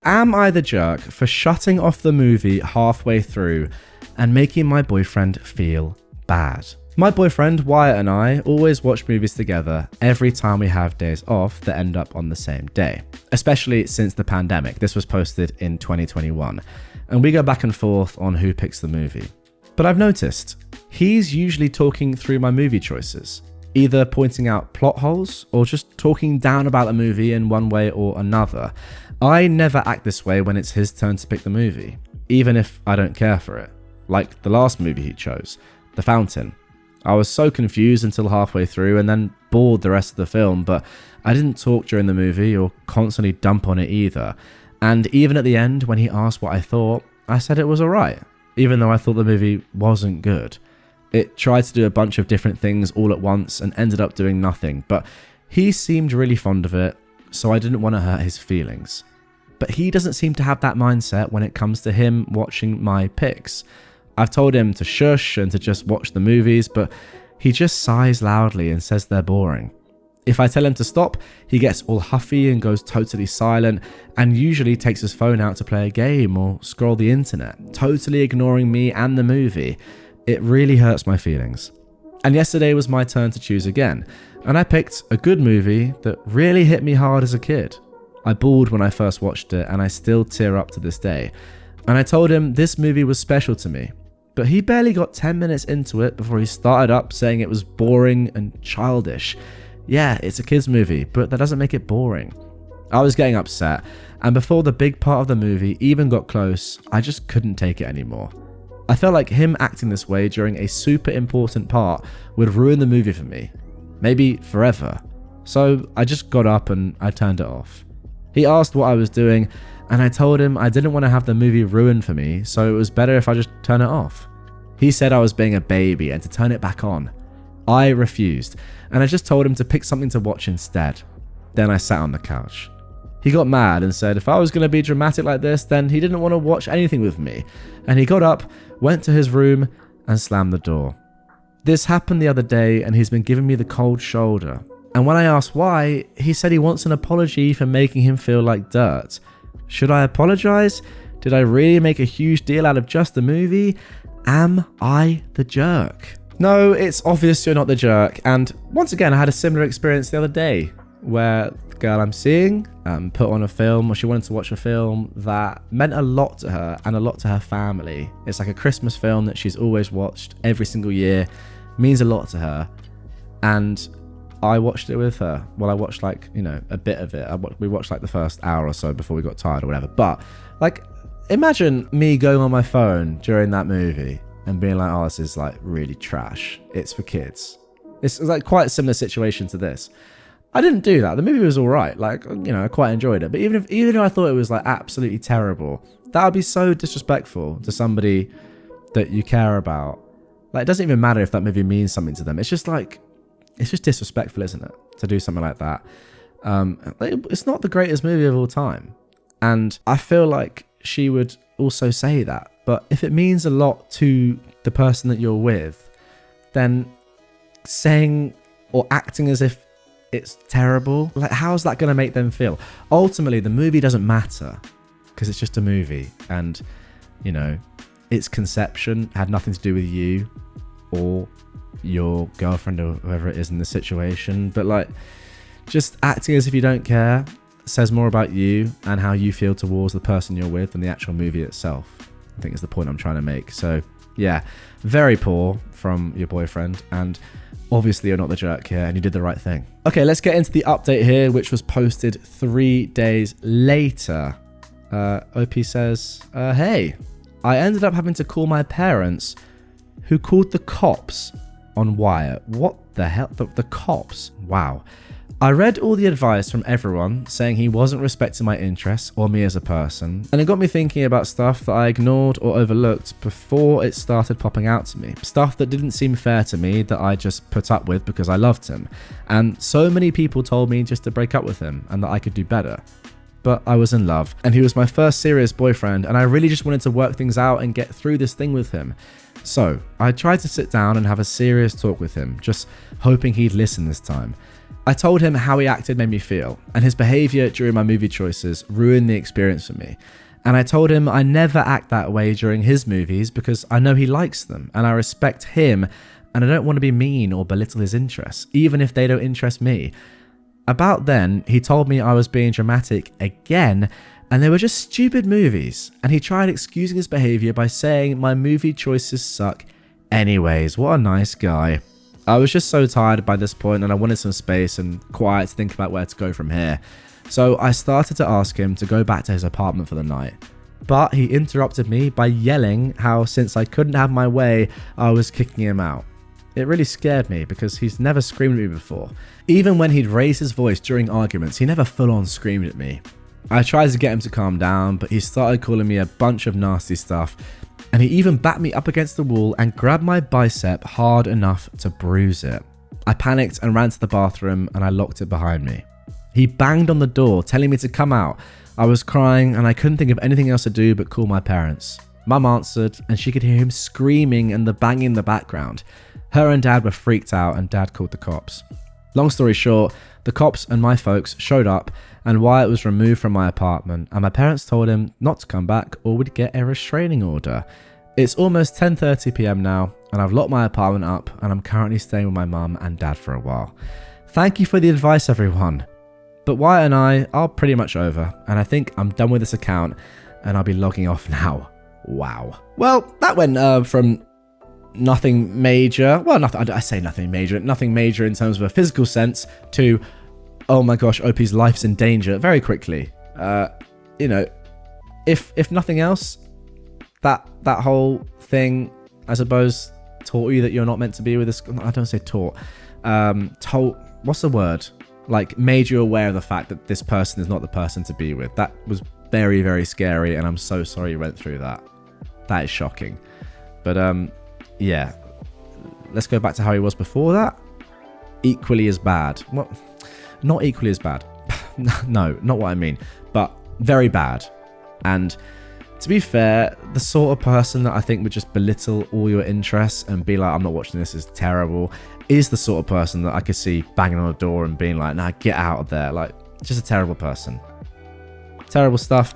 Am I the jerk for shutting off the movie halfway through and making my boyfriend feel bad? My boyfriend Wyatt and I always watch movies together every time we have days off that end up on the same day, especially since the pandemic. This was posted in 2021, and we go back and forth on who picks the movie. But I've noticed he's usually talking through my movie choices, either pointing out plot holes or just talking down about the movie in one way or another. I never act this way when it's his turn to pick the movie, even if I don't care for it. Like the last movie he chose, The Fountain. I was so confused until halfway through and then bored the rest of the film, but I didn't talk during the movie or constantly dump on it either. And even at the end, when he asked what I thought, I said it was alright, even though I thought the movie wasn't good. It tried to do a bunch of different things all at once and ended up doing nothing, but he seemed really fond of it, so I didn't want to hurt his feelings. But he doesn't seem to have that mindset when it comes to him watching my picks. I've told him to shush and to just watch the movies, but he just sighs loudly and says they're boring. If I tell him to stop, he gets all huffy and goes totally silent, and usually takes his phone out to play a game or scroll the internet, totally ignoring me and the movie. It really hurts my feelings. And yesterday was my turn to choose again, and I picked a good movie that really hit me hard as a kid. I bawled when I first watched it, and I still tear up to this day. And I told him this movie was special to me, but he barely got 10 minutes into it before he started up saying it was boring and childish. Yeah, it's a kids movie, but that doesn't make it boring. I was getting upset, and before the big part of the movie even got close, I just couldn't take it anymore. I felt like him acting this way during a super important part would ruin the movie for me, maybe forever. So I just got up and I turned it off. He asked what I was doing, and I told him I didn't want to have the movie ruined for me, so it was better if I just turn it off. He said I was being a baby and to turn it back on. I refused, and I just told him to pick something to watch instead. Then I sat on the couch. He got mad and said if I was going to be dramatic like this, then he didn't want to watch anything with me, and he got up, went to his room, and slammed the door. This happened the other day, and he's been giving me the cold shoulder. And when I asked why, he said he wants an apology for making him feel like dirt. Should I apologize? Did I really make a huge deal out of just the movie? Am I the jerk? No, it's obvious you're not the jerk. And once again, I had a similar experience the other day where the girl I'm seeing put on a film, or she wanted to watch a film that meant a lot to her and a lot to her family. It's like a Christmas film that she's always watched every single year. Means a lot to her. And I watched it with her. Well, I watched a bit of it. We watched like the first hour or so before we got tired or whatever. But like, imagine me going on my phone during that movie and being like, oh, this is like really trash. It's for kids. It's like quite a similar situation to this. I didn't do that. The movie was all right. Like, I quite enjoyed it. But even if I thought it was like absolutely terrible, that would be so disrespectful to somebody that you care about. Like, it doesn't even matter if that movie means something to them. It's just disrespectful, isn't it, to do something like that? It's not the greatest movie of all time. And I feel like she would also say that. But if it means a lot to the person that you're with, then saying or acting as if it's terrible, like, how's that going to make them feel? Ultimately, the movie doesn't matter because it's just a movie. And, its conception had nothing to do with you or your girlfriend or whoever it is in the situation. But like, just acting as if you don't care says more about you and how you feel towards the person you're with than the actual movie itself. I think is the point I'm trying to make. So yeah, very poor from your boyfriend, and obviously you're not the jerk here and you did the right thing. Okay, let's get into the update here, which was posted 3 days later. OP says, hey, I ended up having to call my parents, who called the cops on Wyatt. What the hell? The cops? Wow. I read all the advice from everyone saying he wasn't respecting my interests or me as a person, and it got me thinking about stuff that I ignored or overlooked before it started popping out to me. Stuff that didn't seem fair to me that I just put up with because I loved him. And so many people told me just to break up with him and that I could do better. But I was in love, and he was my first serious boyfriend, and I really just wanted to work things out and get through this thing with him. So I tried to sit down and have a serious talk with him, just hoping he'd listen this time. I told him how he acted made me feel, and his behaviour during my movie choices ruined the experience for me. And I told him I never act that way during his movies because I know he likes them, and I respect him, and I don't want to be mean or belittle his interests, even if they don't interest me. About then, he told me I was being dramatic again, and they were just stupid movies, and he tried excusing his behaviour by saying my movie choices suck anyways. What a nice guy. I was just so tired by this point, and I wanted some space and quiet to think about where to go from here. So I started to ask him to go back to his apartment for the night. But he interrupted me by yelling how since I couldn't have my way, I was kicking him out. It really scared me because he's never screamed at me before. Even when he'd raise his voice during arguments, he never full on screamed at me. I tried to get him to calm down, but he started calling me a bunch of nasty stuff, and he even backed me up against the wall and grabbed my bicep hard enough to bruise it. I panicked and ran to the bathroom, and I locked it behind me. He banged on the door, telling me to come out. I was crying, and I couldn't think of anything else to do but call my parents. Mum answered, and she could hear him screaming and the banging in the background. Her and Dad were freaked out, and Dad called the cops. Long story short, the cops and my folks showed up, and Wyatt was removed from my apartment, and my parents told him not to come back or we'd get a restraining order. It's almost 10:30 p.m. now, and I've locked my apartment up, and I'm currently staying with my mum and dad for a while. Thank you for the advice, everyone. But Wyatt and I are pretty much over, and I think I'm done with this account, and I'll be logging off now. Wow. Well, that went from nothing major, well, nothing, I say nothing major in terms of a physical sense, to, oh my gosh, OP's life's in danger very quickly. You know, if nothing else, that whole thing, I suppose, taught you that you're not meant to be with this. I don't say taught. Told. What's the word? Like, made you aware of the fact that this person is not the person to be with. That was very, very scary, and I'm so sorry you went through that. That is shocking. But yeah, let's go back to how he was before that. Equally as bad. Well, not equally as bad. No, not what I mean. But very bad. And to be fair, the sort of person that I think would just belittle all your interests and be like, I'm not watching this, it's terrible, is the sort of person that I could see banging on a door and being like, nah, get out of there. Like, just a terrible person. Terrible stuff.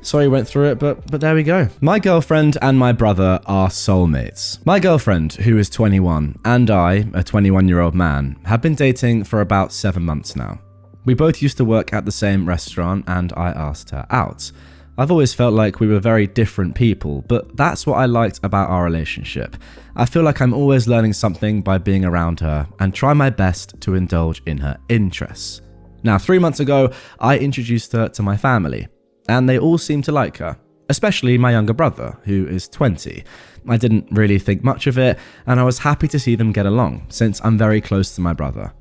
Sorry you went through it, but there we go. My girlfriend and my brother are soulmates. My girlfriend, who is 21, and I, a 21-year-old man, have been dating for about 7 months now. We both used to work at the same restaurant, and I asked her out. I've always felt like we were very different people, but that's what I liked about our relationship. I feel like I'm always learning something by being around her and try my best to indulge in her interests. Now, 3 months ago, I introduced her to my family, and they all seemed to like her, especially my younger brother, who is 20. I didn't really think much of it, and I was happy to see them get along, since I'm very close to my brother.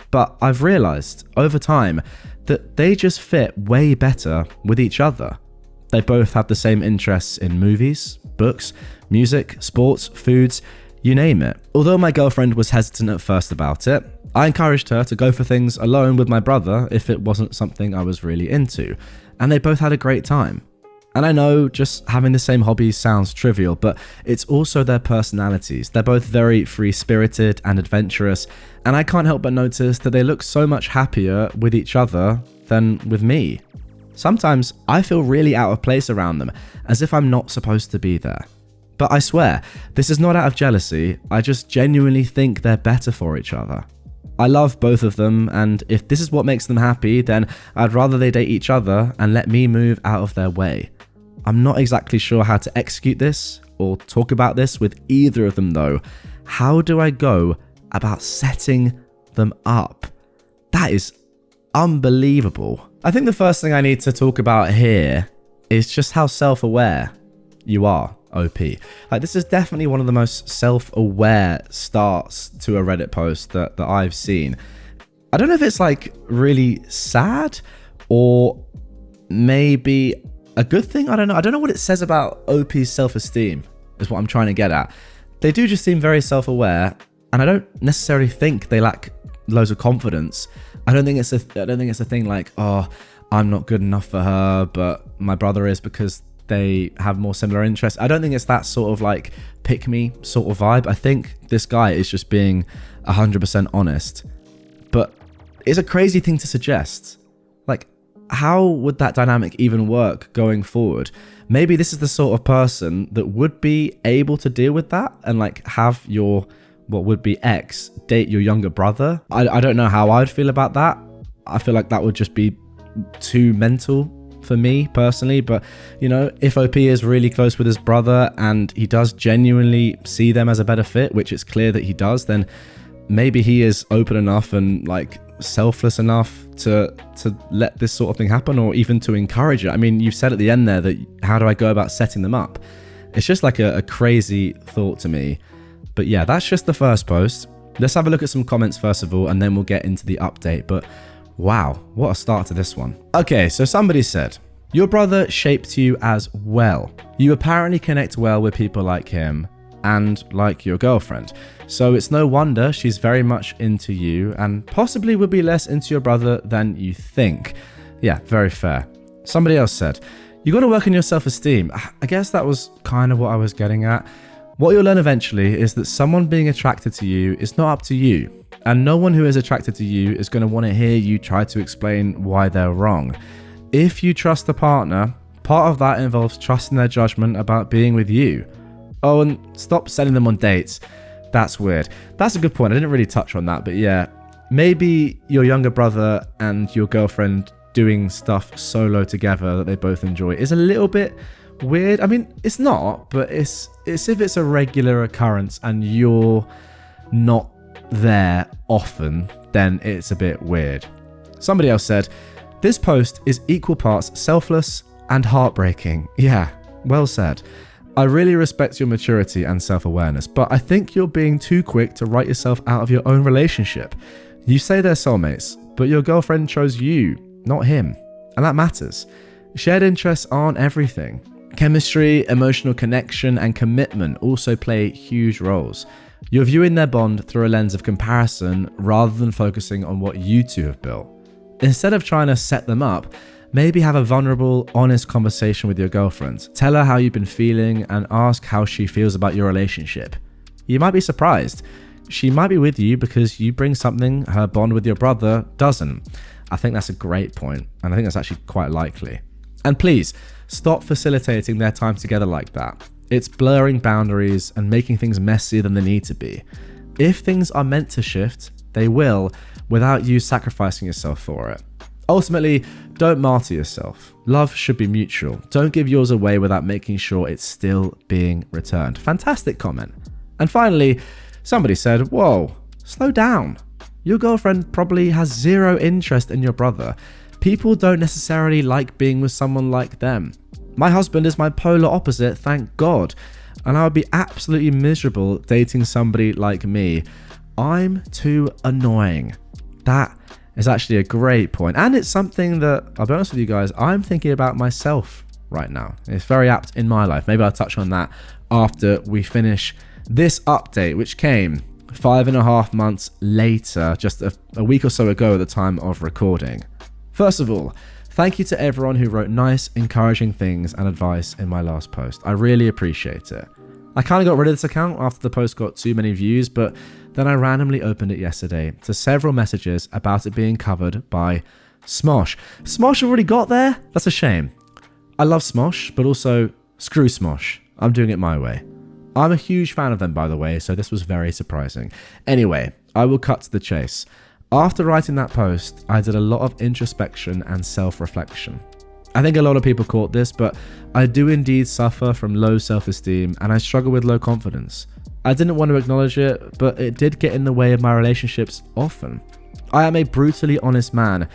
But I've realised, over time, that they just fit way better with each other. They both have the same interests in movies, books, music, sports, foods, you name it. Although my girlfriend was hesitant at first about it, I encouraged her to go for things alone with my brother if it wasn't something I was really into, and they both had a great time. And I know just having the same hobbies sounds trivial, but it's also their personalities. They're both very free-spirited and adventurous, and I can't help but notice that they look so much happier with each other than with me. Sometimes I feel really out of place around them, as if I'm not supposed to be there. But I swear, this is not out of jealousy, I just genuinely think they're better for each other. I love both of them, and if this is what makes them happy, then I'd rather they date each other and let me move out of their way. I'm not exactly sure how to execute this, or talk about this with either of them though. How do I go about setting them up? That is unbelievable. I think the first thing I need to talk about here is just how self-aware you are, OP. Like, this is definitely one of the most self-aware starts to a Reddit post that I've seen. I don't know if it's like really sad or maybe a good thing. I don't know. I don't know what it says about OP's self-esteem is what I'm trying to get at. They do just seem very self-aware, and I don't necessarily think they lack loads of confidence. I don't think it's a thing like, oh, I'm not good enough for her, but my brother is because they have more similar interests. I don't think it's that sort of like pick me sort of vibe. I think this guy is just being 100% honest. But It's a crazy thing to suggest. Like, how would that dynamic even work going forward? Maybe this is the sort of person that would be able to deal with that and like have your, what would be ex, date your younger brother. I don't know how I'd feel about that. I feel like that would just be too mental for me personally. But, you know, if OP is really close with his brother and he does genuinely see them as a better fit, which it's clear that he does, then maybe he is open enough and like selfless enough to let this sort of thing happen, or even to encourage it. I mean, you said at the end there that how do I go about setting them up? It's just like a crazy thought to me. But yeah, that's just the first post. Let's have a look at some comments first of all, and then we'll get into the update. But wow, what a start to this one. Okay, so somebody said, your brother shaped you as well. You apparently connect well with people like him and like your girlfriend. So it's no wonder she's very much into you and possibly would be less into your brother than you think. Yeah, very fair. Somebody else said, you got to work on your self-esteem. I guess that was kind of what I was getting at. What you'll learn eventually is that someone being attracted to you is not up to you. And no one who is attracted to you is going to want to hear you try to explain why they're wrong. If you trust a partner, part of that involves trusting their judgment about being with you. Oh, and stop sending them on dates. That's weird. That's a good point. I didn't really touch on that, but yeah, maybe your younger brother and your girlfriend doing stuff solo together that they both enjoy is a little bit weird. I mean, it's not, but it's if it's a regular occurrence and you're not there often, then it's a bit weird. Somebody else said, this post is equal parts selfless and heartbreaking. Yeah, well said. I really respect your maturity and self-awareness, but I think you're being too quick to write yourself out of your own relationship. You say they're soulmates, but your girlfriend chose you, not him, and that matters. Shared interests aren't everything. Chemistry, emotional connection, and commitment also play huge roles. You're viewing their bond through a lens of comparison rather than focusing on what you two have built. Instead of trying to set them up, maybe have a vulnerable, honest conversation with your girlfriend. Tell her how you've been feeling and ask how she feels about your relationship. You might be surprised. She might be with you because you bring something her bond with your brother doesn't. I think that's a great point, and I think that's actually quite likely. And please, stop facilitating their time together like that. It's blurring boundaries and making things messier than they need to be. If things are meant to shift, they will, without you sacrificing yourself for it. Ultimately, don't martyr yourself. Love should be mutual. Don't give yours away without making sure it's still being returned. Fantastic comment. And finally, somebody said, whoa, slow down. Your girlfriend probably has zero interest in your brother. People don't necessarily like being with someone like them. My husband is my polar opposite, thank God. And I would be absolutely miserable dating somebody like me. I'm too annoying. That is actually a great point. And it's something that, I'll be honest with you guys, I'm thinking about myself right now. It's very apt in my life. Maybe I'll touch on that after we finish this update, which came 5.5 months later, just a week or so ago at the time of recording. First of all, thank you to everyone who wrote nice, encouraging things and advice in my last post. I really appreciate it. I kind of got rid of this account after the post got too many views, but then I randomly opened it yesterday to several messages about it being covered by Smosh. Smosh already got there? That's a shame. I love Smosh, but also screw Smosh. I'm doing it my way. I'm a huge fan of them, by the way, so this was very surprising. Anyway, I will cut to the chase. After writing that post, I did a lot of introspection and self-reflection. I think a lot of people caught this, but I do indeed suffer from low self-esteem and I struggle with low confidence. I didn't want to acknowledge it, but it did get in the way of my relationships often. I am a brutally honest man,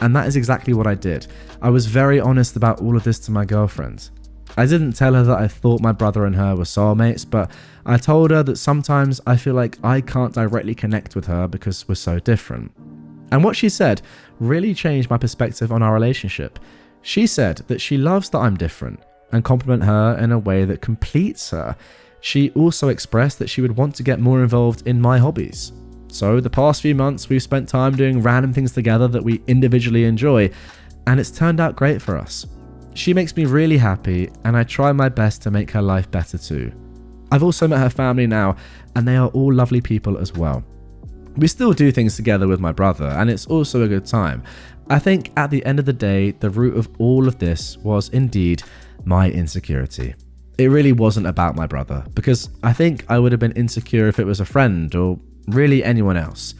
and that is exactly what I did. I was very honest about all of this to my girlfriend. I didn't tell her that I thought my brother and her were soulmates, but I told her that sometimes I feel like I can't directly connect with her because we're so different. And what she said really changed my perspective on our relationship. She said that she loves that I'm different and compliment her in a way that completes her. She also expressed that she would want to get more involved in my hobbies. So the past few months we've spent time doing random things together that we individually enjoy, and it's turned out great for us. She makes me really happy, and I try my best to make her life better too. I've also met her family now, and they are all lovely people as well. We still do things together with my brother, and it's also a good time. I think at the end of the day, the root of all of this was indeed my insecurity. It really wasn't about my brother, because I think I would have been insecure if it was a friend or really anyone else.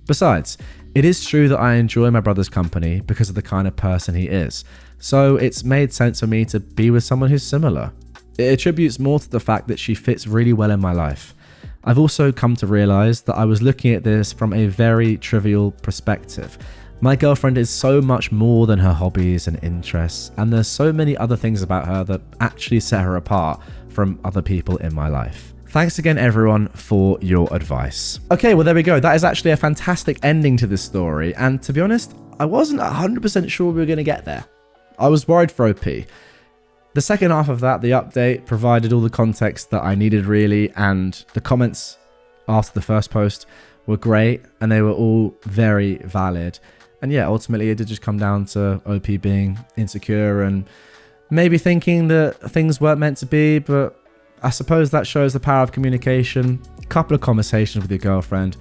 Besides, it is true that I enjoy my brother's company because of the kind of person he is, so it's made sense for me to be with someone who's similar. It attributes more to the fact that she fits really well in my life. I've also come to realize that I was looking at this from a very trivial perspective. My girlfriend is so much more than her hobbies and interests, and there's so many other things about her that actually set her apart from other people in my life. Thanks again, everyone, for your advice. Okay, well, there we go. That is actually a fantastic ending to this story, and to be honest, I wasn't 100% sure we were going to get there. I was worried for OP. The second half of that, the update, provided all the context that I needed really, and the comments after the first post were great, and they were all very valid. And yeah, ultimately it did just come down to OP being insecure and maybe thinking that things weren't meant to be, but I suppose that shows the power of communication. A couple of conversations with your girlfriend,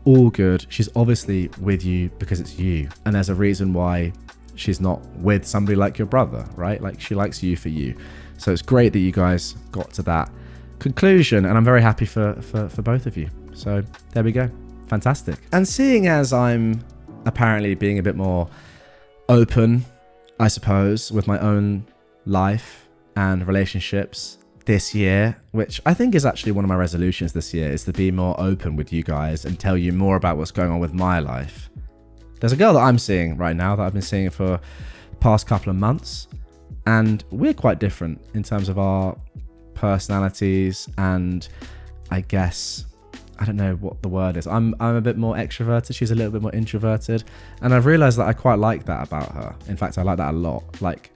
all good. She's obviously with you because it's you, and there's a reason why she's not with somebody like your brother, right? Like, she likes you for you. So it's great that you guys got to that conclusion, and I'm very happy for both of you. So there we go. Fantastic. And seeing as I'm apparently being a bit more open, I suppose, with my own life and relationships this year, which I think is actually one of my resolutions this year, is to be more open with you guys and tell you more about what's going on with my life. There's a girl that I'm seeing right now that I've been seeing for the past couple of months, and we're quite different in terms of our personalities, and I guess, I don't know what the word is. I'm a bit more extroverted. She's a little bit more introverted, and I've realized that I quite like that about her. In fact, I like that a lot. Like,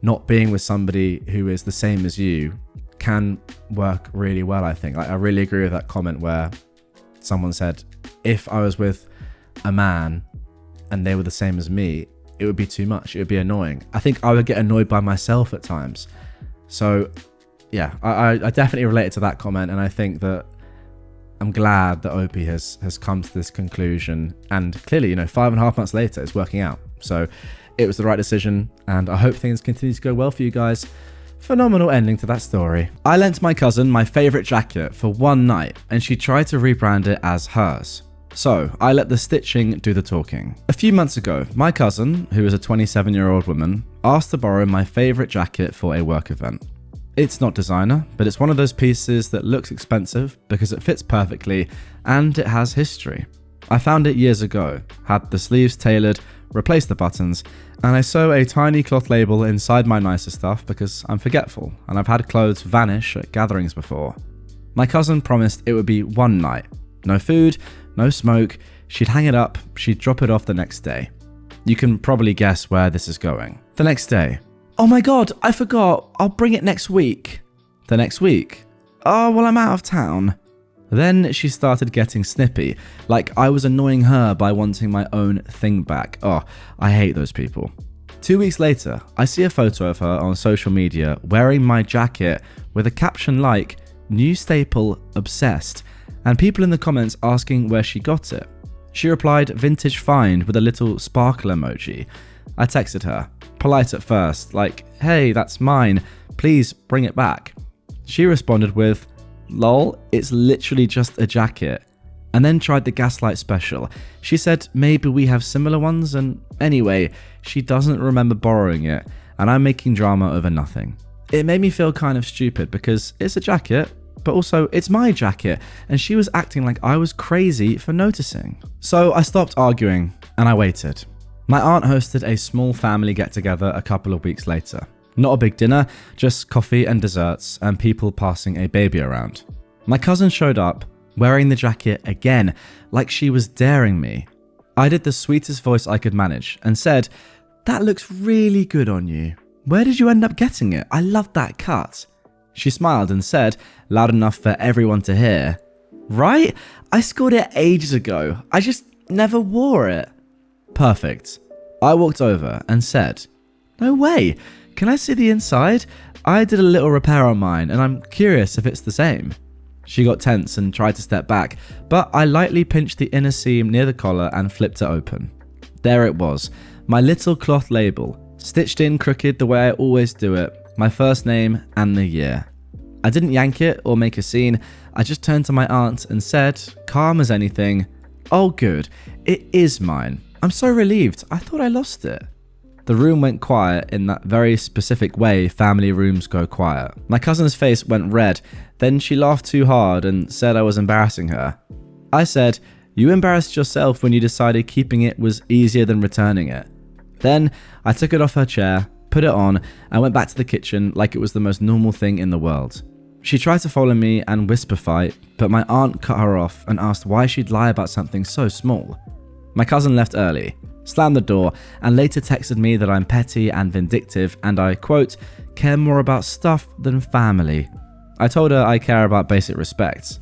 not being with somebody who is the same as you can work really well, I think. Like, I really agree with that comment where someone said, if I was with a man and they were the same as me, it would be too much. It would be annoying. I think I would get annoyed by myself at times. So yeah, I definitely related to that comment, and I think that I'm glad that OP has come to this conclusion, and clearly, 5.5 months later, it's working out. So it was the right decision, and I hope things continue to go well for you guys. Phenomenal ending to that story. I lent my cousin my favorite jacket for one night, and she tried to rebrand it as hers. So I let the stitching do the talking. A few months ago, my cousin, who is a 27-year-old woman, asked to borrow my favorite jacket for a work event. It's not designer, but it's one of those pieces that looks expensive because it fits perfectly and it has history. I found it years ago, had the sleeves tailored, replaced the buttons, and I sew a tiny cloth label inside my nicer stuff because I'm forgetful and I've had clothes vanish at gatherings before. My cousin promised it would be one night. No food, no smoke, she'd hang it up, she'd drop it off the next day. You can probably guess where this is going. The next day. Oh my god, I forgot, I'll bring it next week. The next week. Oh, well, I'm out of town. Then she started getting snippy, like I was annoying her by wanting my own thing back. Oh, I hate those people. 2 weeks later, I see a photo of her on social media wearing my jacket with a caption like, "New staple, obsessed," and people in the comments asking where she got it. She replied, "Vintage find," with a little sparkle emoji. I texted her, polite at first, like, "Hey, that's mine, please bring it back." She responded with, "Lol, it's literally just a jacket," and then tried the Gaslight special. She said maybe we have similar ones, and anyway, she doesn't remember borrowing it, and I'm making drama over nothing. It made me feel kind of stupid because it's a jacket, but also it's my jacket, and she was acting like I was crazy for noticing. So I stopped arguing and I waited. My aunt hosted a small family get-together a couple of weeks later. Not a big dinner, just coffee and desserts and people passing a baby around. My cousin showed up, wearing the jacket again, like she was daring me. I did the sweetest voice I could manage and said, "That looks really good on you. Where did you end up getting it? I love that cut." She smiled and said, loud enough for everyone to hear, "Right? I scored it ages ago. I just never wore it." Perfect. I walked over and said, "No way. Can I see the inside? I did a little repair on mine and I'm curious if it's the same." She got tense and tried to step back, but I lightly pinched the inner seam near the collar and flipped it open. There it was, my little cloth label, stitched in crooked the way I always do it, my first name and the year. I didn't yank it or make a scene, I just turned to my aunt and said, calm as anything, "Oh good, it is mine. I'm so relieved, I thought I lost it." The room went quiet in that very specific way family rooms go quiet. My cousin's face went red, then she laughed too hard and said I was embarrassing her. I said, "You embarrassed yourself when you decided keeping it was easier than returning it." Then I took it off her chair, put it on, and went back to the kitchen like it was the most normal thing in the world. She tried to follow me and whisper fight, but my aunt cut her off and asked why she'd lie about something so small. My cousin left early, slammed the door, and later texted me that I'm petty and vindictive and I, quote, care more about stuff than family. I told her I care about basic respect.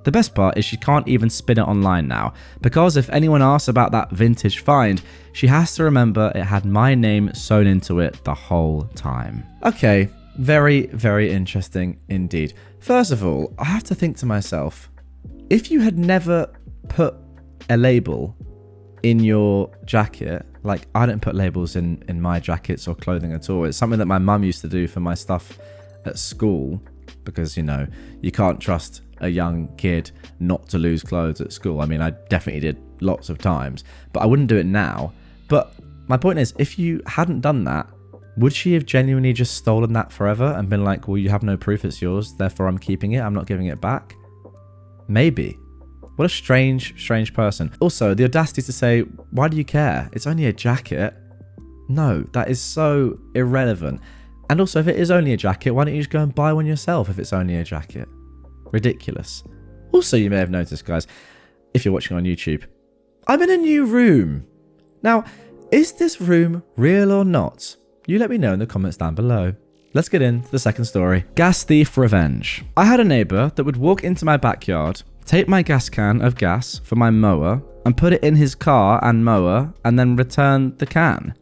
The best part is she can't even spin it online now, because if anyone asks about that vintage find, she has to remember it had my name sewn into it the whole time. Okay, very, very interesting indeed. First of all, I have to think to myself, if you had never put a label in your jacket, like I don't put labels in my jackets or clothing at all. It's something that my mum used to do for my stuff at school, because, you know, you can't trust a young kid not to lose clothes at school. I mean, I definitely did lots of times, but I wouldn't do it now. But my point is, if you hadn't done that, would she have genuinely just stolen that forever and been like, well, you have no proof it's yours, therefore I'm keeping it, I'm not giving it back? Maybe. What a strange person. Also, the audacity to say, why do you care? It's only a jacket. No, that is so irrelevant. And also, if it is only a jacket, why don't you just go and buy one yourself if it's only a jacket? Ridiculous. Also, you may have noticed, guys, if you're watching on YouTube, I'm in a new room. Now, is this room real or not? You let me know in the comments down below. Let's get into the second story. Gas thief revenge. I had a neighbor that would walk into my backyard, take my gas can of gas for my mower and put it in his car and mower and then return the can.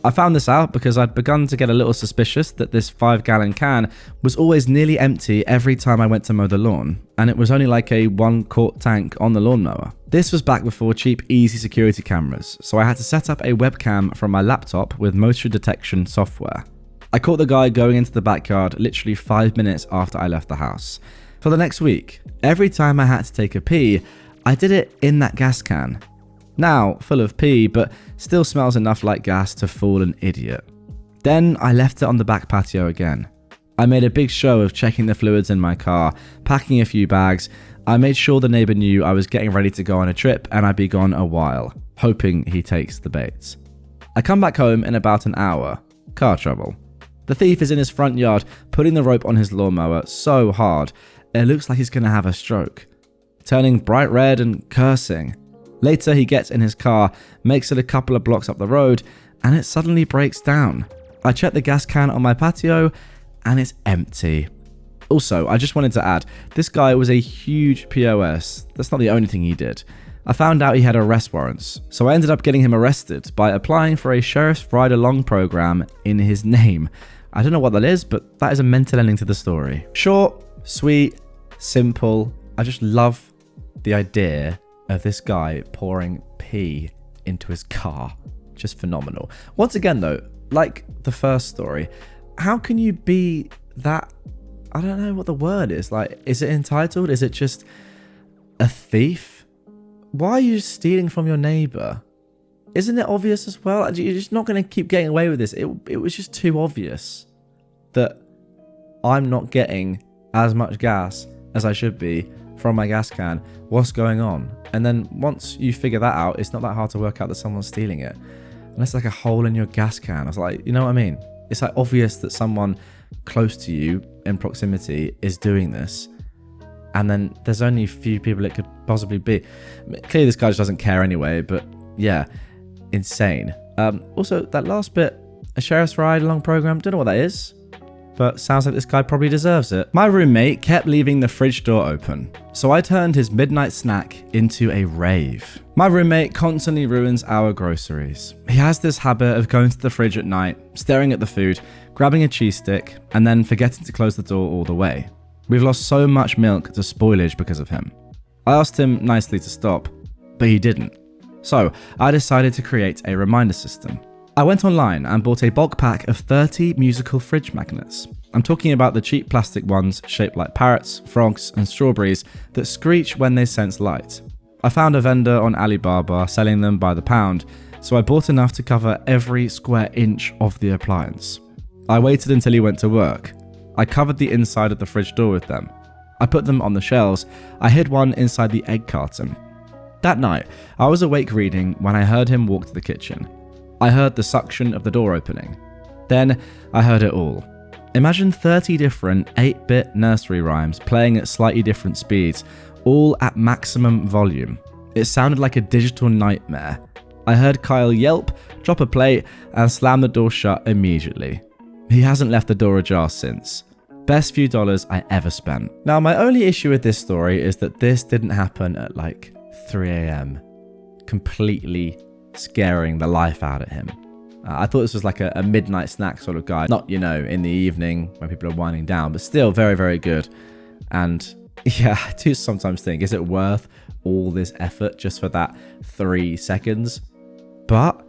I found this out because I'd begun to get a little suspicious that this 5-gallon can was always nearly empty every time I went to mow the lawn, and it was only like a 1-quart tank on the lawnmower. This was back before cheap, easy security cameras, so I had to set up a webcam from my laptop with motion detection software. I caught the guy going into the backyard literally 5 minutes after I left the house. For the next week, every time I had to take a pee, I did it in that gas can. Now full of pee, but still smells enough like gas to fool an idiot. Then I left it on the back patio again. I made a big show of checking the fluids in my car, packing a few bags. I made sure the neighbor knew I was getting ready to go on a trip and I'd be gone a while, hoping he takes the bait. I come back home in about an hour. Car trouble. The thief is in his front yard, putting the rope on his lawnmower so hard, it looks like he's going to have a stroke. Turning bright red and cursing. Later, he gets in his car, makes it a couple of blocks up the road, and it suddenly breaks down. I check the gas can on my patio, and it's empty. Also, I just wanted to add, this guy was a huge POS. That's not the only thing he did. I found out he had arrest warrants, so I ended up getting him arrested by applying for a sheriff's ride-along program in his name. I don't know what that is, but that is a mental ending to the story. Short, sweet, simple. I just love the idea of this guy pouring pee into his car. Just phenomenal. Once again though, like the first story, how can you be that, I don't know what the word is, like, is it entitled? Is it just a thief? Why are you stealing from your neighbor? Isn't it obvious as well? You're just not going to keep getting away with this. It was just too obvious that I'm not getting as much gas as I should be from my gas can. What's going on? And then once you figure that out, it's not that hard to work out that someone's stealing it. Unless like a hole in your gas can. I was like, you know what I mean? It's like obvious that someone close to you in proximity is doing this. And then there's only a few people it could possibly be. Clearly this guy just doesn't care anyway, but yeah, insane. Also, that last bit, a sheriff's ride-along program, don't know what that is, but sounds like this guy probably deserves it. My roommate kept leaving the fridge door open, so I turned his midnight snack into a rave. My roommate constantly ruins our groceries. He has this habit of going to the fridge at night, staring at the food, grabbing a cheese stick, and then forgetting to close the door all the way. We've lost so much milk to spoilage because of him. I asked him nicely to stop, but he didn't. So I decided to create a reminder system. I went online and bought a bulk pack of 30 musical fridge magnets. I'm talking about the cheap plastic ones shaped like parrots, frogs, and strawberries that screech when they sense light. I found a vendor on Alibaba selling them by the pound, so I bought enough to cover every square inch of the appliance. I waited until he went to work. I covered the inside of the fridge door with them. I put them on the shelves. I hid one inside the egg carton. That night, I was awake reading when I heard him walk to the kitchen. I heard the suction of the door opening. Then I heard it all. Imagine 30 different 8-bit nursery rhymes playing at slightly different speeds, all at maximum volume. It sounded like a digital nightmare. I heard Kyle yelp, drop a plate, and slam the door shut immediately. He hasn't left the door ajar since. Best few dollars I ever spent. Now, my only issue with this story is that this didn't happen at like 3 a.m. Completely scaring the life out of him. I thought this was like a midnight snack sort of guy. Not, in the evening when people are winding down, but still very, very good. And yeah, I do sometimes think, is it worth all this effort just for that 3 seconds? But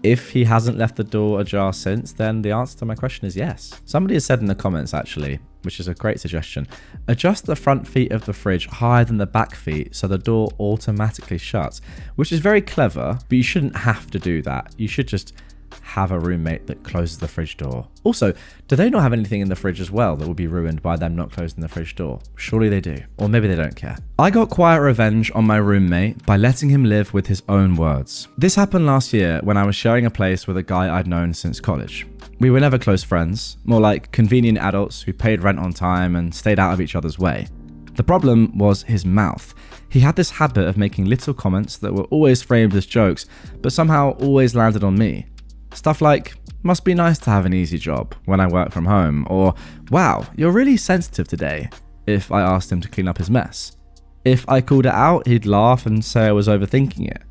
if he hasn't left the door ajar since, then the answer to my question is yes. Somebody has said in the comments, actually, which is a great suggestion, adjust the front feet of the fridge higher than the back feet so the door automatically shuts, which is very clever, but you shouldn't have to do that. You should just have a roommate that closes the fridge door. Also, do they not have anything in the fridge as well that will be ruined by them not closing the fridge door? Surely they do. Or maybe they don't care. I got quiet revenge on my roommate by letting him live with his own words. This happened last year when I was sharing a place with a guy I'd known since college. We were never close friends, more like convenient adults who paid rent on time and stayed out of each other's way. The problem was his mouth. He had this habit of making little comments that were always framed as jokes, but somehow always landed on me. Stuff like, must be nice to have an easy job when I work from home, or wow, you're really sensitive today, if I asked him to clean up his mess. If I called it out, he'd laugh and say I was overthinking it.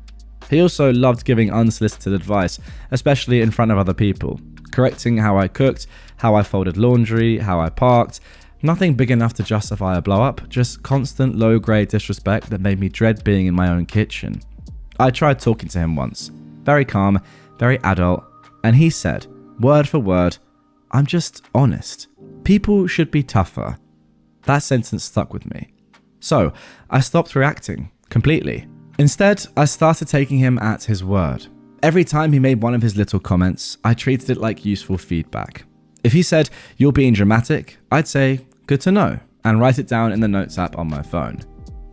He also loved giving unsolicited advice, especially in front of other people, correcting how I cooked, how I folded laundry, how I parked. Nothing big enough to justify a blow up, just constant low-grade disrespect that made me dread being in my own kitchen. I tried talking to him once, very calm, very adult, and he said, word for word, I'm just honest. People should be tougher. That sentence stuck with me. So I stopped reacting completely. Instead, I started taking him at his word. Every time he made one of his little comments, I treated it like useful feedback. If he said, you're being dramatic, I'd say, good to know, and write it down in the notes app on my phone.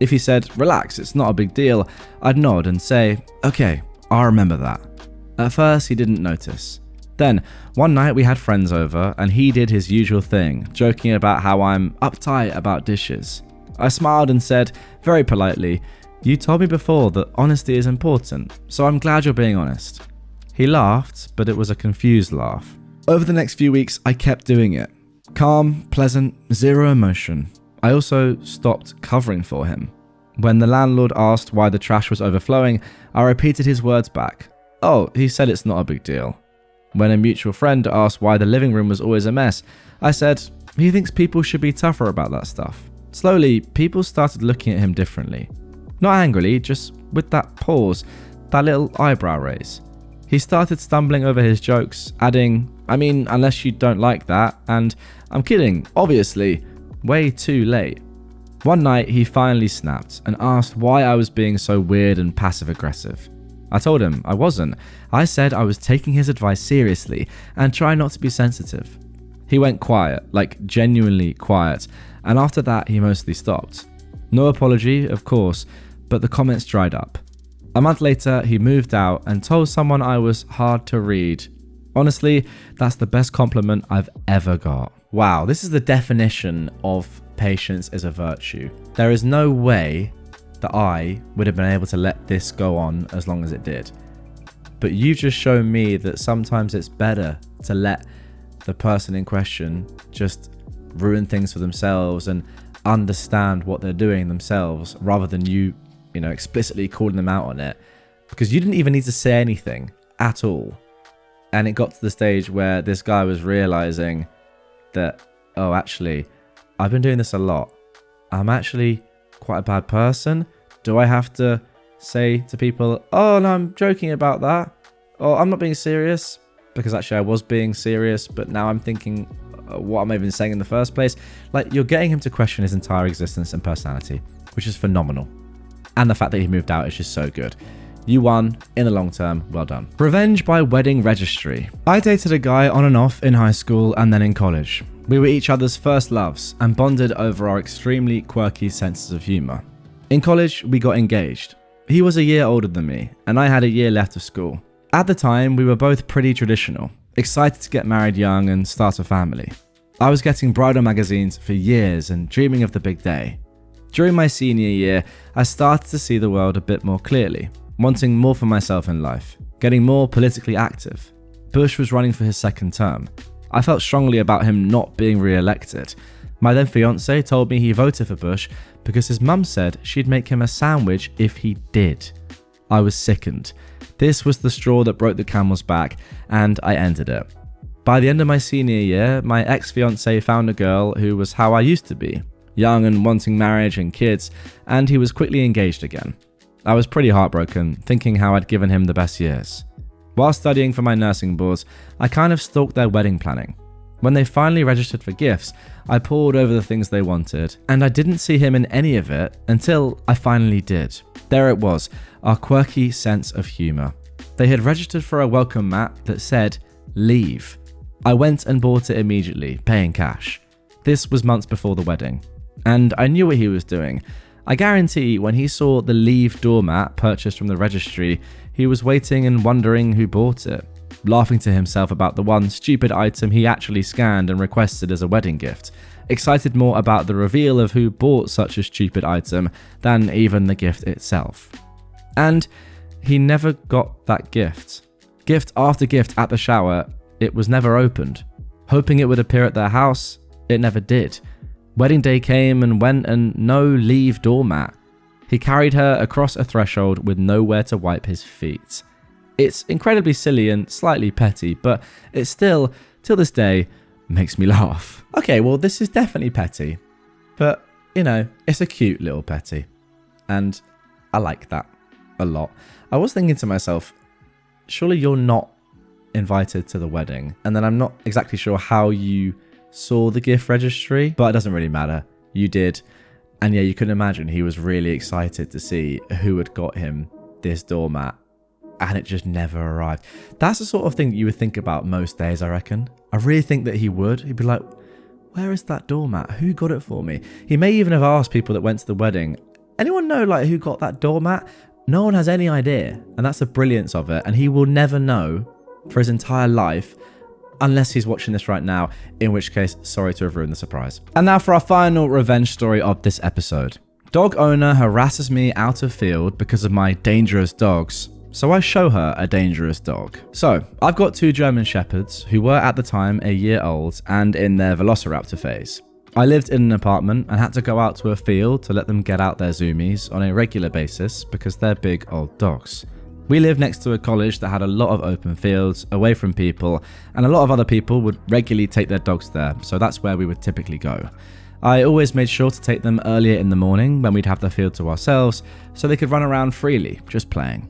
If he said, relax, it's not a big deal, I'd nod and say, okay, I'll remember that. At first, he didn't notice. Then, one night we had friends over and he did his usual thing, joking about how I'm uptight about dishes. I smiled and said, very politely, you told me before that honesty is important, so I'm glad you're being honest. He laughed, but it was a confused laugh. Over the next few weeks, I kept doing it. Calm, pleasant, zero emotion. I also stopped covering for him. When the landlord asked why the trash was overflowing, I repeated his words back. Oh, he said it's not a big deal. When a mutual friend asked why the living room was always a mess, I said, he thinks people should be tougher about that stuff. Slowly, people started looking at him differently. Not angrily, just with that pause, that little eyebrow raise. He started stumbling over his jokes, adding, I mean, unless you don't like that, and I'm kidding, obviously, way too late. One night, he finally snapped and asked why I was being so weird and passive-aggressive. I told him I wasn't. I said I was taking his advice seriously and trying not to be sensitive. He went quiet, like genuinely quiet, and after that he mostly stopped. No apology, of course, but the comments dried up. A month later, he moved out and told someone I was hard to read. Honestly, that's the best compliment I've ever got. Wow, this is the definition of patience as a virtue. There is no way that I would have been able to let this go on as long as it did. But you've just shown me that sometimes it's better to let the person in question just ruin things for themselves and understand what they're doing themselves rather than you explicitly calling them out on it, because you didn't even need to say anything at all. And it got to the stage where this guy was realizing that, oh, actually, I've been doing this a lot. I'm actually quite a bad person. Do I have to say to people, oh no, I'm joking about that, or I'm not being serious? Because actually I was being serious, but now I'm thinking, what am I even saying in the first place? Like, you're getting him to question his entire existence and personality, which is phenomenal. And the fact that he moved out is just so good. You won in the long term. Well done. Revenge by wedding registry. I dated a guy on and off in high school and then in college. We were each other's first loves and bonded over our extremely quirky senses of humor. In college, we got engaged. He was a year older than me, and I had a year left of school. At the time, we were both pretty traditional, excited to get married young and start a family. I was getting bridal magazines for years and dreaming of the big day. During my senior year, I started to see the world a bit more clearly, wanting more for myself in life, getting more politically active. Bush was running for his second term. I felt strongly about him not being re-elected. My then fiance told me he voted for Bush because his mum said she'd make him a sandwich if he did. I was sickened. This was the straw that broke the camel's back, and I ended it. By the end of my senior year, my ex-fiance found a girl who was how I used to be, young and wanting marriage and kids, and he was quickly engaged again. I was pretty heartbroken, thinking how I'd given him the best years. While studying for my nursing boards, I kind of stalked their wedding planning. When they finally registered for gifts, I pored over the things they wanted, and I didn't see him in any of it until I finally did. There it was, our quirky sense of humour. They had registered for a welcome mat that said, "Leave." I went and bought it immediately, paying cash. This was months before the wedding, and I knew what he was doing. I guarantee when he saw the Leave doormat purchased from the registry, he was waiting and wondering who bought it, laughing to himself about the one stupid item he actually scanned and requested as a wedding gift, excited more about the reveal of who bought such a stupid item than even the gift itself. And he never got that gift. Gift after gift at the shower, it was never opened. Hoping it would appear at their house, it never did. Wedding day came and went and no Leave doormat. He carried her across a threshold with nowhere to wipe his feet. It's incredibly silly and slightly petty, but it still, till this day, makes me laugh. Okay, well, this is definitely petty, but, you know, it's a cute little petty, and I like that a lot. I was thinking to myself, surely you're not invited to the wedding, and then I'm not exactly sure how you saw the gift registry, but it doesn't really matter. You did, and yeah, you can imagine he was really excited to see who had got him this doormat, and it just never arrived. That's the sort of thing that you would think about most days, I reckon. I really think that he would. He'd be like, where is that doormat? Who got it for me? He may even have asked people that went to the wedding, anyone know like who got that doormat? No one has any idea, and that's the brilliance of it, and he will never know for his entire life unless he's watching this right now, in which case, sorry to have ruined the surprise. And now for our final revenge story of this episode. Dog owner harasses me out of field because of my dangerous dogs, so I show her a dangerous dog. So, I've got two German Shepherds who were at the time a year old and in their Velociraptor phase. I lived in an apartment and had to go out to a field to let them get out their zoomies on a regular basis because they're big old dogs. We lived next to a college that had a lot of open fields, away from people, and a lot of other people would regularly take their dogs there, so that's where we would typically go. I always made sure to take them earlier in the morning when we'd have the field to ourselves, so they could run around freely, just playing.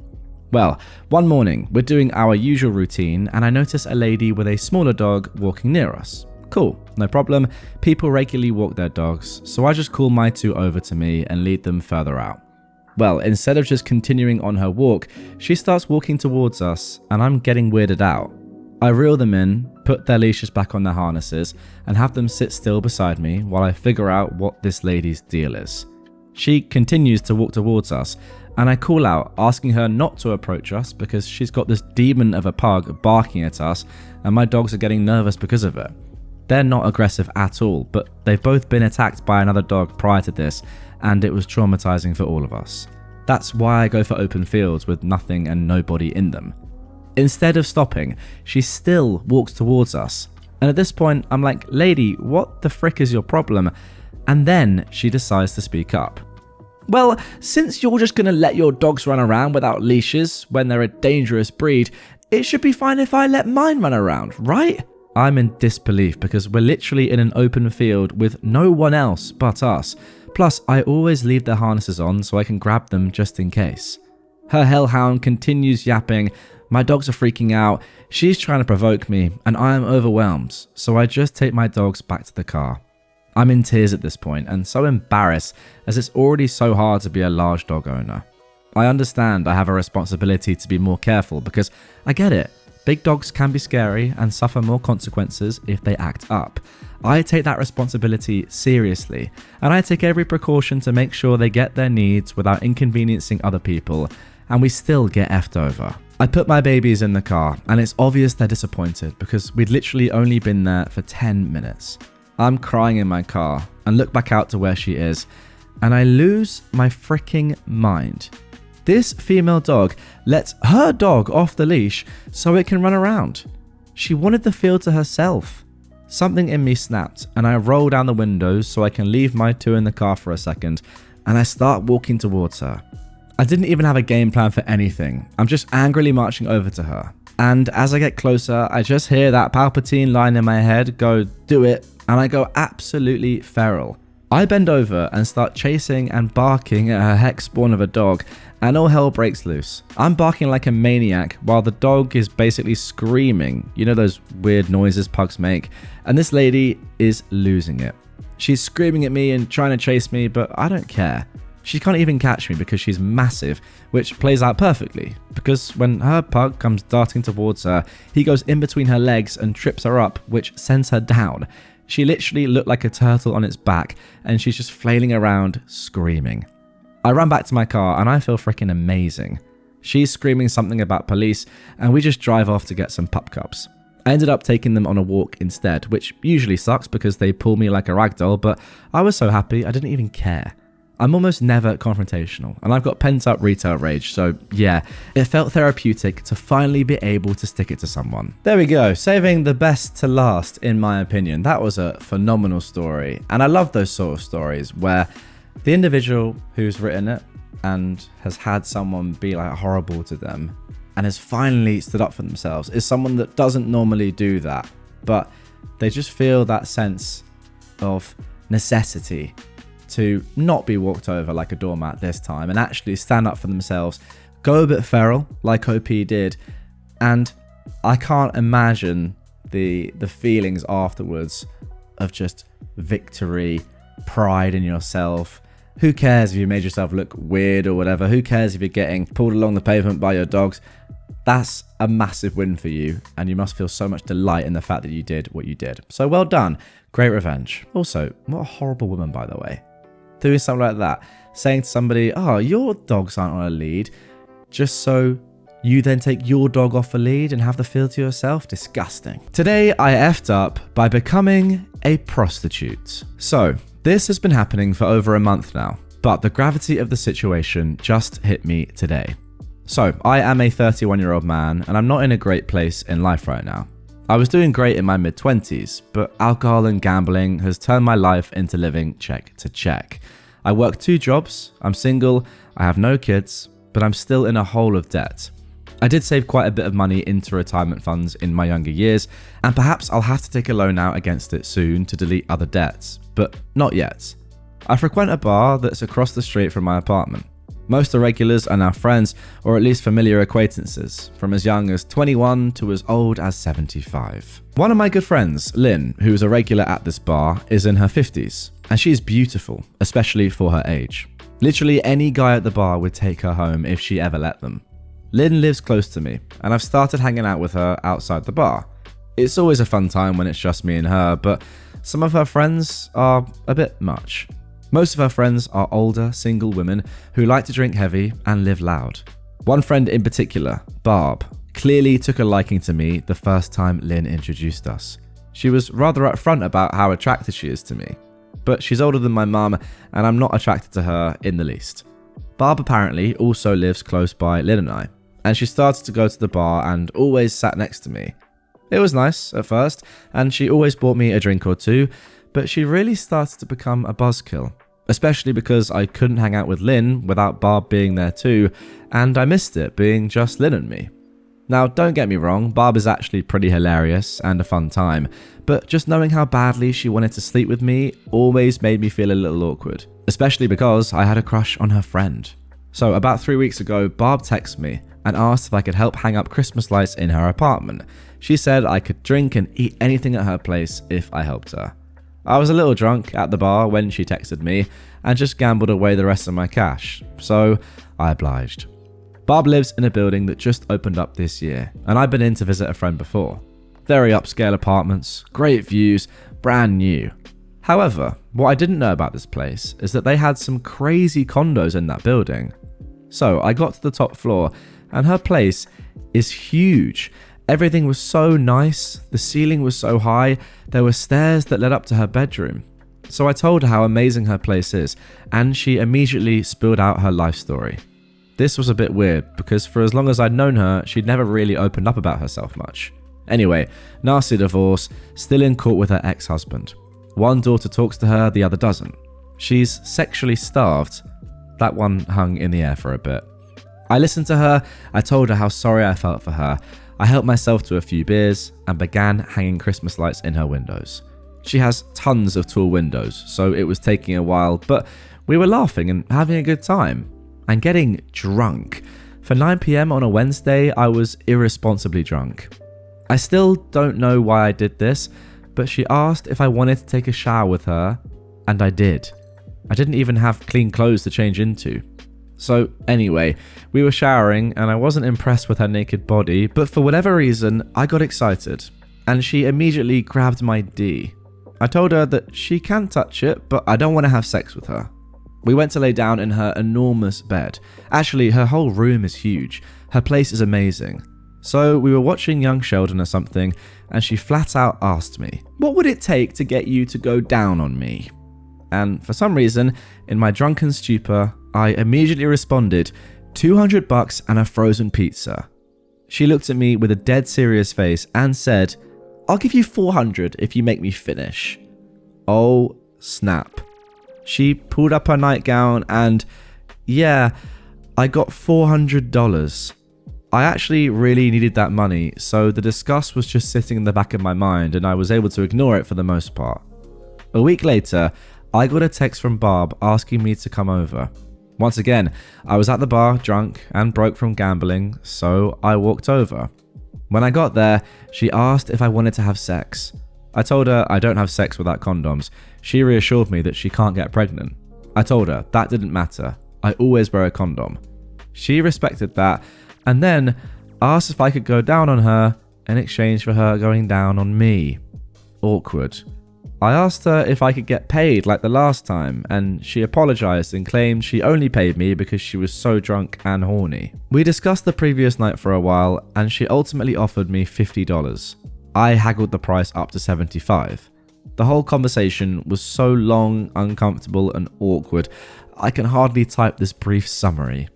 Well, one morning, we're doing our usual routine, and I notice a lady with a smaller dog walking near us. Cool, no problem, people regularly walk their dogs, so I just call my two over to me and lead them further out. Well, instead of just continuing on her walk, she starts walking towards us, and I'm getting weirded out. I reel them in, put their leashes back on their harnesses, and have them sit still beside me while I figure out what this lady's deal is. She continues to walk towards us, and I call out, asking her not to approach us because she's got this demon of a pug barking at us, and my dogs are getting nervous because of it. They're not aggressive at all, but they've both been attacked by another dog prior to this, and it was traumatizing for all of us. That's why I go for open fields with nothing and nobody in them. Instead of stopping, she still walks towards us. And at this point, I'm like, lady, what the frick is your problem? And then she decides to speak up. Well, since you're just gonna let your dogs run around without leashes when they're a dangerous breed, it should be fine if I let mine run around, right? I'm in disbelief because we're literally in an open field with no one else but us. Plus, I always leave their harnesses on so I can grab them just in case. Her hellhound continues yapping, my dogs are freaking out, she's trying to provoke me, and I am overwhelmed, so I just take my dogs back to the car. I'm in tears at this point and so embarrassed as it's already so hard to be a large dog owner. I understand I have a responsibility to be more careful because I get it. Big dogs can be scary and suffer more consequences if they act up. I take that responsibility seriously, and I take every precaution to make sure they get their needs without inconveniencing other people, and we still get effed over. I put my babies in the car, and it's obvious they're disappointed because we'd literally only been there for 10 minutes. I'm crying in my car and look back out to where she is, and I lose my freaking mind. This female dog lets her dog off the leash so it can run around. She wanted the field to herself. Something in me snapped and I roll down the windows so I can leave my two in the car for a second, and I start walking towards her. I didn't even have a game plan for anything. I'm just angrily marching over to her. And as I get closer, I just hear that Palpatine line in my head go, "Do it," and I go absolutely feral. I bend over and start chasing and barking at her hex spawn of a dog, and all hell breaks loose. I'm barking like a maniac while the dog is basically screaming. You know those weird noises pugs make? And this lady is losing it. She's screaming at me and trying to chase me, but I don't care. She can't even catch me because she's massive, which plays out perfectly, because when her pug comes darting towards her, he goes in between her legs and trips her up, which sends her down. She literally looked like a turtle on its back, and she's just flailing around, screaming. I run back to my car and I feel freaking amazing. She's screaming something about police, and we just drive off to get some pup cups. I ended up taking them on a walk instead, which usually sucks because they pull me like a ragdoll, but I was so happy I didn't even care. I'm almost never confrontational, and I've got pent-up retail rage, so yeah, it felt therapeutic to finally be able to stick it to someone. There we go, saving the best to last, in my opinion. That was a phenomenal story, and I love those sort of stories where the individual who's written it and has had someone be like horrible to them and has finally stood up for themselves is someone that doesn't normally do that, but they just feel that sense of necessity to not be walked over like a doormat this time and actually stand up for themselves, go a bit feral like OP did, and I can't imagine the feelings afterwards of just victory, pride in yourself. Who cares if you made yourself look weird or whatever? Who cares if you're getting pulled along the pavement by your dogs? That's a massive win for you, and you must feel so much delight in the fact that you did what you did. So well done. Great revenge. Also, what a horrible woman, by the way. Doing something like that, saying to somebody, "Oh, your dogs aren't on a lead," just so you then take your dog off a lead and have the field to yourself. Disgusting. Today, I effed up by becoming a prostitute. So, this has been happening for over a month now, but the gravity of the situation just hit me today. So, I am a 31-year-old man, and I'm not in a great place in life right now. I was doing great in my mid-20s, but alcohol and gambling has turned my life into living check to check. I work 2 jobs, I'm single, I have no kids, but I'm still in a hole of debt. I did save quite a bit of money into retirement funds in my younger years, and perhaps I'll have to take a loan out against it soon to delete other debts, but not yet. I frequent a bar that's across the street from my apartment. Most of the regulars are now friends, or at least familiar acquaintances, from as young as 21 to as old as 75. One of my good friends, Lynn, who is a regular at this bar, is in her 50s, and she's beautiful, especially for her age. Literally any guy at the bar would take her home if she ever let them. Lynn lives close to me, and I've started hanging out with her outside the bar. It's always a fun time when it's just me and her, but some of her friends are a bit much. Most of her friends are older, single women who like to drink heavy and live loud. One friend in particular, Barb, clearly took a liking to me the first time Lynn introduced us. She was rather upfront about how attracted she is to me, but she's older than my mum and I'm not attracted to her in the least. Barb apparently also lives close by Lynn and I, and she started to go to the bar and always sat next to me. It was nice at first, and she always bought me a drink or two, but she really started to become a buzzkill, especially because I couldn't hang out with Lynn without Barb being there too, and I missed it being just Lynn and me. Now, don't get me wrong, Barb is actually pretty hilarious and a fun time, but just knowing how badly she wanted to sleep with me always made me feel a little awkward, especially because I had a crush on her friend. So about 3 weeks ago, Barb texted me and asked if I could help hang up Christmas lights in her apartment. She said I could drink and eat anything at her place if I helped her. I was a little drunk at the bar when she texted me and just gambled away the rest of my cash, so I obliged. Barb lives in a building that just opened up this year, and I've been in to visit a friend before. Very upscale apartments, great views, brand new. However, what I didn't know about this place is that they had some crazy condos in that building. So I got to the top floor, and her place is huge. Everything was so nice, the ceiling was so high, there were stairs that led up to her bedroom. So I told her how amazing her place is, and she immediately spilled out her life story. This was a bit weird, because for as long as I'd known her, she'd never really opened up about herself much. Anyway, nasty divorce, still in court with her ex-husband. One daughter talks to her, the other doesn't. She's sexually starved. That one hung in the air for a bit. I listened to her, I told her how sorry I felt for her. I helped myself to a few beers and began hanging Christmas lights in her windows. She has tons of tall windows, so it was taking a while, but we were laughing and having a good time. And getting drunk. For 9 PM on a Wednesday, I was irresponsibly drunk. I still don't know why I did this, but she asked if I wanted to take a shower with her, and I did. I didn't even have clean clothes to change into. So anyway, we were showering and I wasn't impressed with her naked body, but for whatever reason, I got excited, and she immediately grabbed my D. I told her that she can touch it, but I don't want to have sex with her. We went to lay down in her enormous bed. Actually, her whole room is huge. Her place is amazing. So we were watching Young Sheldon or something, and she flat out asked me, "What would it take to get you to go down on me?" And for some reason, in my drunken stupor, I immediately responded, $200 and a frozen pizza. She looked at me with a dead serious face and said, "I'll give you 400 if you make me finish." Oh, snap. She pulled up her nightgown and, yeah, I got $400. I actually really needed that money, so the disgust was just sitting in the back of my mind and I was able to ignore it for the most part. A week later, I got a text from Barb asking me to come over. Once again, I was at the bar drunk and broke from gambling, so I walked over. When I got there, she asked if I wanted to have sex. I told her I don't have sex without condoms. She reassured me that she can't get pregnant. I told her that didn't matter. I always wear a condom. She respected that and then asked if I could go down on her in exchange for her going down on me. Awkward. I asked her if I could get paid like the last time, and she apologized and claimed she only paid me because she was so drunk and horny. We discussed the previous night for a while, and she ultimately offered me $50. I haggled the price up to $75. The whole conversation was so long, uncomfortable, and awkward, I can hardly type this brief summary.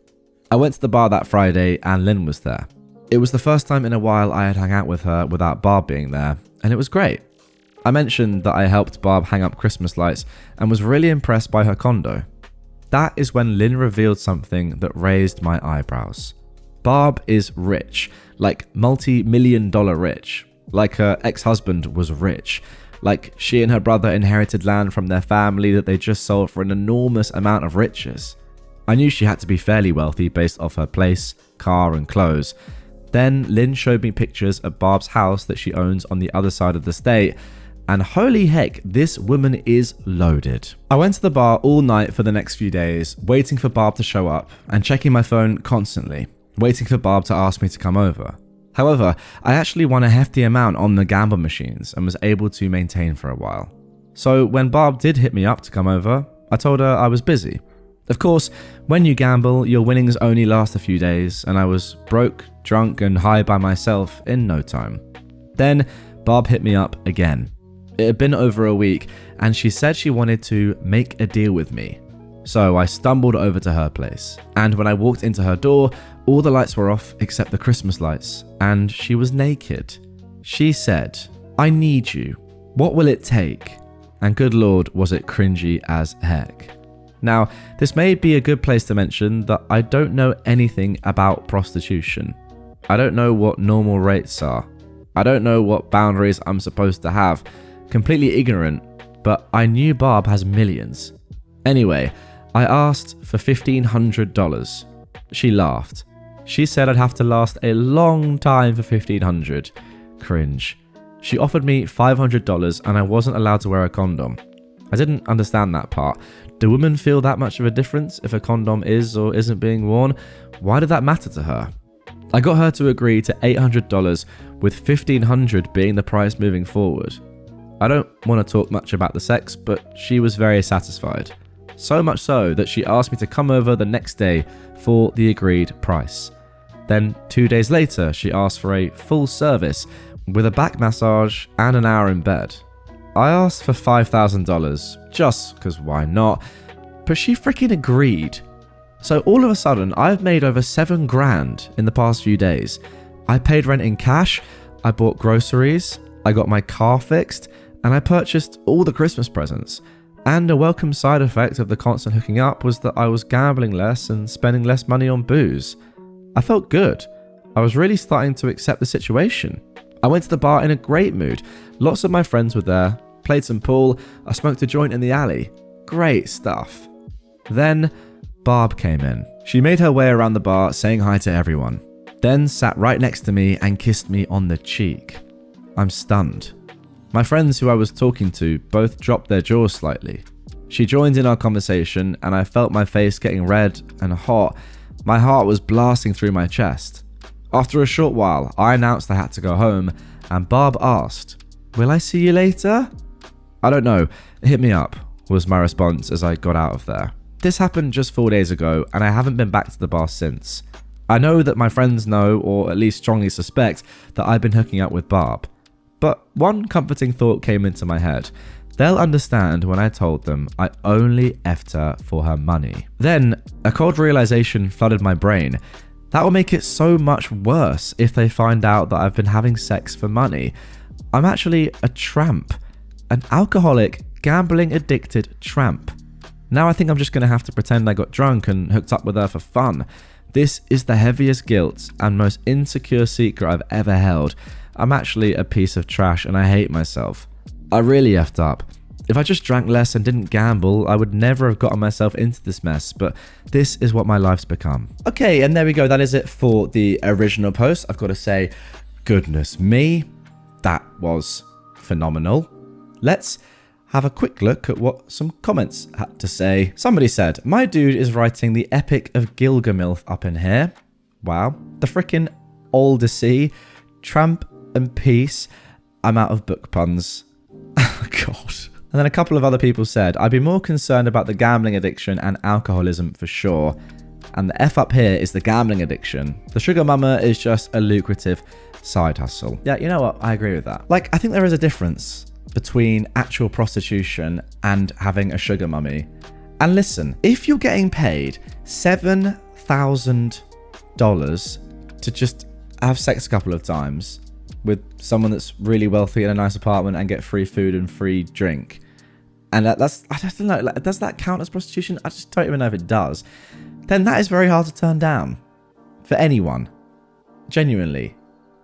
I went to the bar that Friday and Lynn was there. It was the first time in a while I had hung out with her without Barb being there, and it was great. I mentioned that I helped Barb hang up Christmas lights and was really impressed by her condo. That is when Lynn revealed something that raised my eyebrows. Barb is rich, like multi-million-dollar rich, like her ex-husband was rich, like she and her brother inherited land from their family that they just sold for an enormous amount of riches. I knew she had to be fairly wealthy based off her place, car, and clothes. Then Lynn showed me pictures of Barb's house that she owns on the other side of the state, and holy heck, this woman is loaded. I went to the bar all night for the next few days, waiting for Barb to show up and checking my phone constantly, waiting for Barb to ask me to come over. However, I actually won a hefty amount on the gamble machines and was able to maintain for a while. So when Barb did hit me up to come over, I told her I was busy. Of course, when you gamble, your winnings only last a few days, and I was broke, drunk, and high by myself in no time. Then Barb hit me up again. It had been over a week, and she said she wanted to make a deal with me. So I stumbled over to her place, and when I walked into her door, all the lights were off except the Christmas lights, and she was naked. She said, "I need you. What will it take?" And good lord, was it cringy as heck. Now, this may be a good place to mention that I don't know anything about prostitution. I don't know what normal rates are. I don't know what boundaries I'm supposed to have. Completely ignorant, but I knew Barb has millions. Anyway, I asked for $1,500. She laughed. She said I'd have to last a long time for $1,500. Cringe. She offered me $500 and I wasn't allowed to wear a condom. I didn't understand that part. Do women feel that much of a difference if a condom is or isn't being worn? Why did that matter to her? I got her to agree to $800 with $1,500 being the price moving forward. I don't want to talk much about the sex, but she was very satisfied. So much so that she asked me to come over the next day for the agreed price. Then 2 days later, she asked for a full service with a back massage and an hour in bed. I asked for $5,000 just because why not, but she freaking agreed. So all of a sudden, I've made over $7,000 in the past few days. I paid rent in cash, I bought groceries, I got my car fixed, and I purchased all the Christmas presents. And a welcome side effect of the constant hooking up was that I was gambling less and spending less money on booze. I felt good. I was really starting to accept the situation. I went to the bar in a great mood. Lots of my friends were there, played some pool, I smoked a joint in the alley. Great stuff. Then Barb came in. She made her way around the bar saying hi to everyone, then sat right next to me and kissed me on the cheek. I'm stunned. My friends who I was talking to both dropped their jaws slightly. She joined in our conversation and I felt my face getting red and hot. My heart was blasting through my chest. After a short while, I announced I had to go home and Barb asked, "Will I see you later?" "I don't know, hit me up," was my response as I got out of there. This happened just 4 days ago and I haven't been back to the bar since. I know that my friends know, or at least strongly suspect, that I've been hooking up with Barb. But one comforting thought came into my head. They'll understand when I told them I only effed her for her money. Then, a cold realization flooded my brain. That will make it so much worse if they find out that I've been having sex for money. I'm actually a tramp. An alcoholic, gambling-addicted tramp. Now I think I'm just going to have to pretend I got drunk and hooked up with her for fun. This is the heaviest guilt and most insecure secret I've ever held. I'm actually a piece of trash and I hate myself. I really effed up. If I just drank less and didn't gamble, I would never have gotten myself into this mess, but this is what my life's become. Okay, and there we go. That is it for the original post. I've got to say, goodness me, that was phenomenal. Let's have a quick look at what some comments had to say. Somebody said, "My dude is writing the Epic of Gilgamilf up in here." Wow. The frickin' Odyssey, Tramp and Peace. I'm out of book puns. God. And then a couple of other people said, "I'd be more concerned about the gambling addiction and alcoholism for sure. And the F up here is the gambling addiction. The sugar mama is just a lucrative side hustle." Yeah, you know what? I agree with that. Like, I think there is a difference between actual prostitution and having a sugar mummy. And listen, if you're getting paid $7,000 to just have sex a couple of times with someone that's really wealthy in a nice apartment and get free food and free drink, and that's, I don't know, like, does that count as prostitution? I just don't even know if it does. Then that is very hard to turn down for anyone. Genuinely.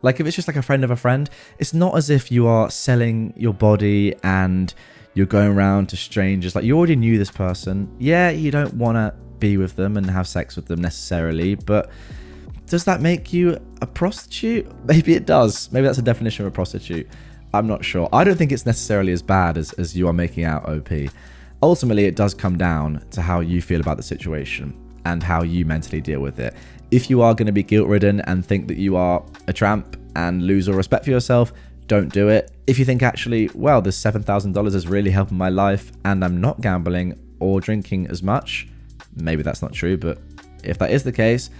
Like, if it's just like a friend of a friend, it's not as if you are selling your body and you're going around to strangers. Like, you already knew this person. Yeah, you don't want to be with them and have sex with them necessarily, but does that make you a prostitute? Maybe it does. Maybe that's a definition of a prostitute. I'm not sure. I don't think it's necessarily as bad as you are making out, OP. Ultimately, it does come down to how you feel about the situation and how you mentally deal with it. If you are going to be guilt-ridden and think that you are a tramp and lose all respect for yourself, don't do it. If you think, actually, well, this $7,000 is really helping my life and I'm not gambling or drinking as much, maybe that's not true, but if that is the case,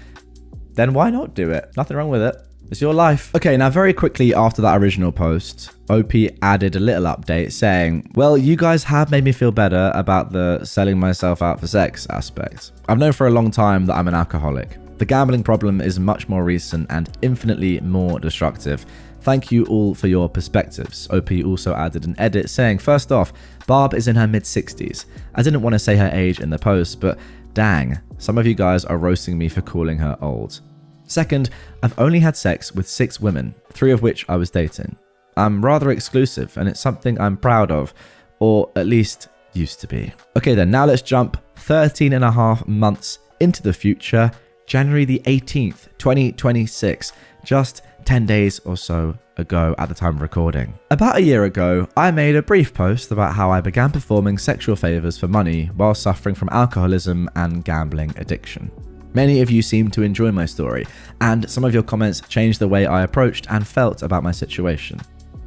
then why not do it? Nothing wrong with it. It's your life. Okay, now very quickly after that original post, OP added a little update saying, "Well, you guys have made me feel better about the selling myself out for sex aspect. I've known for a long time that I'm an alcoholic. The gambling problem is much more recent and infinitely more destructive. Thank you all for your perspectives." OP also added an edit saying, "First off, Barb is in her mid-60s. I didn't want to say her age in the post, but dang, some of you guys are roasting me for calling her old. Second, I've only had sex with 6 women, 3 of which I was dating. I'm rather exclusive, and it's something I'm proud of, or at least used to be. Okay then, now let's jump 13 and a half months into the future, January the 18th, 2026, just 10 days or so ago at the time of recording. About a year ago, I made a brief post about how I began performing sexual favors for money while suffering from alcoholism and gambling addiction. Many of you seemed to enjoy my story, and some of your comments changed the way I approached and felt about my situation.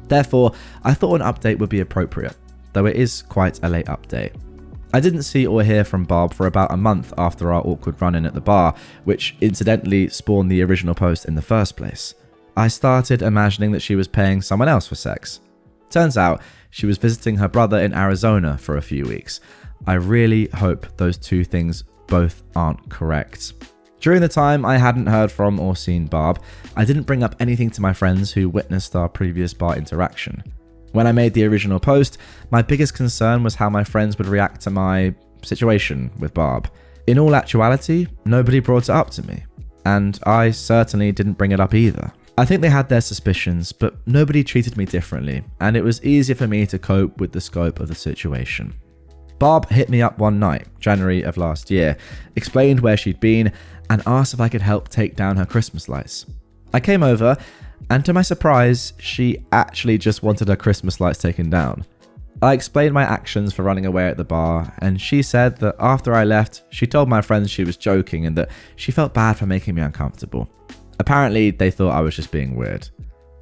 Therefore, I thought an update would be appropriate, though it is quite a late update. I didn't see or hear from Barb for about a month after our awkward run-in at the bar, which incidentally spawned the original post in the first place. I started imagining that she was paying someone else for sex. Turns out, she was visiting her brother in Arizona for a few weeks. I really hope those two things both aren't correct. During the time I hadn't heard from or seen Barb, I didn't bring up anything to my friends who witnessed our previous bar interaction. When I made the original post, my biggest concern was how my friends would react to my situation with Barb. In all actuality, nobody brought it up to me, and I certainly didn't bring it up either. I think they had their suspicions, but nobody treated me differently, and it was easier for me to cope with the scope of the situation. Barb hit me up one night, January of last year, explained where she'd been, and asked if I could help take down her Christmas lights. I came over, and to my surprise, she actually just wanted her Christmas lights taken down. I explained my actions for running away at the bar, and she said that after I left, she told my friends she was joking and that she felt bad for making me uncomfortable. Apparently, they thought I was just being weird.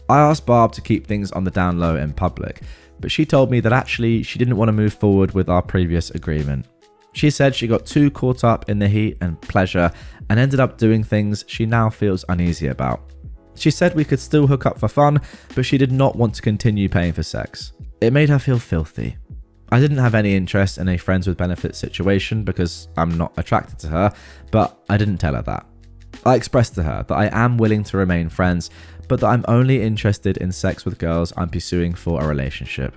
I asked Barb to keep things on the down low in public, but she told me that actually she didn't want to move forward with our previous agreement. She said she got too caught up in the heat and pleasure and ended up doing things she now feels uneasy about. She said we could still hook up for fun, but she did not want to continue paying for sex. It made her feel filthy. I didn't have any interest in a friends with benefits situation because I'm not attracted to her, but I didn't tell her that. I expressed to her that I am willing to remain friends, but that I'm only interested in sex with girls I'm pursuing for a relationship.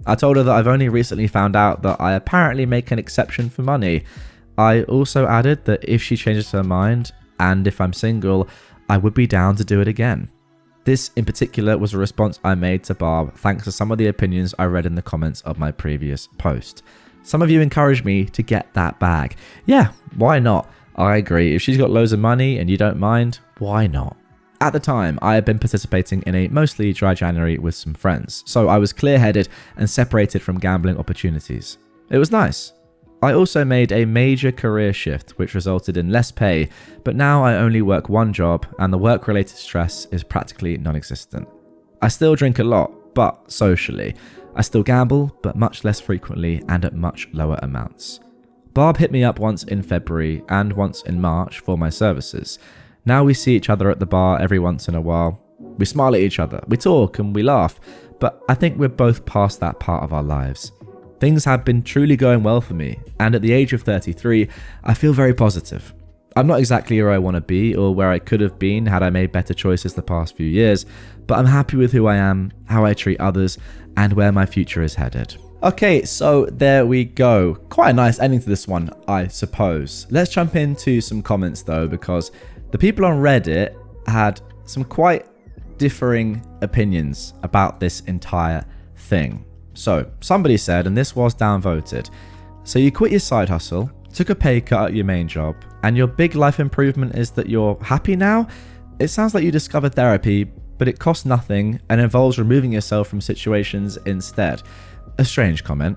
I told her that I've only recently found out that I apparently make an exception for money. I also added that if she changes her mind, and if I'm single, I would be down to do it again. This in particular was a response I made to Barb thanks to some of the opinions I read in the comments of my previous post. Some of you encouraged me to get that bag. Yeah, why not? I agree. If she's got loads of money and you don't mind, why not? At the time, I had been participating in a mostly dry January with some friends, so I was clear-headed and separated from gambling opportunities. It was nice. I also made a major career shift, which resulted in less pay, but now I only work one job and the work-related stress is practically non-existent. I still drink a lot, but socially. I still gamble, but much less frequently and at much lower amounts. Barb hit me up once in February and once in March for my services. Now we see each other at the bar every once in a while. We smile at each other, we talk and we laugh, but I think we're both past that part of our lives. Things have been truly going well for me, and at the age of 33, I feel very positive. I'm not exactly where I want to be or where I could have been had I made better choices the past few years, but I'm happy with who I am, how I treat others, and where my future is headed. Okay, so there we go. Quite a nice ending to this one, I suppose. Let's jump into some comments though, because the people on Reddit had some quite differing opinions about this entire thing. So somebody said, and this was downvoted, so you quit your side hustle, took a pay cut at your main job, and your big life improvement is that you're happy now? It sounds like you discovered therapy, but it costs nothing and involves removing yourself from situations instead. A strange comment.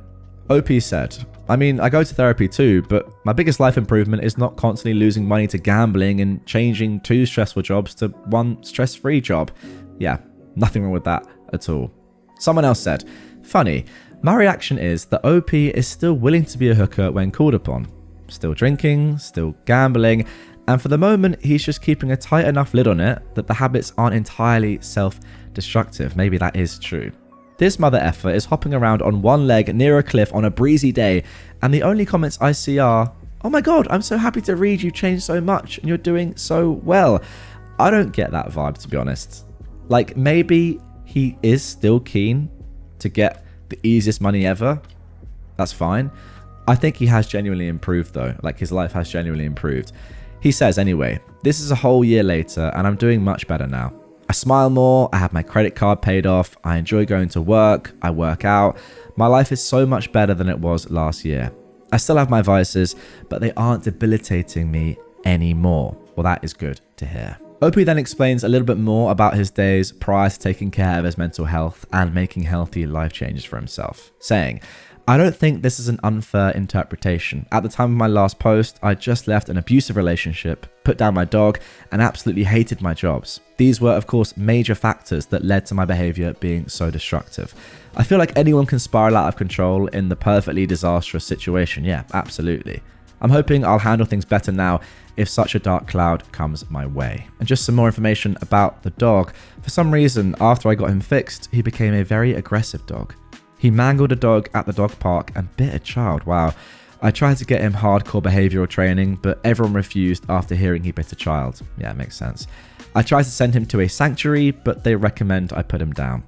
OP said, I mean, I go to therapy too, but my biggest life improvement is not constantly losing money to gambling and changing 2 stressful jobs to 1 stress-free job. Yeah, nothing wrong with that at all. Someone else said, funny, my reaction is that OP is still willing to be a hooker when called upon. Still drinking, still gambling, and for the moment, he's just keeping a tight enough lid on it that the habits aren't entirely self-destructive. Maybe that is true. This mother effer is hopping around on one leg near a cliff on a breezy day, and the only comments I see are, oh my god, I'm so happy to read you've changed so much and you're doing so well. I don't get that vibe, to be honest. Like, maybe he is still keen to get the easiest money ever. That's fine. I think he has genuinely improved though. Like, his life has genuinely improved. He says anyway, this is a whole year later and I'm doing much better now. I smile more, I have my credit card paid off, I enjoy going to work, I work out. My life is so much better than it was last year. I still have my vices, but they aren't debilitating me anymore. Well, that is good to hear. OP then explains a little bit more about his days prior to taking care of his mental health and making healthy life changes for himself, saying, I don't think this is an unfair interpretation. At the time of my last post, I just left an abusive relationship, put down my dog, and absolutely hated my jobs. These were, of course, major factors that led to my behavior being so destructive. I feel like anyone can spiral out of control in the perfectly disastrous situation. Yeah, absolutely. I'm hoping I'll handle things better now if such a dark cloud comes my way. And just some more information about the dog. For some reason, after I got him fixed, he became a very aggressive dog. He mangled a dog at the dog park and bit a child. Wow. I tried to get him hardcore behavioral training, but everyone refused after hearing he bit a child. Yeah, it makes sense. I tried to send him to a sanctuary, but they recommend I put him down.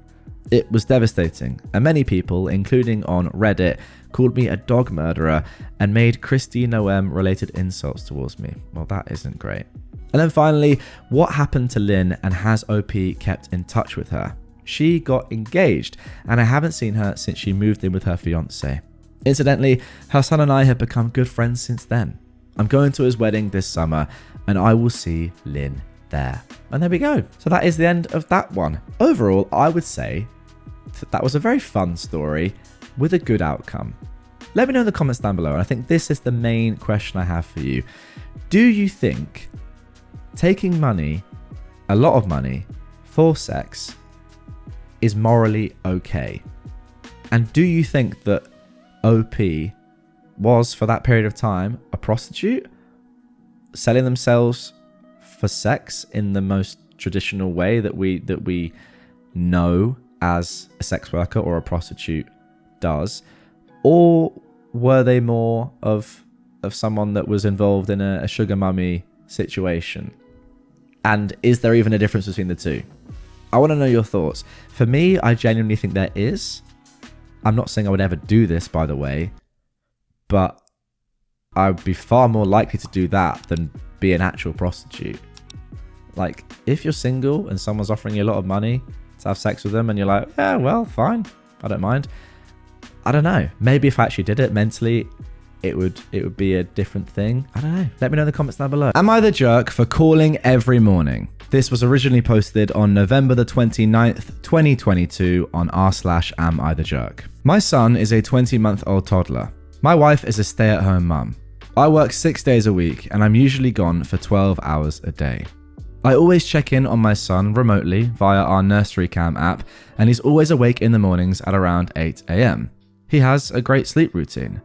It was devastating, and many people, including on Reddit, called me a dog murderer and made Christy Noem related insults towards me. Well, that isn't great. And then finally, what happened to Lynn, and has OP kept in touch with her? She got engaged, and I haven't seen her since she moved in with her fiance. Incidentally, her son and I have become good friends since then. I'm going to his wedding this summer, and I will see Lynn there. And there we go. So that is the end of that one. Overall, I would say that was a very fun story with a good outcome. Let me know in the comments down below. And I think this is the main question I have for you. Do you think taking money, a lot of money, for sex is morally okay? And do you think that OP was, for that period of time, a prostitute selling themselves for sex in the most traditional way that we know as a sex worker or a prostitute does? Or were they more of someone that was involved in a sugar mummy situation? And is there even a difference between the two? I want to know your thoughts. For me, I genuinely think there is. I'm not saying I would ever do this, by the way, but I would be far more likely to do that than be an actual prostitute. Like, if you're single and someone's offering you a lot of money to have sex with them and you're like, yeah, well, fine, I don't mind. I don't know. Maybe if I actually did it mentally, it would be a different thing. I don't know. Let me know in the comments down below. Am I the jerk for calling every morning? This was originally posted on November the 29th, 2022 on r/AmITheJerk. My son is a 20-month-old toddler. My wife is a stay-at-home mum. I work 6 days a week and I'm usually gone for 12 hours a day. I always check in on my son remotely via our nursery cam app, and he's always awake in the mornings at around 8 AM. He has a great sleep routine.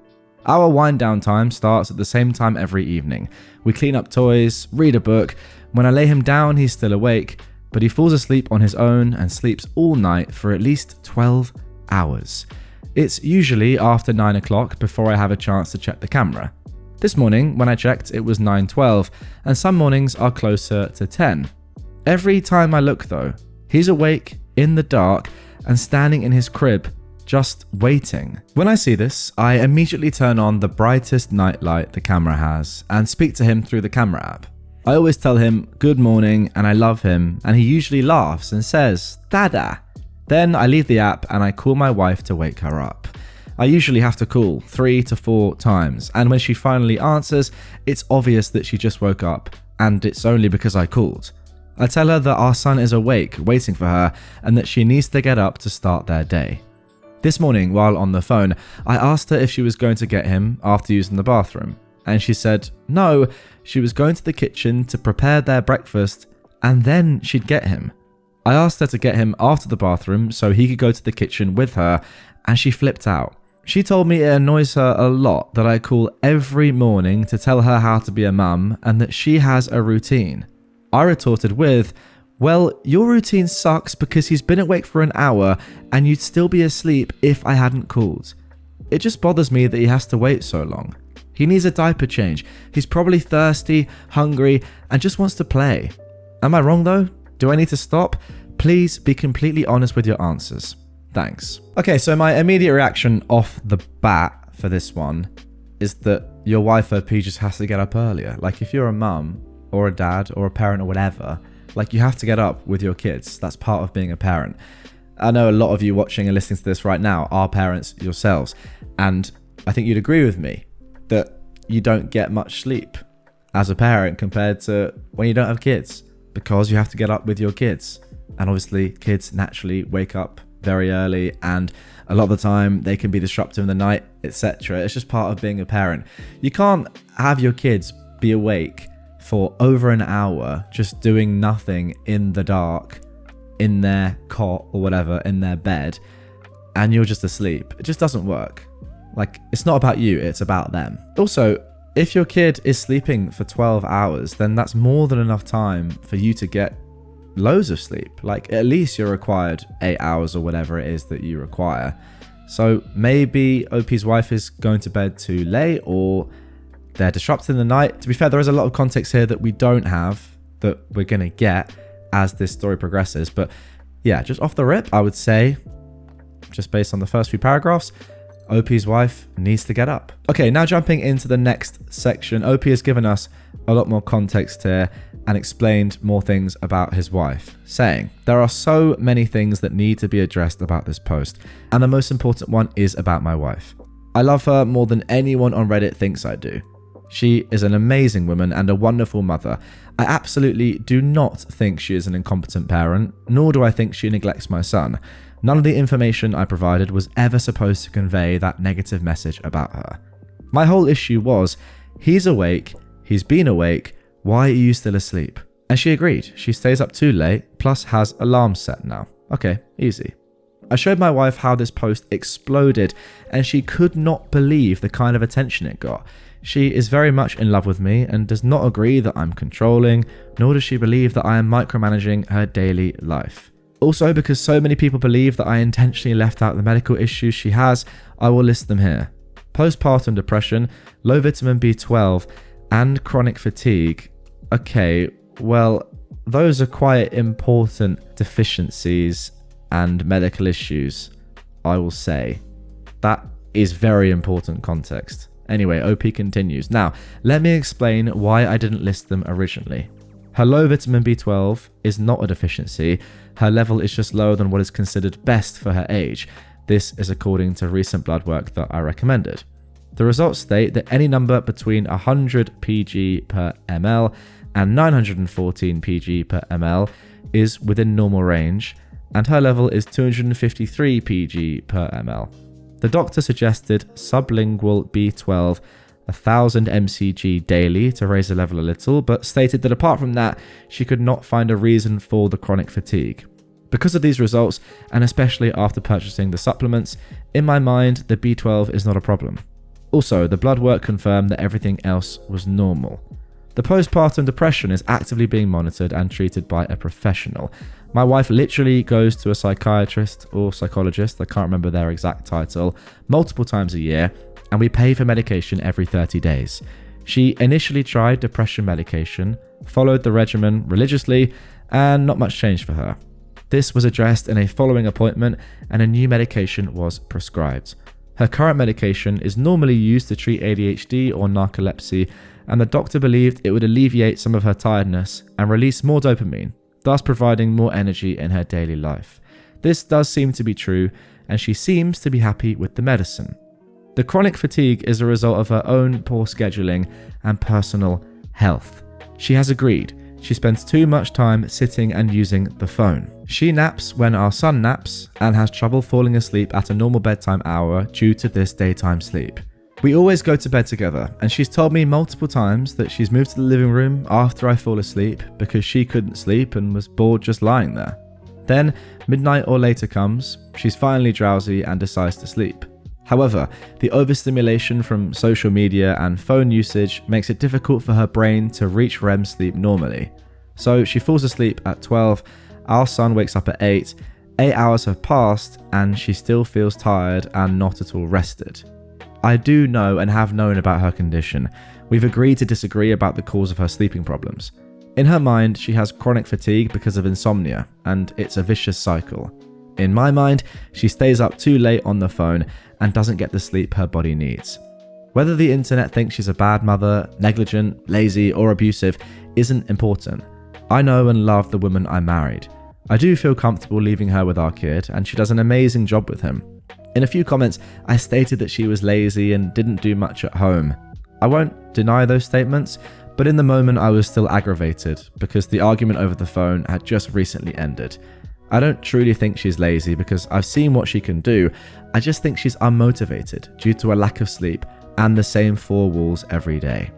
Our wind down time starts at the same time every evening. We clean up toys, read a book. When I lay him down, he's still awake, but he falls asleep on his own and sleeps all night for at least 12 hours. It's usually after 9 o'clock before I have a chance to check the camera. This morning, when I checked, it was 9:12, and some mornings are closer to 10. Every time I look though, he's awake in the dark and standing in his crib, just waiting. When I see this, I immediately turn on the brightest nightlight the camera has and speak to him through the camera app. I always tell him good morning and I love him, and he usually laughs and says, Dada. Then I leave the app and I call my wife to wake her up. I usually have to call 3 to 4 times, and when she finally answers, it's obvious that she just woke up, and it's only because I called. I tell her that our son is awake, waiting for her, and that she needs to get up to start their day. This morning, while on the phone, I asked her if she was going to get him after using the bathroom, and she said no, she was going to the kitchen to prepare their breakfast, and then she'd get him. I asked her to get him after the bathroom so he could go to the kitchen with her, and she flipped out. She told me it annoys her a lot that I call every morning to tell her how to be a mum and that she has a routine. I retorted with, well, your routine sucks because he's been awake for an hour and you'd still be asleep if I hadn't called. It just bothers me that he has to wait so long. He needs a diaper change. He's probably thirsty, hungry, and just wants to play. Am I wrong though? Do I need to stop? Please be completely honest with your answers. Thanks. Okay, so my immediate reaction off the bat for this one is that your wife OP just has to get up earlier. Like if you're a mum or a dad or a parent or whatever, like you have to get up with your kids. That's part of being a parent. I know a lot of you watching and listening to this right now are parents yourselves, and I think you'd agree with me that you don't get much sleep as a parent compared to when you don't have kids, because you have to get up with your kids. And obviously kids naturally wake up very early, and a lot of the time they can be disruptive in the night, etc. It's just part of being a parent. You can't have your kids be awake for over an hour just doing nothing in the dark, in their cot or whatever, in their bed, and you're just asleep. It just doesn't work. Like, it's not about you, it's about them. Also, if your kid is sleeping for 12 hours, then that's more than enough time for you to get loads of sleep. Like, at least you're required 8 hours or whatever it is that you require. So maybe OP's wife is going to bed too late, or they're disrupted in the night. To be fair, there is a lot of context here that we don't have, that we're going to get as this story progresses. But yeah, just off the rip, I would say, just based on the first few paragraphs, OP's wife needs to get up. Okay, now jumping into the next section, OP has given us a lot more context here and explained more things about his wife, saying, there are so many things that need to be addressed about this post, and the most important one is about my wife. I love her more than anyone on Reddit thinks I do. She is an amazing woman and a wonderful mother. I absolutely do not think she is an incompetent parent, nor do I think she neglects my son. None of the information I provided was ever supposed to convey that negative message about her. My whole issue was, he's awake, he's been awake, why are you still asleep? And she agreed. She stays up too late, plus has alarms set now. Okay, easy. I showed my wife how this post exploded, and she could not believe the kind of attention it got. She is very much in love with me and does not agree that I'm controlling, nor does she believe that I am micromanaging her daily life. Also, because so many people believe that I intentionally left out the medical issues she has, I will list them here. Postpartum depression, low vitamin B12, and chronic fatigue. Okay, well, those are quite important deficiencies and medical issues, I will say. That is very important context. Anyway, OP continues. Now, let me explain why I didn't list them originally. Her low vitamin B12 is not a deficiency. Her level is just lower than what is considered best for her age. This is according to recent blood work that I recommended. The results state that any number between 100 pg per ml and 914 pg per ml is within normal range, and her level is 253 pg per ml. The doctor suggested sublingual B12 1000 mcg daily to raise the level a little, but stated that apart from that, she could not find a reason for the chronic fatigue. Because of these results, and especially after purchasing the supplements, in my mind, the B12 is not a problem. Also, the blood work confirmed that everything else was normal. The postpartum depression is actively being monitored and treated by a professional. My wife literally goes to a psychiatrist or psychologist, I can't remember their exact title, multiple times a year, and we pay for medication every 30 days. She initially tried depression medication, followed the regimen religiously, and not much changed for her. This was addressed in a following appointment, and a new medication was prescribed. Her current medication is normally used to treat ADHD or narcolepsy, and the doctor believed it would alleviate some of her tiredness and release more dopamine, thus providing more energy in her daily life. This does seem to be true, and she seems to be happy with the medicine. The chronic fatigue is a result of her own poor scheduling and personal health. She has agreed. She spends too much time sitting and using the phone. She naps when our son naps and has trouble falling asleep at a normal bedtime hour due to this daytime sleep. We always go to bed together, and she's told me multiple times that she's moved to the living room after I fall asleep because she couldn't sleep and was bored just lying there. Then, midnight or later comes, she's finally drowsy and decides to sleep. However, the overstimulation from social media and phone usage makes it difficult for her brain to reach REM sleep normally. So she falls asleep at 12, our son wakes up at 8 hours have passed, and she still feels tired and not at all rested. I do know and have known about her condition. We've agreed to disagree about the cause of her sleeping problems. In her mind, she has chronic fatigue because of insomnia, and it's a vicious cycle. In my mind, she stays up too late on the phone and doesn't get the sleep her body needs. Whether the internet thinks she's a bad mother, negligent, lazy, or abusive isn't important. I know and love the woman I married. I do feel comfortable leaving her with our kid, and she does an amazing job with him. In a few comments, I stated that she was lazy and didn't do much at home. I won't deny those statements, but in the moment I was still aggravated because the argument over the phone had just recently ended. I don't truly think she's lazy because I've seen what she can do. I just think she's unmotivated due to a lack of sleep and the same four walls every day.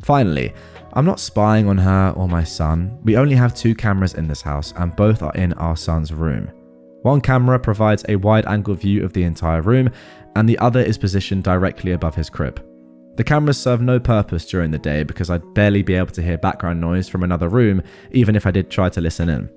Finally, I'm not spying on her or my son. We only have 2 cameras in this house and both are in our son's room. One camera provides a wide-angle view of the entire room and the other is positioned directly above his crib. The cameras serve no purpose during the day because I'd barely be able to hear background noise from another room even if I did try to listen in.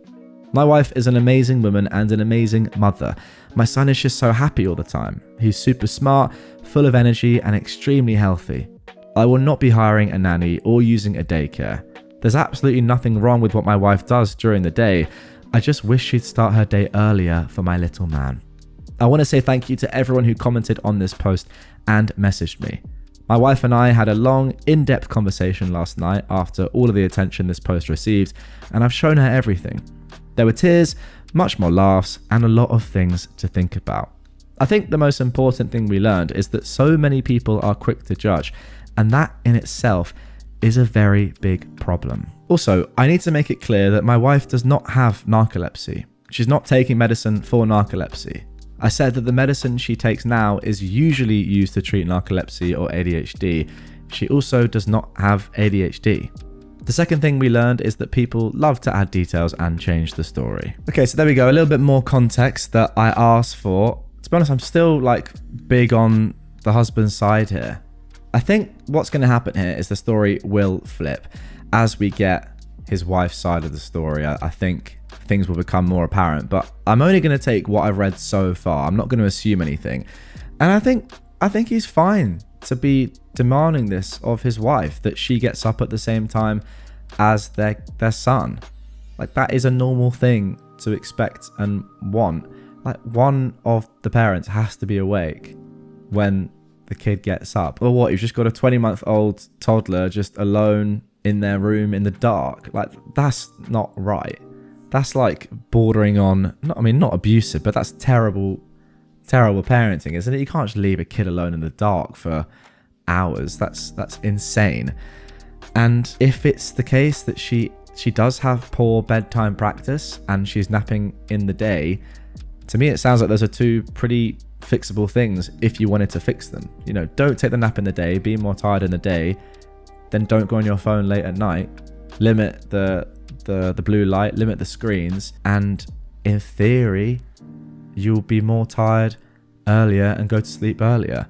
My wife is an amazing woman and an amazing mother. My son is just so happy all the time. He's super smart, full of energy and extremely healthy. I will not be hiring a nanny or using a daycare. There's absolutely nothing wrong with what my wife does during the day. I just wish she'd start her day earlier for my little man. I want to say thank you to everyone who commented on this post and messaged me. My wife and I had a long, in-depth conversation last night after all of the attention this post received, and I've shown her everything. There were tears, much more laughs, and a lot of things to think about. I think the most important thing we learned is that so many people are quick to judge, and that in itself is a very big problem. Also, I need to make it clear that my wife does not have narcolepsy. She's not taking medicine for narcolepsy. I said that the medicine she takes now is usually used to treat narcolepsy or ADHD. She also does not have ADHD. The second thing we learned is that people love to add details and change the story. Okay, so there we go. A little bit more context that I asked for. To be honest, I'm still big on the husband's side here. I think what's going to happen here is the story will flip as we get his wife's side of the story. I think things will become more apparent, but I'm only going to take what I've read so far. I'm not going to assume anything. And I think he's fine to be demanding this of his wife, that she gets up at the same time as their son. That is a normal thing to expect and want. One of the parents has to be awake when the kid gets up. Or what, you've just got a 20-month-old toddler just alone in their room in the dark. That's not right. That's bordering on, not abusive, but that's terrible parenting, isn't it? You can't just leave a kid alone in the dark for hours. That's insane. And if it's the case that she does have poor bedtime practice and she's napping in the day, to me it sounds like those are 2 pretty fixable things if you wanted to fix them. Don't take the nap in the day, be more tired in the day, then don't go on your phone late at night, limit the blue light, limit the screens, and in theory you'll be more tired earlier and go to sleep earlier.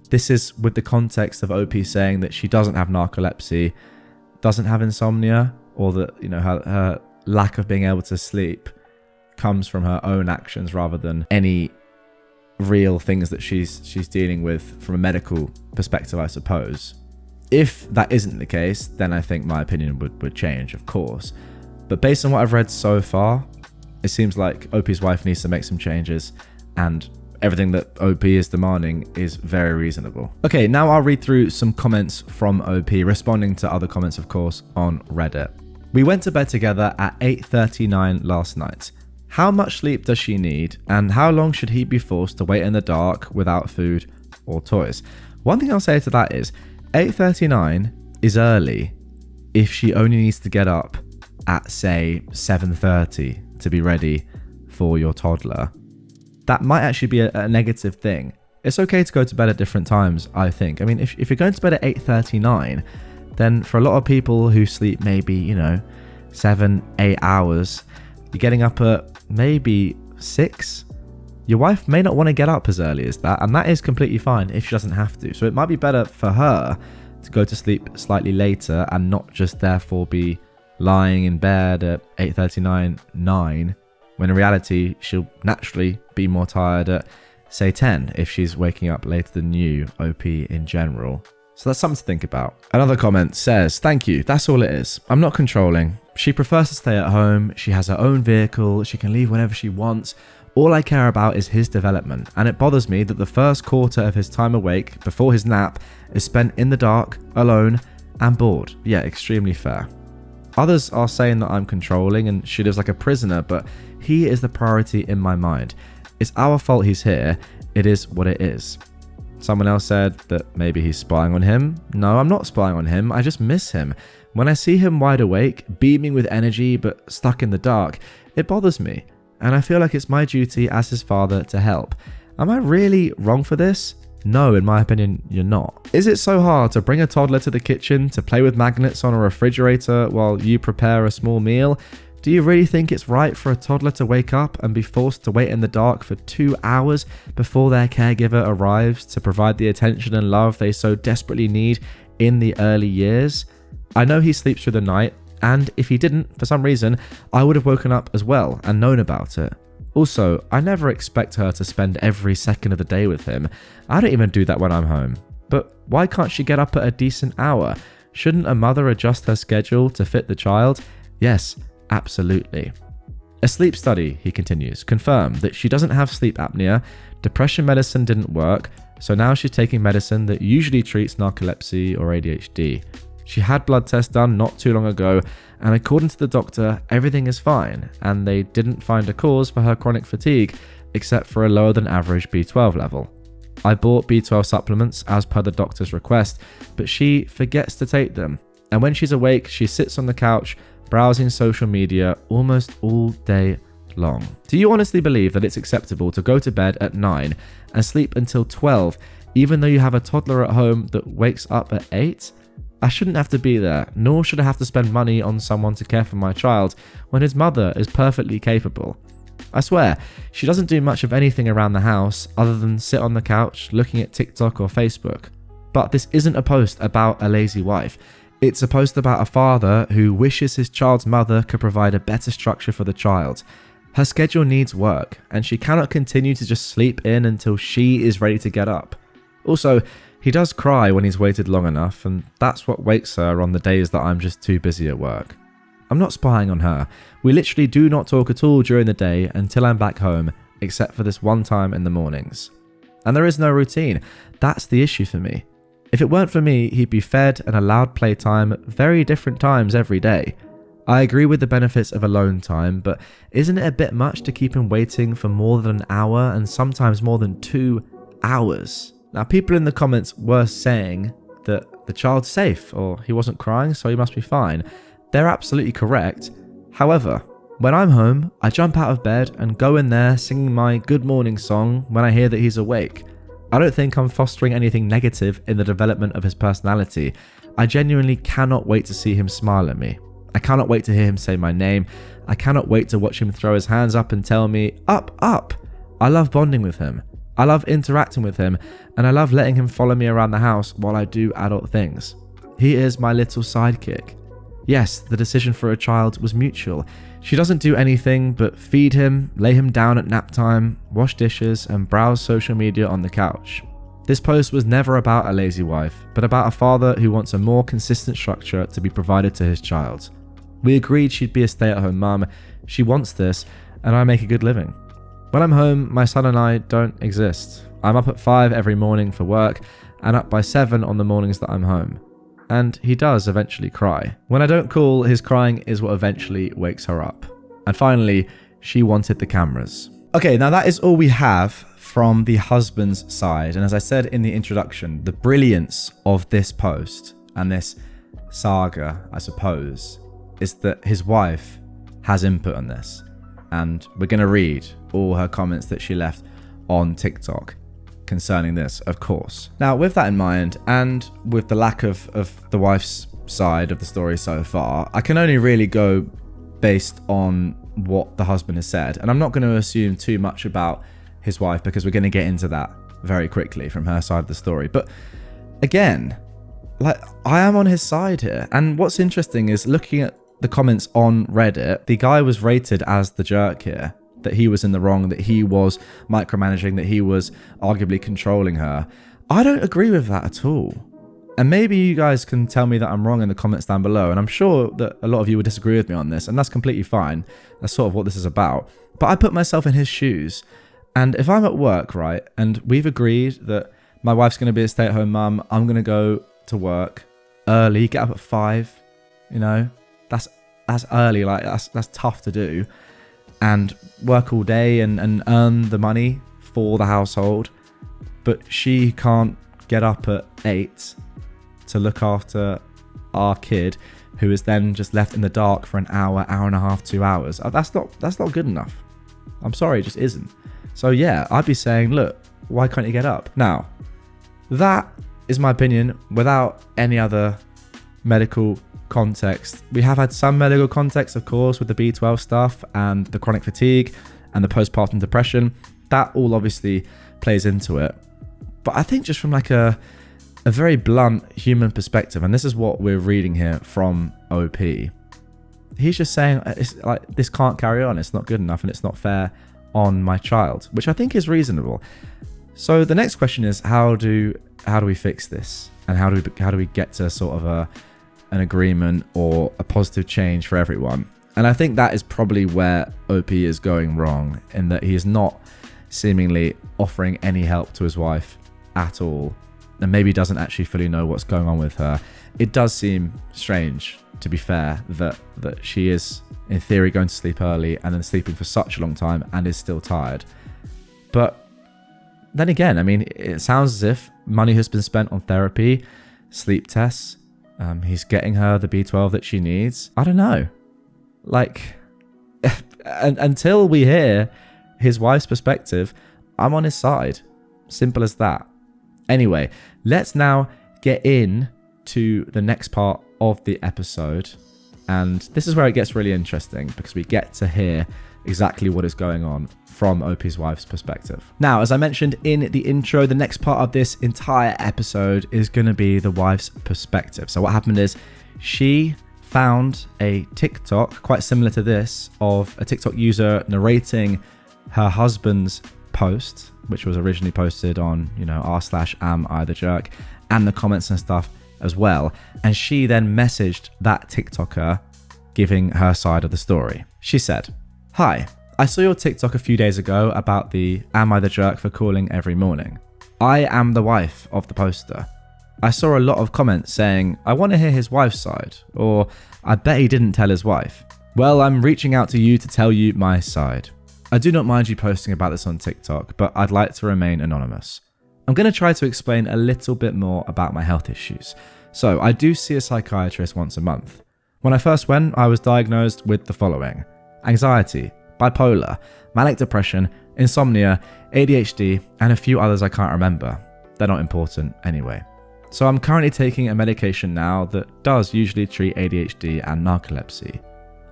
This is with the context of OP saying that she doesn't have narcolepsy, doesn't have insomnia, or that her lack of being able to sleep comes from her own actions rather than any real things that she's dealing with from a medical perspective, I suppose. If that isn't the case, then I think my opinion would change, of course. But based on what I've read so far, it seems like OP's wife needs to make some changes, and everything that OP is demanding is very reasonable. Okay, now I'll read through some comments from OP, responding to other comments, of course, on Reddit. We went to bed together at 8:39 last night. How much sleep does she need, and how long should he be forced to wait in the dark without food or toys? One thing I'll say to that is 8:39 is early if she only needs to get up at, say, 7:30 to be ready for your toddler. That might actually be a negative thing. It's okay to go to bed at different times, I think. If you're going to bed at 8:39, then for a lot of people who sleep maybe, 7-8 hours, you're getting up at maybe 6. Your wife may not want to get up as early as that, and that is completely fine if she doesn't have to. So it might be better for her to go to sleep slightly later and not just therefore be lying in bed at 8:39, 9, when in reality she'll naturally be more tired at, say, 10 if she's waking up later than you, OP in general. So that's something to think about. Another comment says, thank you, that's all it is. I'm not controlling. She prefers to stay at home, she has her own vehicle, she can leave whenever she wants. All I care about is his development, and it bothers me that the first quarter of his time awake before his nap is spent in the dark, alone, and bored. Yeah, extremely fair. Others are saying that I'm controlling and she lives like a prisoner, but he is the priority in my mind. It's our fault he's here. It is what it is. Someone else said that maybe he's spying on him. No, I'm not spying on him. I just miss him. When I see him wide awake, beaming with energy, but stuck in the dark, it bothers me. And I feel like it's my duty as his father to help. Am I really wrong for this? No, in my opinion, you're not. Is it so hard to bring a toddler to the kitchen to play with magnets on a refrigerator while you prepare a small meal? Do you really think it's right for a toddler to wake up and be forced to wait in the dark for 2 hours before their caregiver arrives to provide the attention and love they so desperately need in the early years? I know he sleeps through the night, and if he didn't, for some reason, I would have woken up as well and known about it. Also, I never expect her to spend every second of the day with him. I don't even do that when I'm home. But why can't she get up at a decent hour? Shouldn't a mother adjust her schedule to fit the child? Yes, absolutely. A sleep study, he continues, confirmed that she doesn't have sleep apnea, depression medicine didn't work, so now she's taking medicine that usually treats narcolepsy or ADHD. She had blood tests done not too long ago, and according to the doctor, everything is fine, and they didn't find a cause for her chronic fatigue, except for a lower than average B12 level. I bought B12 supplements as per the doctor's request, but she forgets to take them, and when she's awake, she sits on the couch, browsing social media almost all day long. Do you honestly believe that it's acceptable to go to bed at 9 and sleep until 12, even though you have a toddler at home that wakes up at 8? I shouldn't have to be there, nor should I have to spend money on someone to care for my child when his mother is perfectly capable. I swear, she doesn't do much of anything around the house other than sit on the couch looking at TikTok or Facebook. But this isn't a post about a lazy wife. It's a post about a father who wishes his child's mother could provide a better structure for the child. Her schedule needs work, and she cannot continue to just sleep in until she is ready to get up. Also, he does cry when he's waited long enough, and that's what wakes her on the days that I'm just too busy at work. I'm not spying on her. We literally do not talk at all during the day until I'm back home, except for this one time in the mornings. And there is no routine. That's the issue for me. If it weren't for me, he'd be fed and allowed playtime at very different times every day. I agree with the benefits of alone time, but isn't it a bit much to keep him waiting for more than an hour and sometimes more than 2 hours? Now, people in the comments were saying that the child's safe or he wasn't crying, so he must be fine. They're absolutely correct. However, when I'm home, I jump out of bed and go in there singing my good morning song when I hear that he's awake. I don't think I'm fostering anything negative in the development of his personality. I genuinely cannot wait to see him smile at me. I cannot wait to hear him say my name. I cannot wait to watch him throw his hands up and tell me, "Up, up." I love bonding with him. I love interacting with him, and I love letting him follow me around the house while I do adult things. He is my little sidekick. Yes, the decision for a child was mutual. She doesn't do anything but feed him, lay him down at nap time, wash dishes, and browse social media on the couch. This post was never about a lazy wife, but about a father who wants a more consistent structure to be provided to his child. We agreed she'd be a stay-at-home mum. She wants this, and I make a good living. When I'm home, my son and I don't exist. I'm up at 5 every morning for work and up by 7 on the mornings that I'm home. And he does eventually cry. When I don't call, his crying is what eventually wakes her up. And finally, she wanted the cameras. Okay, now that is all we have from the husband's side. And as I said in the introduction, the brilliance of this post and this saga, I suppose, is that his wife has input on this. And we're going to read all her comments that she left on TikTok concerning this, of course. Now, with that in mind, and with the lack of the wife's side of the story so far, I can only really go based on what the husband has said. And I'm not going to assume too much about his wife because we're going to get into that very quickly from her side of the story. But again, like, I am on his side here. And what's interesting is looking at the comments on Reddit, the guy was rated as the jerk here, that he was in the wrong, that he was micromanaging, that he was arguably controlling her. I don't agree with that at all. And maybe you guys can tell me that I'm wrong in the comments down below, and I'm sure that a lot of you would disagree with me on this, and that's completely fine. That's sort of what this is about. But I put myself in his shoes, and if I'm at work, right, and we've agreed that my wife's going to be a stay-at-home mum, I'm going to go to work early, get up at 5, you know, that's early, like that's tough to do, and work all day and earn the money for the household, but she can't get up at 8 to look after our kid, who is then just left in the dark for an hour and a half, 2 hours. That's not good enough. I'm sorry, it just isn't. So yeah, I'd be saying, look, why can't you get up? Now, that is my opinion without any other medical context. We have had some medical context, of course, with the B12 stuff and the chronic fatigue and the postpartum depression. That all obviously plays into it. But I think just from like a very blunt human perspective, and this is what we're reading here from OP, he's just saying, it's like, this can't carry on, it's not good enough, and it's not fair on my child, which I think is reasonable. So the next question is, how do we fix this, and how do we get to sort of an agreement or a positive change for everyone? And I think that is probably where OP is going wrong, in that he is not seemingly offering any help to his wife at all, and maybe doesn't actually fully know what's going on with her. It does seem strange, to be fair, that she is in theory going to sleep early and then sleeping for such a long time and is still tired. But then again, I mean, it sounds as if money has been spent on therapy, sleep tests. He's getting her the B12 that she needs. I don't know. Like, until we hear his wife's perspective, I'm on his side. Simple as that. Anyway, let's now get in to the next part of the episode. And this is where it gets really interesting, because we get to hear exactly what is going on from OP's wife's perspective. Now, as I mentioned in the intro, the next part of this entire episode is going to be the wife's perspective. So what happened is she found a TikTok quite similar to this, of a TikTok user narrating her husband's post, which was originally posted on, r/amithejerk, and the comments and stuff as well. And she then messaged that TikToker giving her side of the story. She said, "Hi, I saw your TikTok a few days ago about the Am I the Jerk for calling every morning. I am the wife of the poster. I saw a lot of comments saying, I want to hear his wife's side, or I bet he didn't tell his wife. Well, I'm reaching out to you to tell you my side. I do not mind you posting about this on TikTok, but I'd like to remain anonymous. I'm going to try to explain a little bit more about my health issues. So I do see a psychiatrist once a month. When I first went, I was diagnosed with the following: anxiety, bipolar, manic depression, insomnia, ADHD, and a few others I can't remember. They're not important anyway. So I'm currently taking a medication now that does usually treat ADHD and narcolepsy.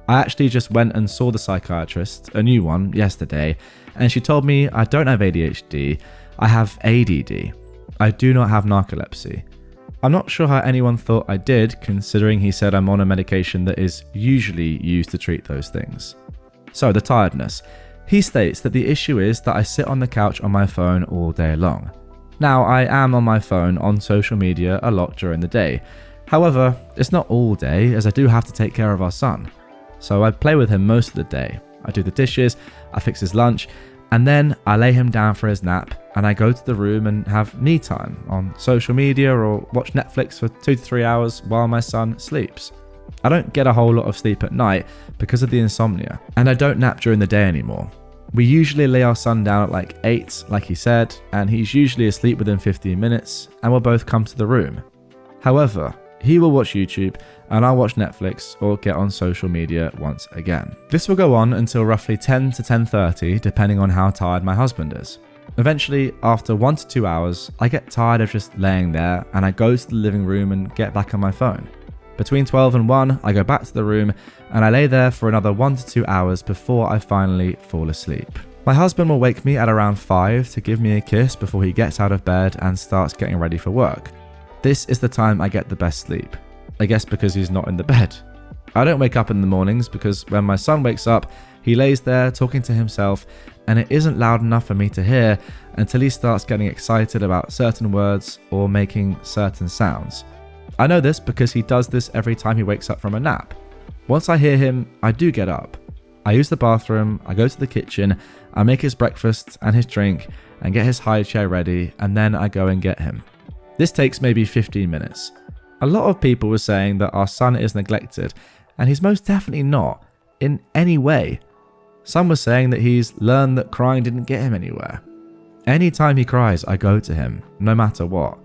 I actually just went and saw the psychiatrist, a new one, yesterday, and she told me I don't have ADHD, I have ADD. I do not have narcolepsy. I'm not sure how anyone thought I did, considering he said I'm on a medication that is usually used to treat those things. So the tiredness. He states that the issue is that I sit on the couch on my phone all day long. Now, I am on my phone on social media a lot during the day. However, it's not all day, as I do have to take care of our son. So I play with him most of the day. I do the dishes, I fix his lunch, and then I lay him down for his nap, and I go to the room and have me time on social media or watch Netflix for 2 to 3 hours while my son sleeps. I don't get a whole lot of sleep at night because of the insomnia, and I don't nap during the day anymore. We usually lay our son down at like 8, like he said, and he's usually asleep within 15 minutes, and we'll both come to the room. However, he will watch YouTube, and I'll watch Netflix or get on social media once again. This will go on until roughly 10 to 10:30, depending on how tired my husband is. Eventually, after 1 to 2 hours, I get tired of just laying there, and I go to the living room and get back on my phone. Between 12 and 1, I go back to the room, and I lay there for another 1 to 2 hours before I finally fall asleep. My husband will wake me at around 5 to give me a kiss before he gets out of bed and starts getting ready for work. This is the time I get the best sleep. I guess because he's not in the bed. I don't wake up in the mornings because when my son wakes up, he lays there talking to himself, and it isn't loud enough for me to hear until he starts getting excited about certain words or making certain sounds. I know this because he does this every time he wakes up from a nap. Once I hear him, I do get up. I use the bathroom, I go to the kitchen, I make his breakfast and his drink and get his high chair ready, and then I go and get him. This takes maybe 15 minutes. A lot of people were saying that our son is neglected, and he's most definitely not, in any way. Some were saying that he's learned that crying didn't get him anywhere. Anytime he cries, I go to him, no matter what.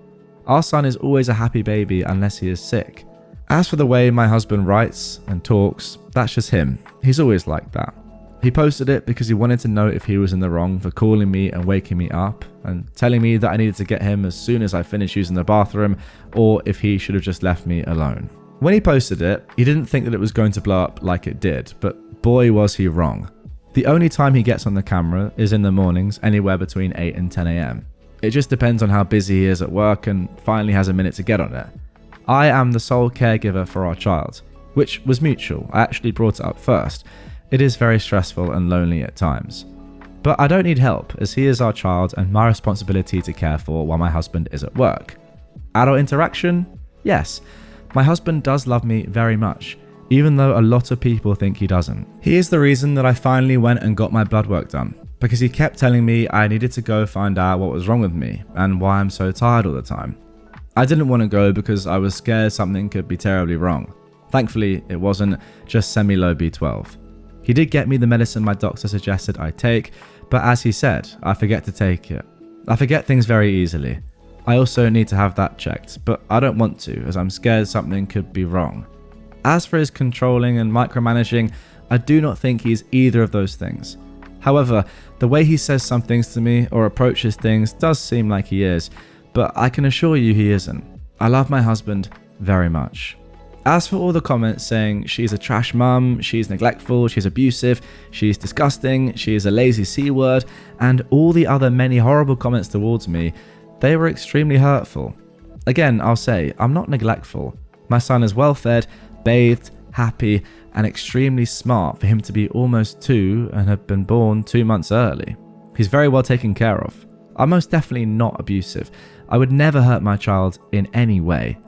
Our son is always a happy baby unless he is sick. As for the way my husband writes and talks, that's just him. He's always like that. He posted it because he wanted to know if he was in the wrong for calling me and waking me up and telling me that I needed to get him as soon as I finished using the bathroom, or if he should have just left me alone. When he posted it, he didn't think that it was going to blow up like it did, but boy was he wrong. The only time he gets on the camera is in the mornings, anywhere between 8 and 10 a.m. It just depends on how busy he is at work and finally has a minute to get on it. I am the sole caregiver for our child, which was mutual. I actually brought it up first. It is very stressful and lonely at times. But I don't need help, as he is our child and my responsibility to care for while my husband is at work. Adult interaction? Yes. My husband does love me very much, even though a lot of people think he doesn't. He is the reason that I finally went and got my blood work done, because he kept telling me I needed to go find out what was wrong with me and why I'm so tired all the time. I didn't want to go because I was scared something could be terribly wrong. Thankfully, it wasn't, just semi-low B12. He did get me the medicine my doctor suggested I take, but as he said, I forget to take it. I forget things very easily. I also need to have that checked, but I don't want to, as I'm scared something could be wrong. As for his controlling and micromanaging, I do not think he's either of those things. However, the way he says some things to me or approaches things does seem like he is, but I can assure you he isn't. I love my husband very much. As for all the comments saying she's a trash mum, she's neglectful, she's abusive, she's disgusting, she is a lazy C-word, and all the other many horrible comments towards me, they were extremely hurtful. Again, I'll say, I'm not neglectful. My son is well fed, bathed, happy, and extremely smart for him to be almost 2 and have been born 2 months early. He's very well taken care of. I'm most definitely not abusive. I would never hurt my child in any way.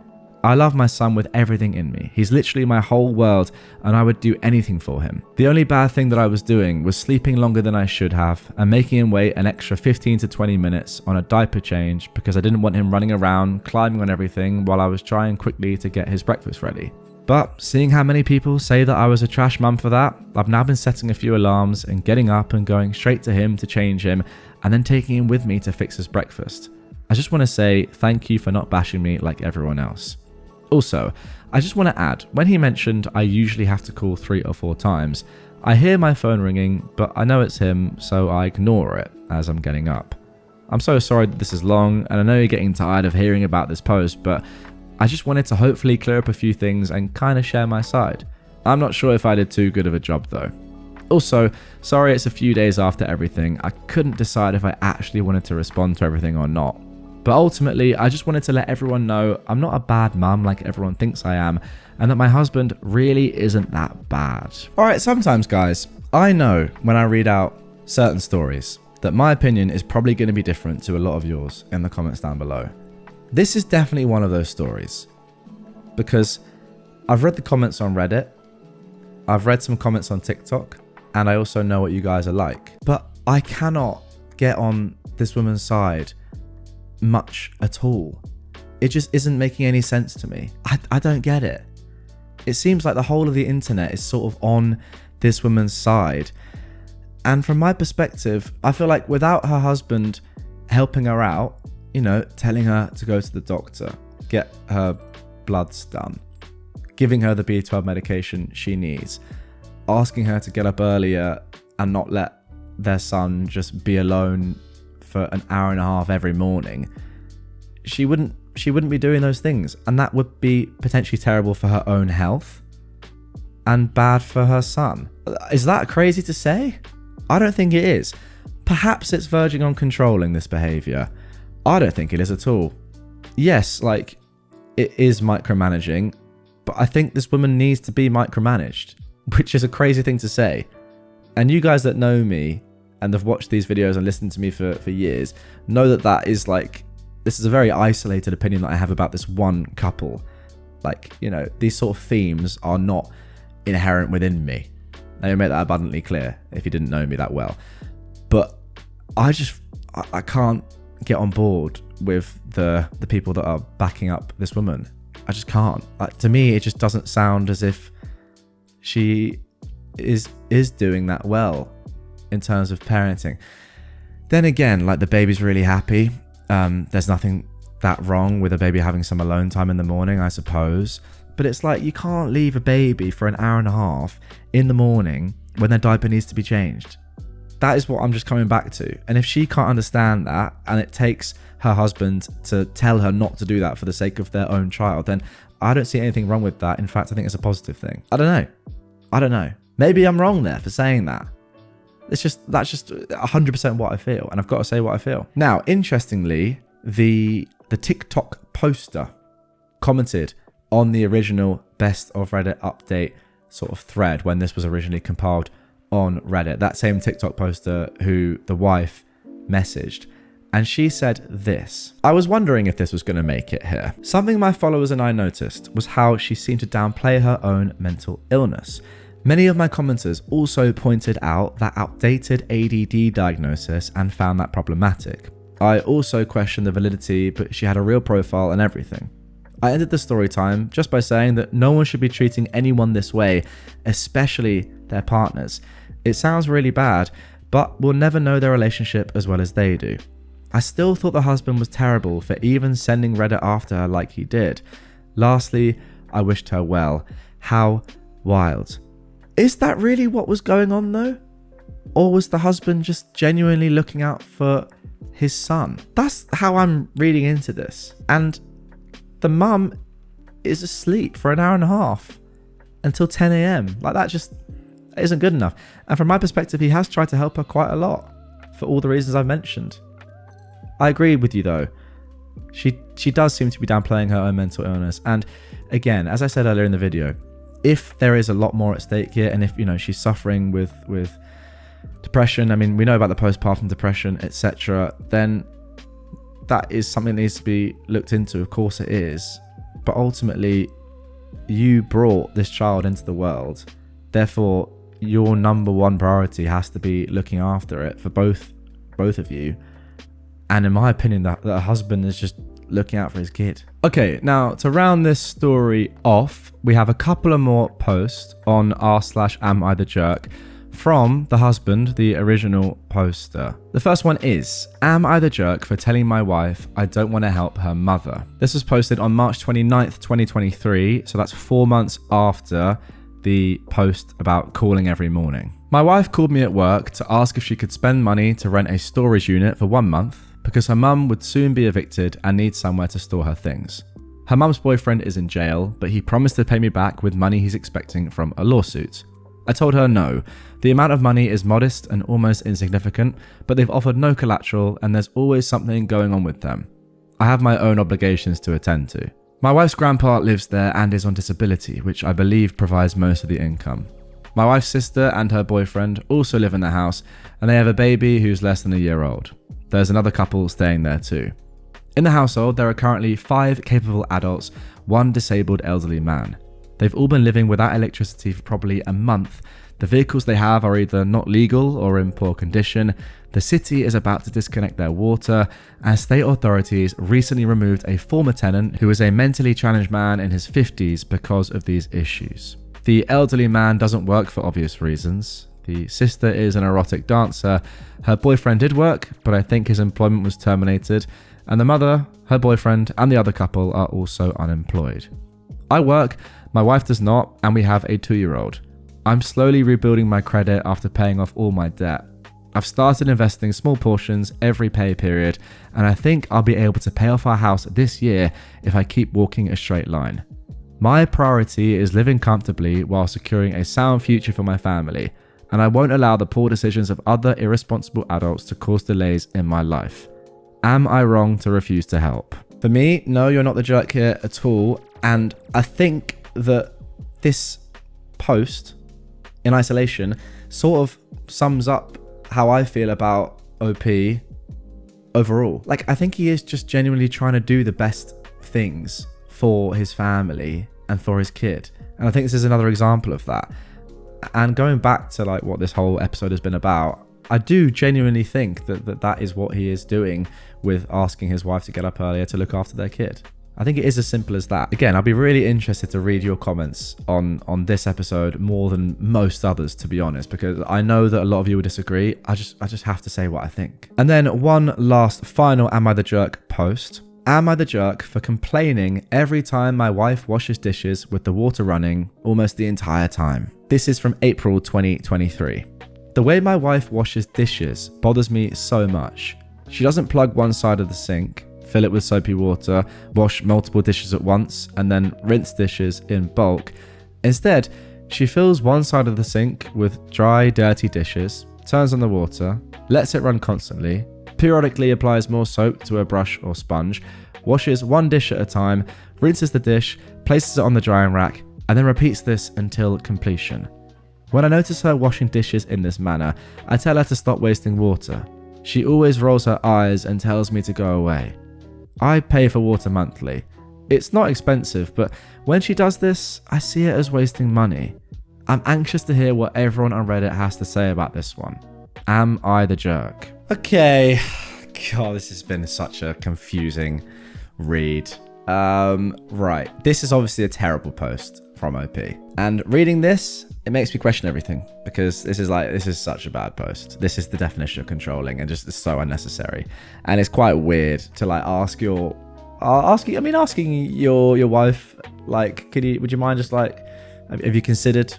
I love my son with everything in me. He's literally my whole world, and I would do anything for him. The only bad thing that I was doing was sleeping longer than I should have and making him wait an extra 15 to 20 minutes on a diaper change because I didn't want him running around, climbing on everything while I was trying quickly to get his breakfast ready. But seeing how many people say that I was a trash mum for that, I've now been setting a few alarms and getting up and going straight to him to change him and then taking him with me to fix his breakfast. I just want to say thank you for not bashing me like everyone else. Also, I just want to add, when he mentioned I usually have to call 3 or 4 times, I hear my phone ringing, but I know it's him, so I ignore it as I'm getting up. I'm so sorry that this is long, and I know you're getting tired of hearing about this post, but I just wanted to hopefully clear up a few things and kind of share my side. I'm not sure if I did too good of a job though. Also, sorry it's a few days after everything, I couldn't decide if I actually wanted to respond to everything or not. But ultimately, I just wanted to let everyone know I'm not a bad mum like everyone thinks I am, and that my husband really isn't that bad. Alright, sometimes guys, I know when I read out certain stories that my opinion is probably going to be different to a lot of yours in the comments down below. This is definitely one of those stories, because I've read the comments on Reddit, I've read some comments on TikTok, and I also know what you guys are like. But I cannot get on this woman's side much at all. It just isn't making any sense to me. I don't get it. It seems like the whole of the internet is sort of on this woman's side. And from my perspective, I feel like without her husband helping her out, you know, telling her to go to the doctor, get her bloods done, giving her the B12 medication she needs, asking her to get up earlier and not let their son just be alone for an hour and a half every morning, she wouldn't be doing those things, and that would be potentially terrible for her own health and bad for her son. Is that crazy to say? I don't think it is. Perhaps it's verging on controlling this behavior. I don't think it is at all. Yes, like, it is micromanaging, but I think this woman needs to be micromanaged, which is a crazy thing to say. And you guys that know me and have watched these videos and listened to me for years know that is like, this is a very isolated opinion that I have about this one couple. Like, you know, these sort of themes are not inherent within me. Let me make that abundantly clear if you didn't know me that well. But I can't get on board with the people that are backing up this woman. I just can't. Like, to me, it just doesn't sound as if she is doing that well in terms of parenting. Then again, like, the baby's really happy. There's nothing that wrong with a baby having some alone time in the morning, I suppose. But it's like, you can't leave a baby for an hour and a half in the morning when their diaper needs to be changed. That is what I'm just coming back to. And if she can't understand that, and it takes her husband to tell her not to do that for the sake of their own child, then I don't see anything wrong with that. In fact, I think it's a positive thing. I don't know. Maybe I'm wrong there for saying that. That's just 100% what I feel. And I've got to say what I feel. Now, interestingly, the TikTok poster commented on the original Best of Reddit update sort of thread when this was originally compiled on Reddit. That same TikTok poster who the wife messaged. And she said this: I was wondering if this was going to make it here. Something my followers and I noticed was how she seemed to downplay her own mental illness. Many of my commenters also pointed out that outdated ADD diagnosis and found that problematic. I also questioned the validity, but she had a real profile and everything. I ended the story time just by saying that no one should be treating anyone this way, especially their partners. It sounds really bad, but we'll never know their relationship as well as they do. I still thought the husband was terrible for even sending Reddit after her like he did. Lastly, I wished her well. How wild. Is that really what was going on though? Or was the husband just genuinely looking out for his son? That's how I'm reading into this. And the mum is asleep for an hour and a half until 10 a.m. Like, that just isn't good enough. And from my perspective, he has tried to help her quite a lot for all the reasons I've mentioned. I agree with you though. She does seem to be downplaying her own mental illness. And again, as I said earlier in the video, if there is a lot more at stake here, and if, you know, she's suffering with depression, I mean, we know about the postpartum depression, etc., then that is something that needs to be looked into. Of course it is. But ultimately, you brought this child into the world. Therefore, your number one priority has to be looking after it for both of you. And in my opinion, that the husband is just looking out for his kid. Okay, now to round this story off, we have a couple of more posts on r/AmITheJerk from the husband, the original poster. The first one is, "Am I the jerk for telling my wife I don't want to help her mother?" This was posted on March 29th, 2023, so that's 4 months after the post about calling every morning. "My wife called me at work to ask if she could spend money to rent a storage unit for 1 month because her mum would soon be evicted and needs somewhere to store her things. Her mum's boyfriend is in jail, but he promised to pay me back with money he's expecting from a lawsuit. I told her no. The amount of money is modest and almost insignificant, but they've offered no collateral and there's always something going on with them. I have my own obligations to attend to. My wife's grandpa lives there and is on disability, which I believe provides most of the income. My wife's sister and her boyfriend also live in the house, and they have a baby who's less than a year old. There's another couple staying there too. In the household, there are currently 5 capable adults, 1 disabled elderly man. They've all been living without electricity for probably a month. The vehicles they have are either not legal or in poor condition. The city is about to disconnect their water, and state authorities recently removed a former tenant who is a mentally challenged man in his 50s because of these issues. The elderly man doesn't work for obvious reasons. The sister is an erotic dancer. Her boyfriend did work, but I think his employment was terminated. And the mother, her boyfriend, and the other couple are also unemployed. I work, my wife does not, and we have a 2-year-old. I'm slowly rebuilding my credit after paying off all my debt. I've started investing small portions every pay period, and I think I'll be able to pay off our house this year if I keep walking a straight line. My priority is living comfortably while securing a sound future for my family, and I won't allow the poor decisions of other irresponsible adults to cause delays in my life. Am I wrong to refuse to help?" For me, no, you're not the jerk here at all. And I think that this post in isolation sort of sums up how I feel about OP overall. Like, I think he is just genuinely trying to do the best things for his family and for his kid. And I think this is another example of that. And going back to like what this whole episode has been about, I do genuinely think that is what he is doing with asking his wife to get up earlier to look after their kid. I think it is as simple as that. Again, I'll be really interested to read your comments on this episode more than most others, to be honest, because I know that a lot of you will disagree. I just have to say what I think. And then one last final Am I the Jerk post. Am I the jerk for complaining every time my wife washes dishes with the water running almost the entire time? This is from April 2023. The way my wife washes dishes bothers me so much. She doesn't plug one side of the sink, fill it with soapy water, wash multiple dishes at once, and then rinse dishes in bulk. Instead, she fills one side of the sink with dry, dirty dishes, turns on the water, lets it run constantly, periodically applies more soap to a brush or sponge, washes one dish at a time, rinses the dish, places it on the drying rack, and then repeats this until completion. When I notice her washing dishes in this manner, I tell her to stop wasting water. She always rolls her eyes and tells me to go away. I pay for water monthly. It's not expensive, but when she does this, I see it as wasting money. I'm anxious to hear what everyone on Reddit has to say about this one. Am I the jerk? Okay. God, this has been such a confusing read. Right. This is obviously a terrible post from OP. And reading this, it makes me question everything, because this is such a bad post. This is the definition of controlling and just so unnecessary. And it's quite weird to like asking your wife, like, would you mind just like, have you considered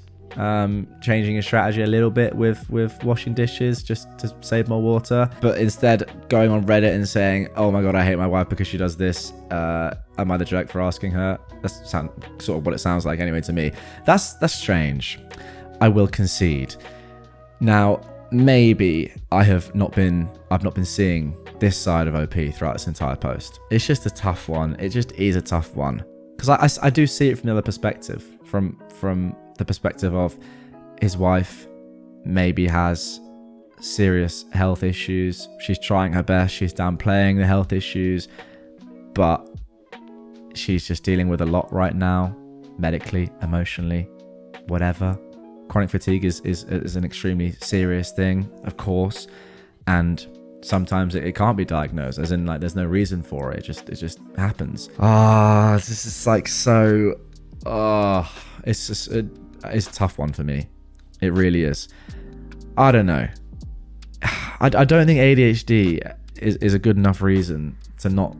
changing your strategy a little bit with washing dishes just to save more water? But instead going on Reddit and saying, oh my god, I hate my wife because she does this, am I the jerk for asking her? That's sort of what it sounds like anyway to me. That's strange. I will concede. Now, maybe I've not been seeing this side of OP throughout this entire post. It's just a tough one. It just is a tough one, because I do see it from the other perspective, from the perspective of his wife maybe has serious health issues. She's trying her best. She's downplaying the health issues, but she's just dealing with a lot right now, medically, emotionally, whatever. Chronic fatigue is an extremely serious thing, of course, and sometimes it can't be diagnosed, as in like there's no reason for it. It just happens. This is like so. It's a tough one for me. It really is. I don't know. I don't think ADHD is a good enough reason to not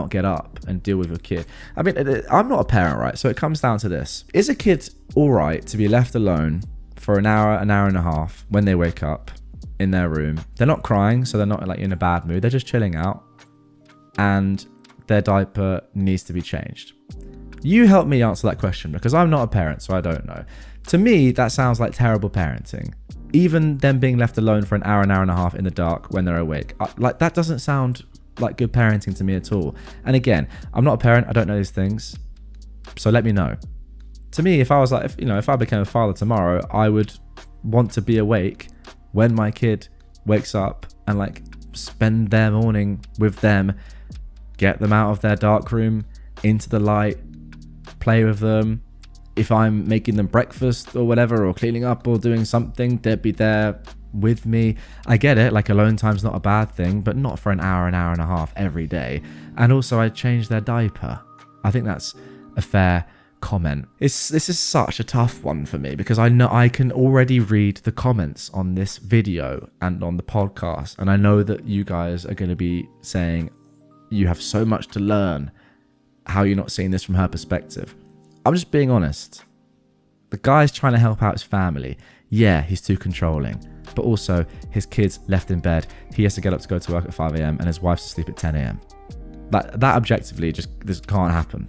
get up and deal with your kid. I mean, I'm not a parent, right? So it comes down to this. Is a kid all right to be left alone for an hour and a half when they wake up in their room? They're not crying, so they're not like in a bad mood. They're just chilling out, and their diaper needs to be changed. You help me answer that question, because I'm not a parent, so I don't know. To me, that sounds like terrible parenting. Even them being left alone for an hour and a half in the dark when they're awake. Like, that doesn't sound like good parenting to me at all. And again, I'm not a parent. I don't know these things. So let me know. To me, if I was like, if I became a father tomorrow, I would want to be awake when my kid wakes up and like spend their morning with them, get them out of their dark room into the light, play with them. If I'm making them breakfast or whatever, or cleaning up or doing something, they'd be there with me. I get it, like alone time's not a bad thing, but not for an hour and a half every day. And also I change their diaper. I think that's a fair comment. This is such a tough one for me, because I know I can already read the comments on this video and on the podcast, and I know that you guys are going to be saying you have so much to learn. How you're not seeing this from her perspective. I'm just being honest. The guy's trying to help out his family. Yeah, he's too controlling, but also his kid's left in bed. He has to get up to go to work at 5 a.m. and his wife's asleep at 10 a.m. That objectively this can't happen.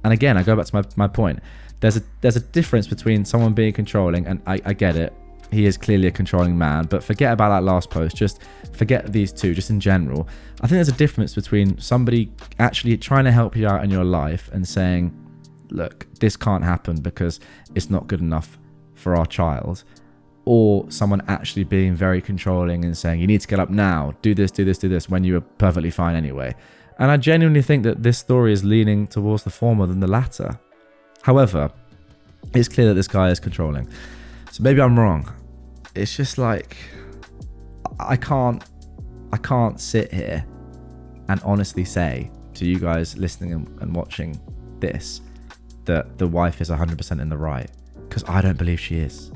And again, I go back to my point. There's a difference between someone being controlling, and I get it. He is clearly a controlling man, but forget about that last post. Just forget these two, just in general. I think there's a difference between somebody actually trying to help you out in your life and saying, look, this can't happen because it's not good enough for our child, or someone actually being very controlling and saying, you need to get up now, do this, when you were perfectly fine anyway. And I genuinely think that this story is leaning towards the former than the latter. However, it's clear that this guy is controlling. So maybe I'm wrong. It's just like, I can't sit here and honestly say to you guys listening and watching this that the wife is 100% in the right, because I don't believe she is.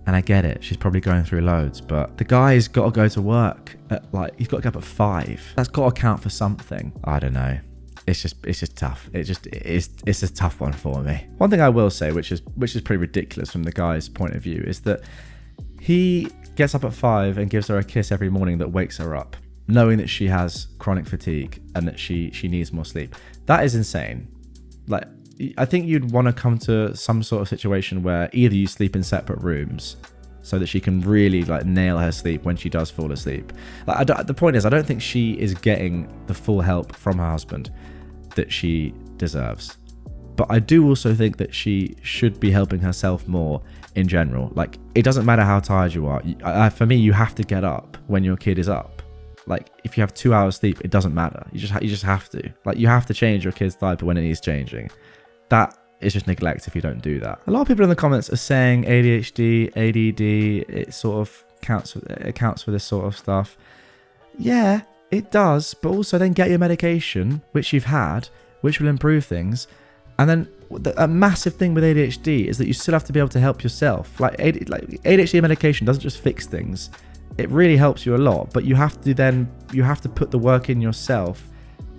And I get it, she's probably going through loads, but the guy's got to go to work at he's got to get up at 5. That's got to count for something. I don't know. It's just tough. It's a tough one for me. One thing I will say, which is pretty ridiculous from the guy's point of view, is that he gets up at 5 and gives her a kiss every morning that wakes her up, knowing that she has chronic fatigue and that she needs more sleep. That is insane. Like, I think you'd want to come to some sort of situation where either you sleep in separate rooms so that she can really like nail her sleep when she does fall asleep. Like, the point is, I don't think she is getting the full help from her husband that she deserves. But I do also think that she should be helping herself more in general. Like, it doesn't matter how tired you are. For me, you have to get up when your kid is up. Like, if you have 2 hours sleep, it doesn't matter. You just have to. Like, you have to change your kid's diaper when it needs changing. That is just neglect if you don't do that. A lot of people in the comments are saying ADHD, ADD, it sort of counts for this sort of stuff. Yeah, it does, but also then get your medication, which you've had, which will improve things. And then a massive thing with ADHD is that you still have to be able to help yourself. Like ADHD medication doesn't just fix things. It really helps you a lot, but you have to put the work in yourself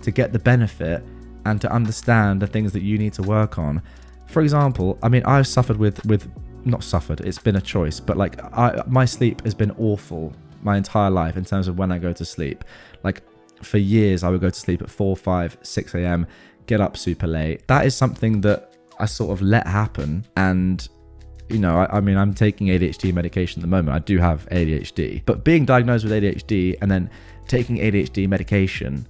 to get the benefit and to understand the things that you need to work on. For example, I mean, I've suffered not suffered, it's been a choice, but like my sleep has been awful my entire life in terms of when I go to sleep. Like, for years, I would go to sleep at 4, 5, 6 a.m., get up super late. That is something that I sort of let happen. And, you know, I mean, I'm taking ADHD medication at the moment. I do have ADHD, but being diagnosed with ADHD and then taking ADHD medication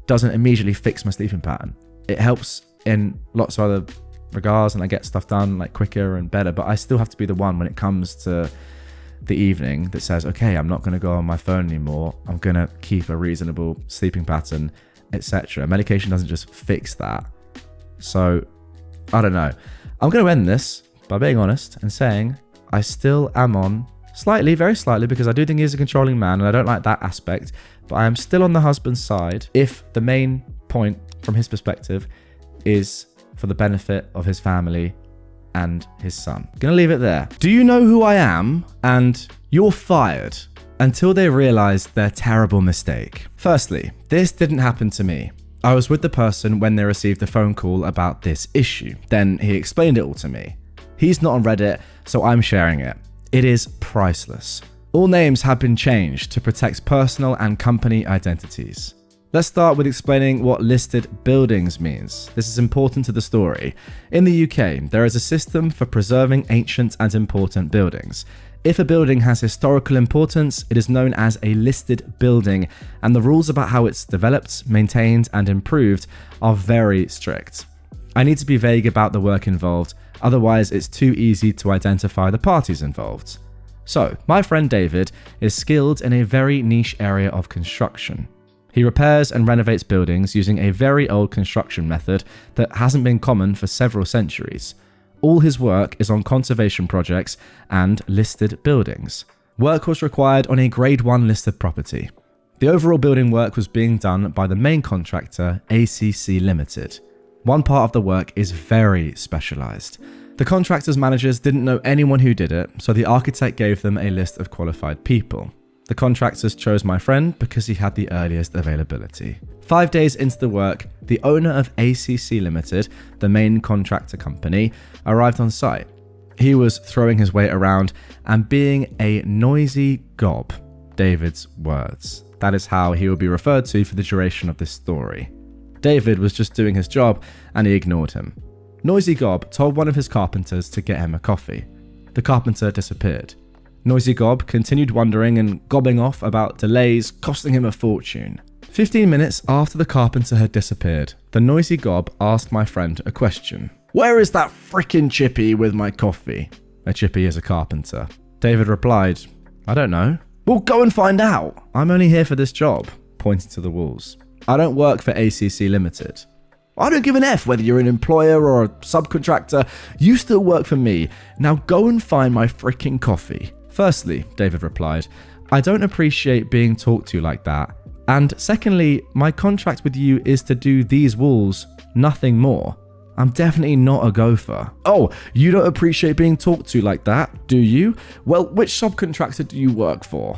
doesn't immediately fix my sleeping pattern. It helps in lots of other regards and I get stuff done like quicker and better, but I still have to be the one when it comes to the evening that says, okay, I'm not going to go on my phone anymore. I'm going to keep a reasonable sleeping pattern, etc. Medication doesn't just fix that. So I don't know. I'm going to end this by being honest and saying I still am on slightly, very slightly, because I do think he's a controlling man and I don't like that aspect, but I am still on the husband's side if the main point from his perspective is for the benefit of his family and his son. Gonna leave it there. Do you know who I am? And you're fired until they realize their terrible mistake. Firstly, this didn't happen to me. I was with the person when they received a phone call about this issue. Then he explained it all to me. He's not on Reddit, so I'm sharing it. It is priceless. All names have been changed to protect personal and company identities. Let's start with explaining what listed buildings means. This is important to the story. In the UK, there is a system for preserving ancient and important buildings. If a building has historical importance, it is known as a listed building, and the rules about how it's developed, maintained, and improved are very strict. I need to be vague about the work involved, otherwise it's too easy to identify the parties involved. So, my friend David is skilled in a very niche area of construction. He repairs and renovates buildings using a very old construction method that hasn't been common for several centuries. All his work is on conservation projects and listed buildings. Work was required on a Grade 1 listed property. The overall building work was being done by the main contractor, ACC Limited. One part of the work is very specialised. The contractor's managers didn't know anyone who did it, so the architect gave them a list of qualified people. The contractors chose my friend because he had the earliest availability. 5 days into the work, the owner of ACC Limited, the main contractor company, arrived on site. He was throwing his weight around and being a noisy gob. David's words. That is how he will be referred to for the duration of this story. David was just doing his job and he ignored him. Noisy Gob told one of his carpenters to get him a coffee. The carpenter disappeared. Noisy Gob continued wondering and gobbing off about delays costing him a fortune. 15 minutes after the carpenter had disappeared, the Noisy Gob asked my friend a question. "Where is that frickin' chippy with my coffee?" A chippy is a carpenter. David replied, "I don't know." "Well, go and find out. I'm only here for this job," pointing to the walls. I don't work for ACC Limited. I don't give an F whether you're an employer or a subcontractor. You still work for me. Now go and find my freaking coffee. Firstly, David replied, I don't appreciate being talked to like that. And secondly, my contract with you is to do these walls, nothing more. I'm definitely not a gopher. Oh, you don't appreciate being talked to like that, do you? Well, which subcontractor do you work for?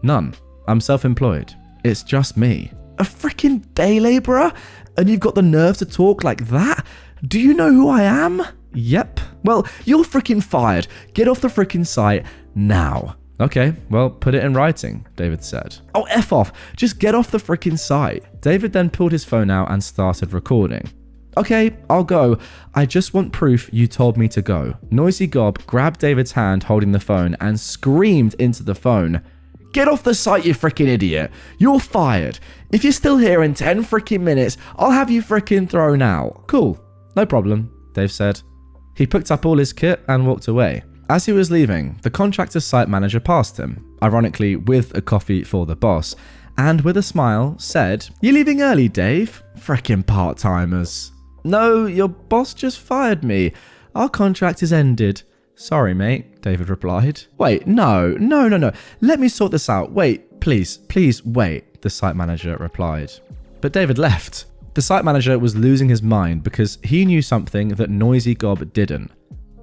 None. I'm self-employed. It's just me. A freaking day labourer? And you've got the nerve to talk like that? Do you know who I am? Yep. Well, you're freaking fired. Get off the freaking site now. Okay, well, put it in writing, David said. Oh, F off. Just get off the freaking site. David then pulled his phone out and started recording. Okay, I'll go. I just want proof you told me to go. Noisy Gob grabbed David's hand holding the phone and screamed into the phone. Get off the site, you freaking idiot. You're fired. If you're still here in 10 freaking minutes, I'll have you freaking thrown out. Cool. No problem, Dave said. He picked up all his kit and walked away. As he was leaving, the contractor's site manager passed him, ironically with a coffee for the boss, and with a smile said, You leaving early, Dave? Freaking part-timers. No, your boss just fired me. Our contract is ended. Sorry, mate, David replied. Wait, no. Let me sort this out. Wait, please wait, the site manager replied. But David left. The site manager was losing his mind because he knew something that Noisy Gob didn't.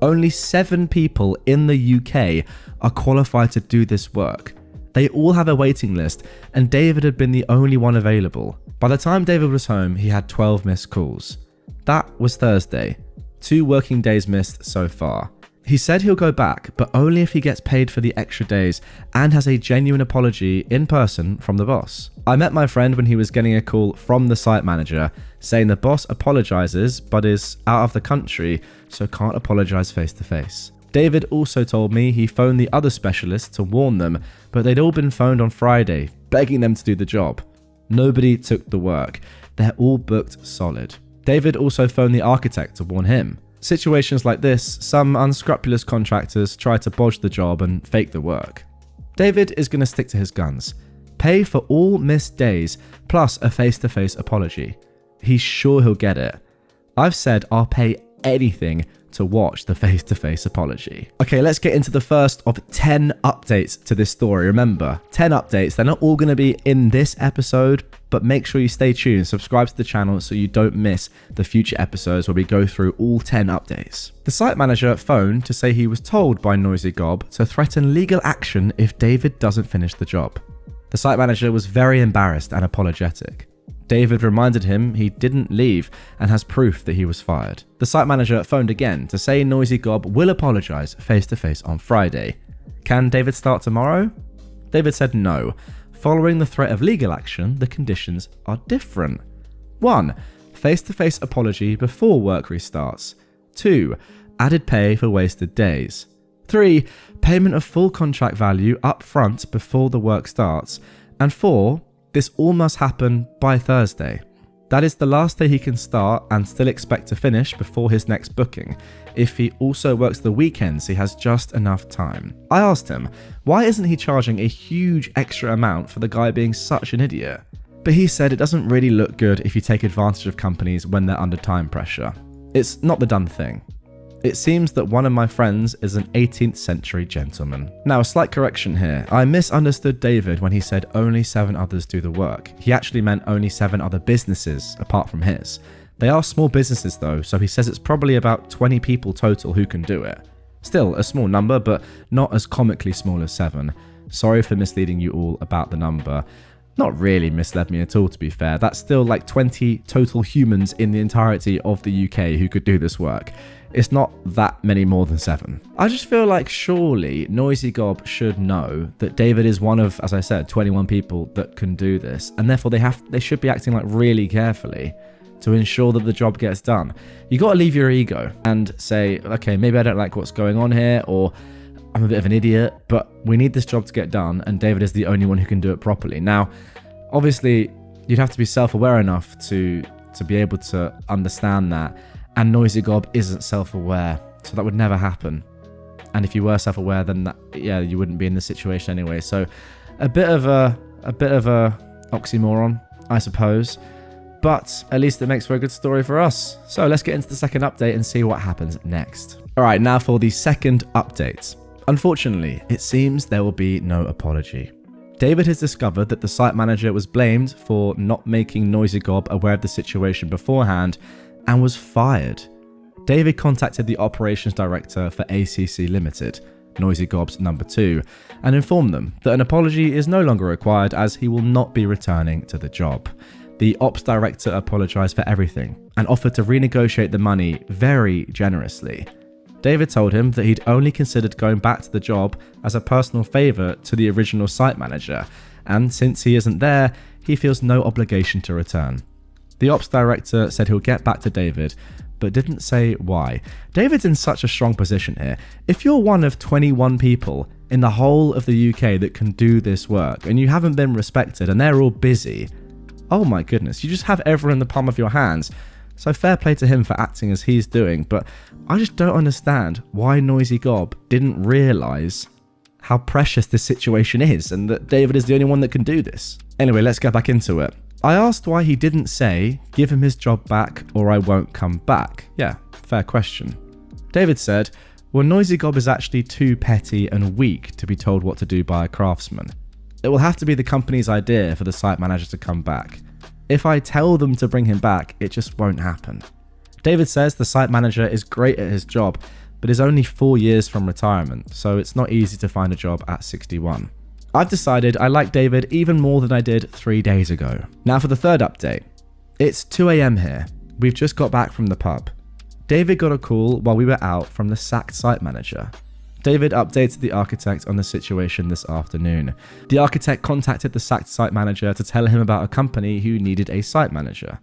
Only 7 people in the UK are qualified to do this work. They all have a waiting list, and David had been the only one available. By the time David was home, he had 12 missed calls. That was Thursday. 2 working days missed so far. He said he'll go back, but only if he gets paid for the extra days and has a genuine apology in person from the boss. I met my friend when he was getting a call from the site manager saying the boss apologizes but is out of the country, so can't apologize face to face. David also told me he phoned the other specialists to warn them, but they'd all been phoned on Friday, begging them to do the job. Nobody took the work. They're all booked solid. David also phoned the architect to warn him. Situations like this, some unscrupulous contractors try to bodge the job and fake the work. David is going to stick to his guns. Pay for all missed days, plus a face-to-face apology. He's sure he'll get it. I've said I'll pay anything to watch the face-to-face apology. Okay, let's get into the first of 10 updates to this story. Remember, 10 updates. They're not all going to be in this episode, but make sure you stay tuned. Subscribe to the channel so you don't miss the future episodes where we go through all 10 updates. The site manager phoned to say he was told by Noisy Gob to threaten legal action if David doesn't finish the job. The site manager was very embarrassed and apologetic. David reminded him he didn't leave and has proof that he was fired. The site manager phoned again to say Noisy Gob will apologize face-to-face on Friday. Can David start tomorrow? David said no. Following the threat of legal action, the conditions are different. 1. Face-to-face apology before work restarts. 2. Added pay for wasted days. 3. Payment of full contract value up front before the work starts. And 4. This all must happen by Thursday. That is the last day he can start and still expect to finish before his next booking. If he also works the weekends, he has just enough time. I asked him, why isn't he charging a huge extra amount for the guy being such an idiot? But he said it doesn't really look good if you take advantage of companies when they're under time pressure. It's not the done thing. It seems that one of my friends is an 18th century gentleman. Now, a slight correction here. I misunderstood David when he said only 7 others do the work. He actually meant only 7 other businesses apart from his. They are small businesses though, so he says it's probably about 20 people total who can do it. Still a small number, but not as comically small as 7. Sorry for misleading you all about the number. Not really misled me at all, to be fair. That's still like 20 total humans in the entirety of the UK who could do this work. It's not that many more than 7. I just feel like surely Noisy Gob should know that David is one of, as I said, 21 people that can do this, and therefore they should be acting like really carefully to ensure that the job gets done. You got to leave your ego and say, okay, maybe I don't like what's going on here, or I'm a bit of an idiot, but we need this job to get done, and David is the only one who can do it properly. Now, obviously, you'd have to be self-aware enough to be able to understand that. And Noisy Gob isn't self-aware, so that would never happen. And if you were self-aware, then you wouldn't be in this situation anyway. So a bit of a oxymoron, I suppose. But at least it makes for a good story for us. So let's get into the second update and see what happens next. Alright, now for the second update. Unfortunately, it seems there will be no apology. David has discovered that the site manager was blamed for not making Noisy Gob aware of the situation beforehand and was fired. David contacted the operations director for ACC Limited, Noisy Gob's number 2, and informed them that an apology is no longer required as he will not be returning to the job. The ops director apologized for everything and offered to renegotiate the money very generously. David told him that he'd only considered going back to the job as a personal favour to the original site manager, and since he isn't there, he feels no obligation to return. The ops director said he'll get back to David, but didn't say why. David's in such a strong position here. If you're one of 21 people in the whole of the UK that can do this work, and you haven't been respected and they're all busy, oh my goodness, you just have everyone in the palm of your hands. So fair play to him for acting as he's doing, but I just don't understand why Noisy Gob didn't realise how precious this situation is and that David is the only one that can do this. Anyway, let's get back into it. I asked why he didn't say, give him his job back or I won't come back. Yeah, fair question. David said, well, Noisy Gob is actually too petty and weak to be told what to do by a craftsman. It will have to be the company's idea for the site manager to come back. If I tell them to bring him back, it just won't happen. David says the site manager is great at his job, but is only 4 years from retirement, so it's not easy to find a job at 61. I've decided I like David even more than I did 3 days ago. Now for the third update. It's 2 AM here. We've just got back from the pub. David got a call while we were out from the sacked site manager. David updated the architect on the situation this afternoon. The architect contacted the sacked site manager to tell him about a company who needed a site manager.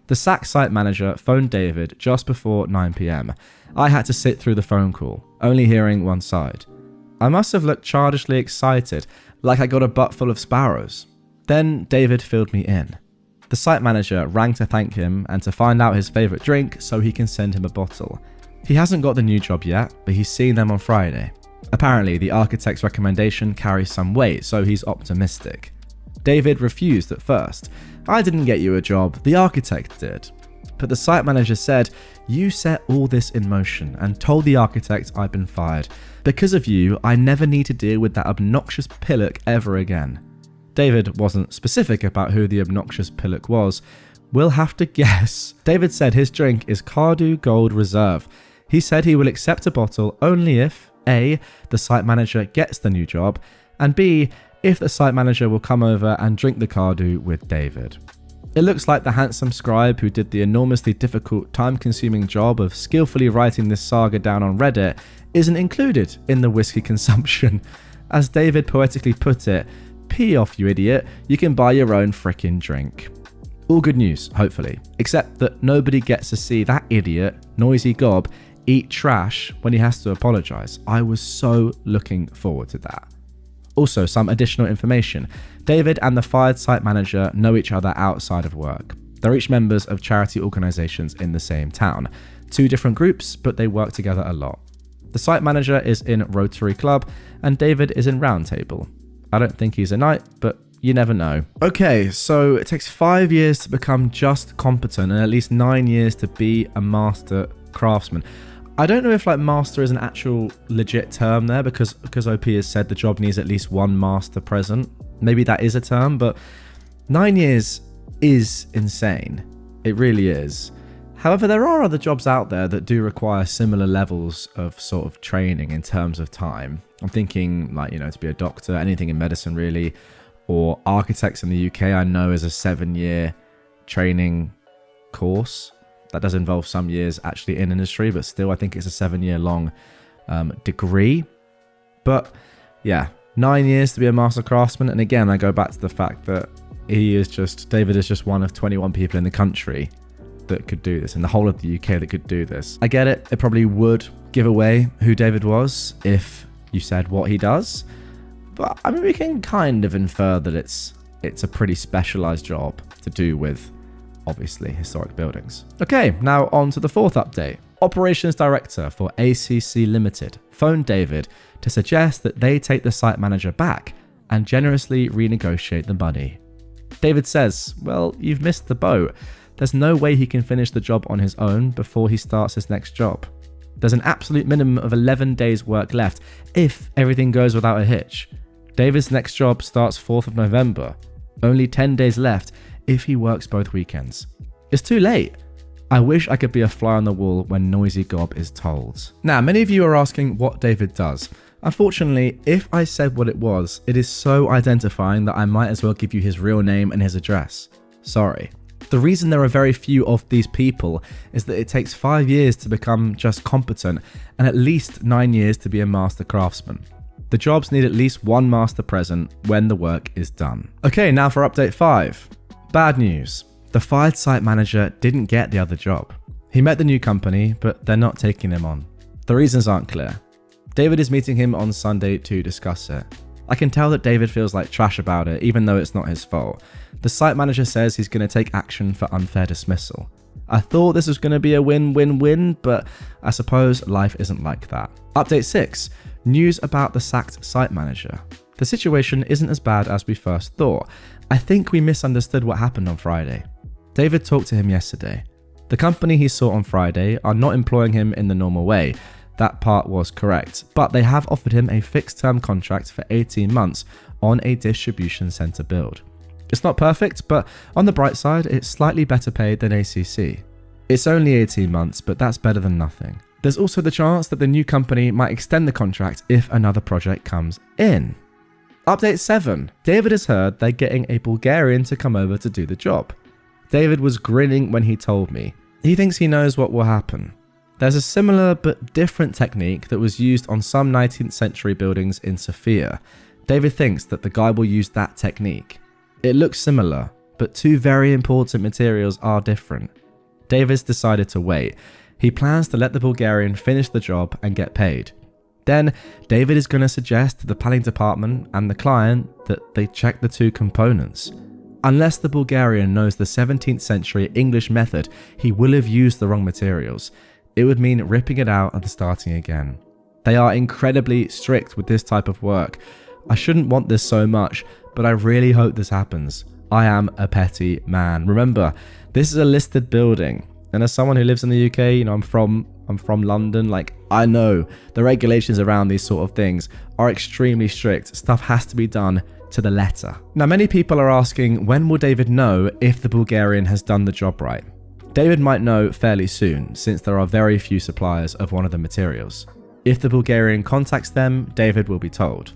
The sacked site manager phoned David just before 9 PM. I had to sit through the phone call, only hearing one side. I must have looked childishly excited, like I got a butt full of sparrows. Then David filled me in. The site manager rang to thank him and to find out his favourite drink so he can send him a bottle. He hasn't got the new job yet, but he's seeing them on Friday. Apparently, the architect's recommendation carries some weight, so he's optimistic. David refused at first. I didn't get you a job, the architect did. But the site manager said, you set all this in motion and told the architect I'd been fired. Because of you, I never need to deal with that obnoxious pillock ever again. David wasn't specific about who the obnoxious pillock was. We'll have to guess. David said his drink is Cardew Gold Reserve. He said he will accept a bottle only if A, the site manager gets the new job, and B, if the site manager will come over and drink the Cardew with David. It looks like the handsome scribe who did the enormously difficult, time-consuming job of skillfully writing this saga down on Reddit isn't included in the whiskey consumption. As David poetically put it, pee off you idiot, you can buy your own frickin' drink. All good news, hopefully, except that nobody gets to see that idiot, Noisy Gob, eat trash when he has to apologise. I was so looking forward to that. Also, some additional information. David and the fired site manager know each other outside of work. They're each members of charity organisations in the same town. 2 different groups, but they work together a lot. The site manager is in Rotary Club and David is in Round Table. I don't think he's a knight, but you never know. Okay, so it takes 5 years to become just competent and at least 9 years to be a master craftsman. I don't know if master is an actual legit term there because OP has said the job needs at least 1 master present. Maybe that is a term, but 9 years is insane. It really is. However, there are other jobs out there that do require similar levels of sort of training in terms of time. I'm thinking to be a doctor, anything in medicine really, or architects in the UK I know is a 7-year training course. That does involve some years actually in industry, but still I think it's a 7-year long degree. But yeah, 9 years to be a master craftsman. And again, I go back to the fact that David is just one of 21 people in the country that could do this, in the whole of the UK that could do this. I get it. It probably would give away who David was if you said what he does. But I mean, we can kind of infer that it's a pretty specialized job to do with, obviously, historic buildings. Okay, now on to the fourth update. Operations Director for ACC Limited phoned David to suggest that they take the site manager back and generously renegotiate the money. David says, well, you've missed the boat. There's no way he can finish the job on his own before he starts his next job. There's an absolute minimum of 11 days work left if everything goes without a hitch. David's next job starts 4th of November. Only 10 days left if he works both weekends. It's too late. I wish I could be a fly on the wall when Noisy Gob is told. Now, many of you are asking what David does. Unfortunately, if I said what it was, it is so identifying that I might as well give you his real name and his address. Sorry. The reason there are very few of these people is that it takes 5 years to become just competent and at least 9 years to be a master craftsman. The jobs need at least one master present when the work is done. Okay, now for update 5. Bad news. The fired site manager didn't get the other job. He met the new company, but they're not taking him on. The reasons aren't clear. David is meeting him on Sunday to discuss it. I can tell that David feels like trash about it, even though it's not his fault. The site manager says he's going to take action for unfair dismissal. I thought this was going to be a win-win-win, but I suppose life isn't like that. Update 6. News about the sacked site manager. The situation isn't as bad as we first thought. I think we misunderstood what happened on Friday. David talked to him yesterday. The company he saw on Friday are not employing him in the normal way. That part was correct, but they have offered him a fixed-term contract for 18 months on a distribution center build. It's not perfect, but on the bright side, it's slightly better paid than ACC. It's only 18 months, but that's better than nothing. There's also the chance that the new company might extend the contract if another project comes in. Update 7. David has heard they're getting a Bulgarian to come over to do the job. David was grinning when he told me. He thinks he knows what will happen. There's a similar but different technique that was used on some 19th century buildings in Sofia. David thinks that the guy will use that technique. It looks similar, but two very important materials are different. David's decided to wait. He plans to let the Bulgarian finish the job and get paid. Then, David is going to suggest to the planning department and the client that they check the two components. Unless the Bulgarian knows the 17th century English method, he will have used the wrong materials. It would mean ripping it out and starting again. They are incredibly strict with this type of work. I shouldn't want this so much, but I really hope this happens. I am a petty man. Remember, this is a listed building, and as someone who lives in the UK, I'm from London, I know the regulations around these sort of things are extremely strict. Stuff has to be done to the letter. Now, many people are asking, when will David know if the Bulgarian has done the job right? David might know fairly soon, since there are very few suppliers of one of the materials. If the Bulgarian contacts them, David will be told.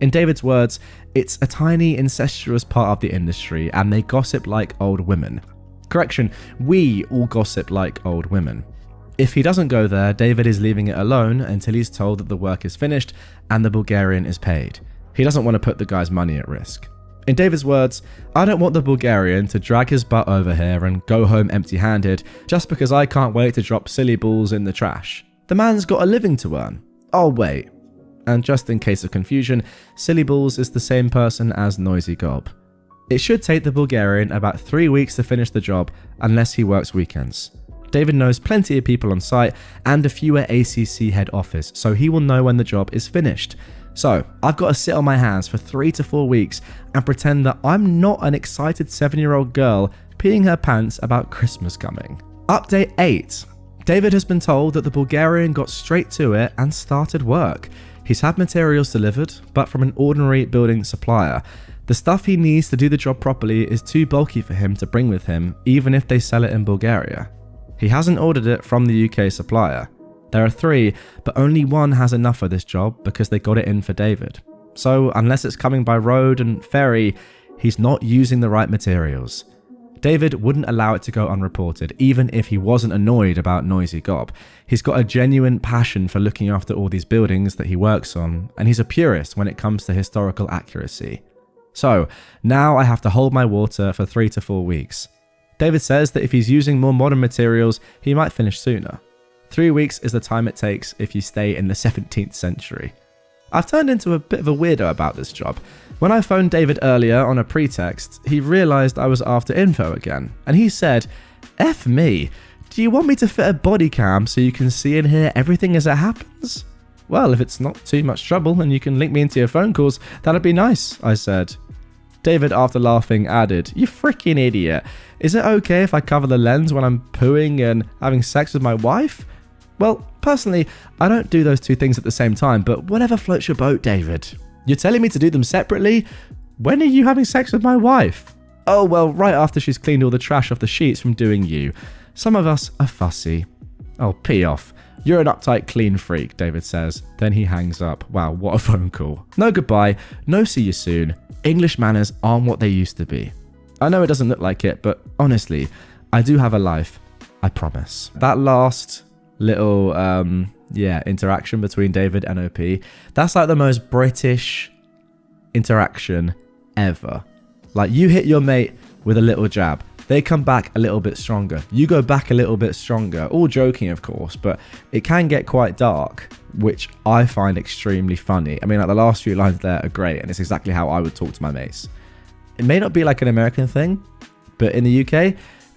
In David's words, it's a tiny incestuous part of the industry and they gossip like old women. Correction, we all gossip like old women. If he doesn't go there, David is leaving it alone until he's told that the work is finished and the Bulgarian is paid. He doesn't want to put the guy's money at risk. In David's words, I don't want the Bulgarian to drag his butt over here and go home empty-handed just because I can't wait to drop silly balls in the trash. The man's got a living to earn. Oh wait. And just in case of confusion, Silly Balls is the same person as Noisy Gob. It should take the Bulgarian about 3 weeks to finish the job unless he works weekends. David knows plenty of people on site and a few at ACC head office, so he will know when the job is finished. So, I've got to sit on my hands for 3 to 4 weeks and pretend that I'm not an excited 7-year-old girl peeing her pants about Christmas coming. Update 8. David has been told that the Bulgarian got straight to it and started work. He's had materials delivered, but from an ordinary building supplier. The stuff he needs to do the job properly is too bulky for him to bring with him, even if they sell it in Bulgaria. He hasn't ordered it from the UK supplier. There are 3, but only one has enough for this job because they got it in for David. So unless it's coming by road and ferry, he's not using the right materials. David wouldn't allow it to go unreported, even if he wasn't annoyed about Noisy Gob. He's got a genuine passion for looking after all these buildings that he works on, and he's a purist when it comes to historical accuracy. So, now I have to hold my water for 3 to 4 weeks. David says that if he's using more modern materials, he might finish sooner. 3 weeks is the time it takes if you stay in the 17th century. I've turned into a bit of a weirdo about this job. When I phoned David earlier on a pretext, he realised I was after info again, and he said, F me, do you want me to fit a body cam so you can see and hear everything as it happens? Well, if it's not too much trouble and you can link me into your phone calls, that'd be nice, I said. David, after laughing, added, "You freaking idiot. Is it okay if I cover the lens when I'm pooing and having sex with my wife?" Well, personally, I don't do those two things at the same time, but whatever floats your boat, David. You're telling me to do them separately? When are you having sex with my wife? Oh, well, right after she's cleaned all the trash off the sheets from doing you. Some of us are fussy. Oh, pee off. You're an uptight clean freak, David says. Then he hangs up. Wow, what a phone call. No goodbye, no see you soon. English manners aren't what they used to be. I know it doesn't look like it, but honestly, I do have a life. I promise. That last little, interaction between David and OP, that's like the most British interaction ever. Like, you hit your mate with a little jab. They come back a little bit stronger. You go back a little bit stronger. All joking, of course, but it can get quite dark, which I find extremely funny. I mean, like, the last few lines there are great, and it's exactly how I would talk to my mates. It may not be like an American thing, but in the UK,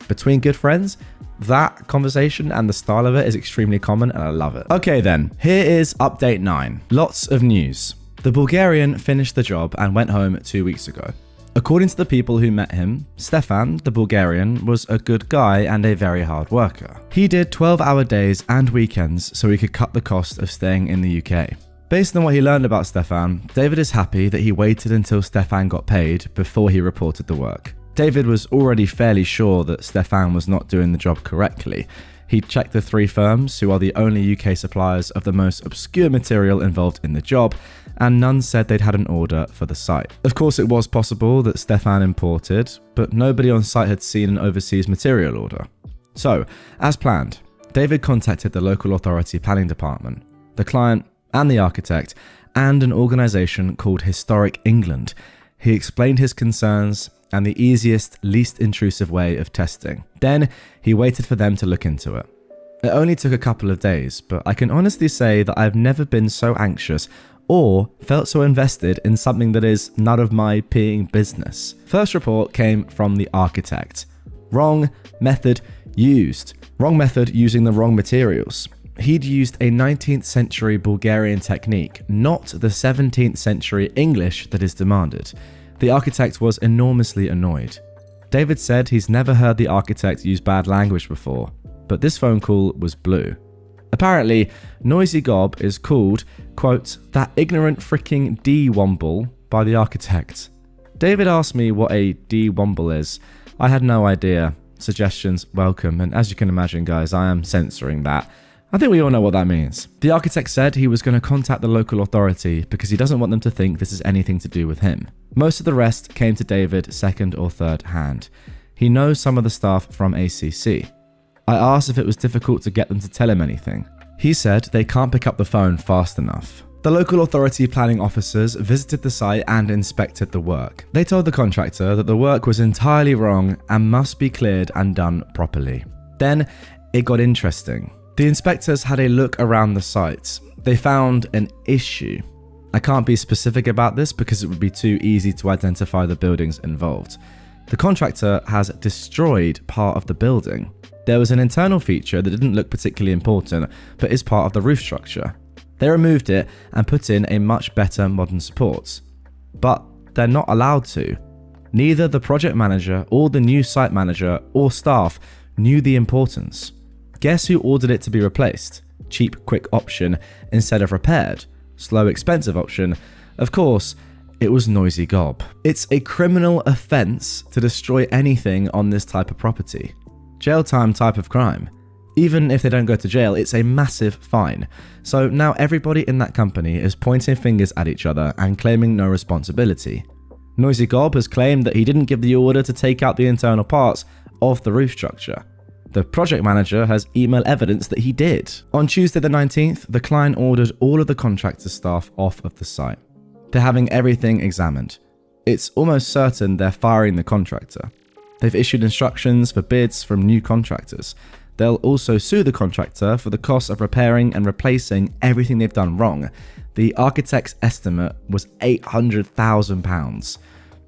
between good friends, that conversation and the style of it is extremely common, and I love it. Okay then, here is update 9. Lots of news. The Bulgarian finished the job and went home 2 weeks ago. According to the people who met him, Stefan, the Bulgarian, was a good guy and a very hard worker. He did 12-hour days and weekends so he could cut the cost of staying in the UK. Based on what he learned about Stefan, David is happy that he waited until Stefan got paid before he reported the work. David was already fairly sure that Stefan was not doing the job correctly. He checked the 3 firms who are the only UK suppliers of the most obscure material involved in the job, and none said they'd had an order for the site. Of course, it was possible that Stefan imported, but nobody on site had seen an overseas material order. So, as planned, David contacted the local authority planning department, the client and the architect, and an organisation called Historic England. He explained his concerns and the easiest, least intrusive way of testing. Then, he waited for them to look into it. It only took a couple of days, but I can honestly say that I've never been so anxious or felt so invested in something that is none of my peeing business. First report came from the architect. Wrong method used. Wrong method using the wrong materials. He'd used a 19th century Bulgarian technique, not the 17th century English that is demanded. The architect was enormously annoyed. David said he's never heard the architect use bad language before, but this phone call was blue. Apparently, Noisy Gob is called, quote, "that ignorant freaking D-womble" by the architect. David asked me what a D-womble is. I had no idea. Suggestions welcome, and as you can imagine, guys, I am censoring that. I think we all know what that means. The architect said he was going to contact the local authority because he doesn't want them to think this is anything to do with him. Most of the rest came to David second or third hand. He knows some of the staff from ACC. I asked if it was difficult to get them to tell him anything. He said they can't pick up the phone fast enough. The local authority planning officers visited the site and inspected the work. They told the contractor that the work was entirely wrong and must be cleared and done properly. Then it got interesting. The inspectors had a look around the site. They found an issue. I can't be specific about this because it would be too easy to identify the buildings involved. The contractor has destroyed part of the building. There was an internal feature that didn't look particularly important, but is part of the roof structure. They removed it and put in a much better modern support. But they're not allowed to. Neither the project manager or the new site manager or staff knew the importance. Guess who ordered it to be replaced? Cheap, quick option instead of repaired. Slow, expensive option. Of course, it was Noisy Gob. It's a criminal offence to destroy anything on this type of property. Jail time type of crime. Even if they don't go to jail, it's a massive fine. So now everybody in that company is pointing fingers at each other and claiming no responsibility. Noisy Gob has claimed that he didn't give the order to take out the internal parts of the roof structure. The project manager has email evidence that he did. On Tuesday the 19th, the client ordered all of the contractor staff off of the site. They're having everything examined. It's almost certain they're firing the contractor. They've issued instructions for bids from new contractors. They'll also sue the contractor for the cost of repairing and replacing everything they've done wrong. The architect's estimate was £800,000.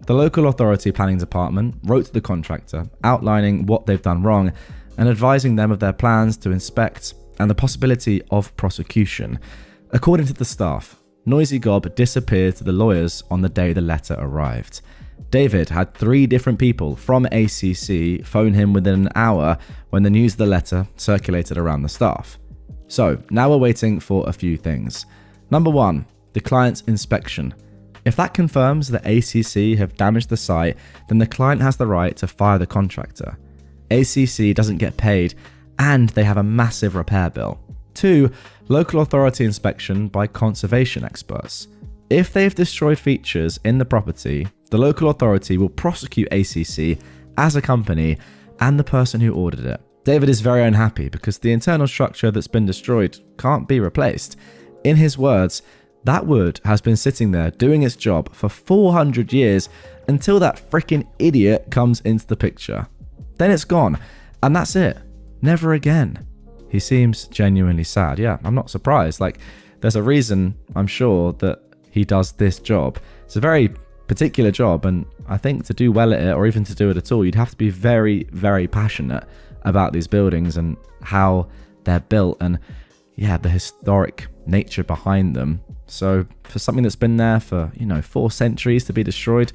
The local authority planning department wrote to the contractor outlining what they've done wrong and advising them of their plans to inspect and the possibility of prosecution. According to the staff, Noisy Gob disappeared to the lawyers on the day the letter arrived. David had 3 different people from ACC phone him within an hour when the news of the letter circulated around the staff. So now we're waiting for a few things. Number 1, the client's inspection. If that confirms that ACC have damaged the site, then the client has the right to fire the contractor. ACC doesn't get paid, and they have a massive repair bill. 2, local authority inspection by conservation experts. If they've destroyed features in the property, the local authority will prosecute ACC as a company and the person who ordered it. David is very unhappy because the internal structure that's been destroyed can't be replaced. In his words, that wood has been sitting there doing its job for 400 years until that freaking idiot comes into the picture. Then it's gone, and that's it. Never again. He seems genuinely sad. Yeah, I'm not surprised. Like, there's a reason, I'm sure, that he does this job. It's a very particular job, and I think to do well at it, or even to do it at all, you'd have to be very, very passionate about these buildings and how they're built and, yeah, the historic nature behind them. So for something that's been there for, 4 centuries to be destroyed,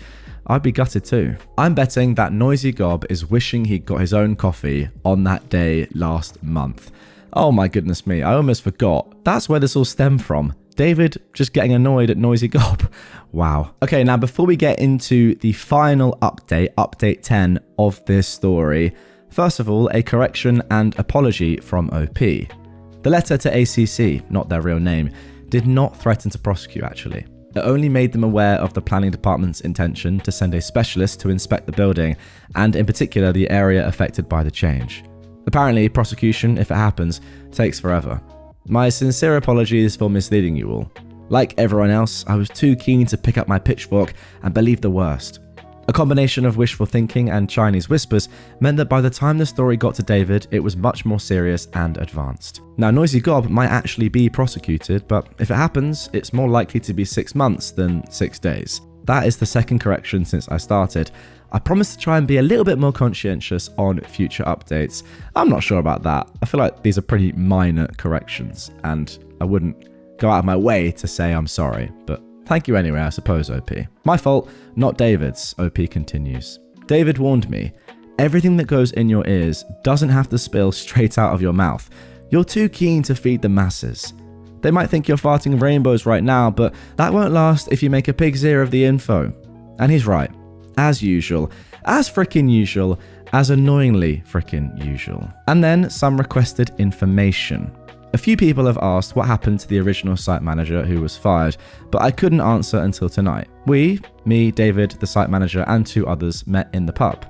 I'd be gutted too. I'm betting that Noisy Gob is wishing he got his own coffee on that day last month. Oh my goodness me, I almost forgot. That's where this all stemmed from. David just getting annoyed at Noisy Gob. Wow. Okay, now before we get into the final update, update 10 of this story, first of all, a correction and apology from OP. The letter to ACC, not their real name, did not threaten to prosecute actually. It only made them aware of the planning department's intention to send a specialist to inspect the building, and in particular the area affected by the change. Apparently, prosecution, if it happens, takes forever. My sincere apologies for misleading you all. Like everyone else, I was too keen to pick up my pitchfork and believe the worst. A combination of wishful thinking and Chinese whispers meant that by the time the story got to David, it was much more serious and advanced. Now, Noisy Gob might actually be prosecuted, but if it happens, it's more likely to be 6 months than 6 days. That is the second correction since I started. I promise to try and be a little bit more conscientious on future updates. I'm not sure about that. I feel like these are pretty minor corrections, and I wouldn't go out of my way to say I'm sorry, but thank you anyway, I suppose, OP. My fault, not David's, OP continues. David warned me, everything that goes in your ears doesn't have to spill straight out of your mouth. You're too keen to feed the masses. They might think you're farting rainbows right now, but that won't last if you make a pig's ear of the info. And he's right. As usual. As frickin' usual. As annoyingly frickin' usual. And then some requested information. A few people have asked what happened to the original site manager who was fired, but I couldn't answer until tonight. Me, David, the site manager, and 2 others met in the pub.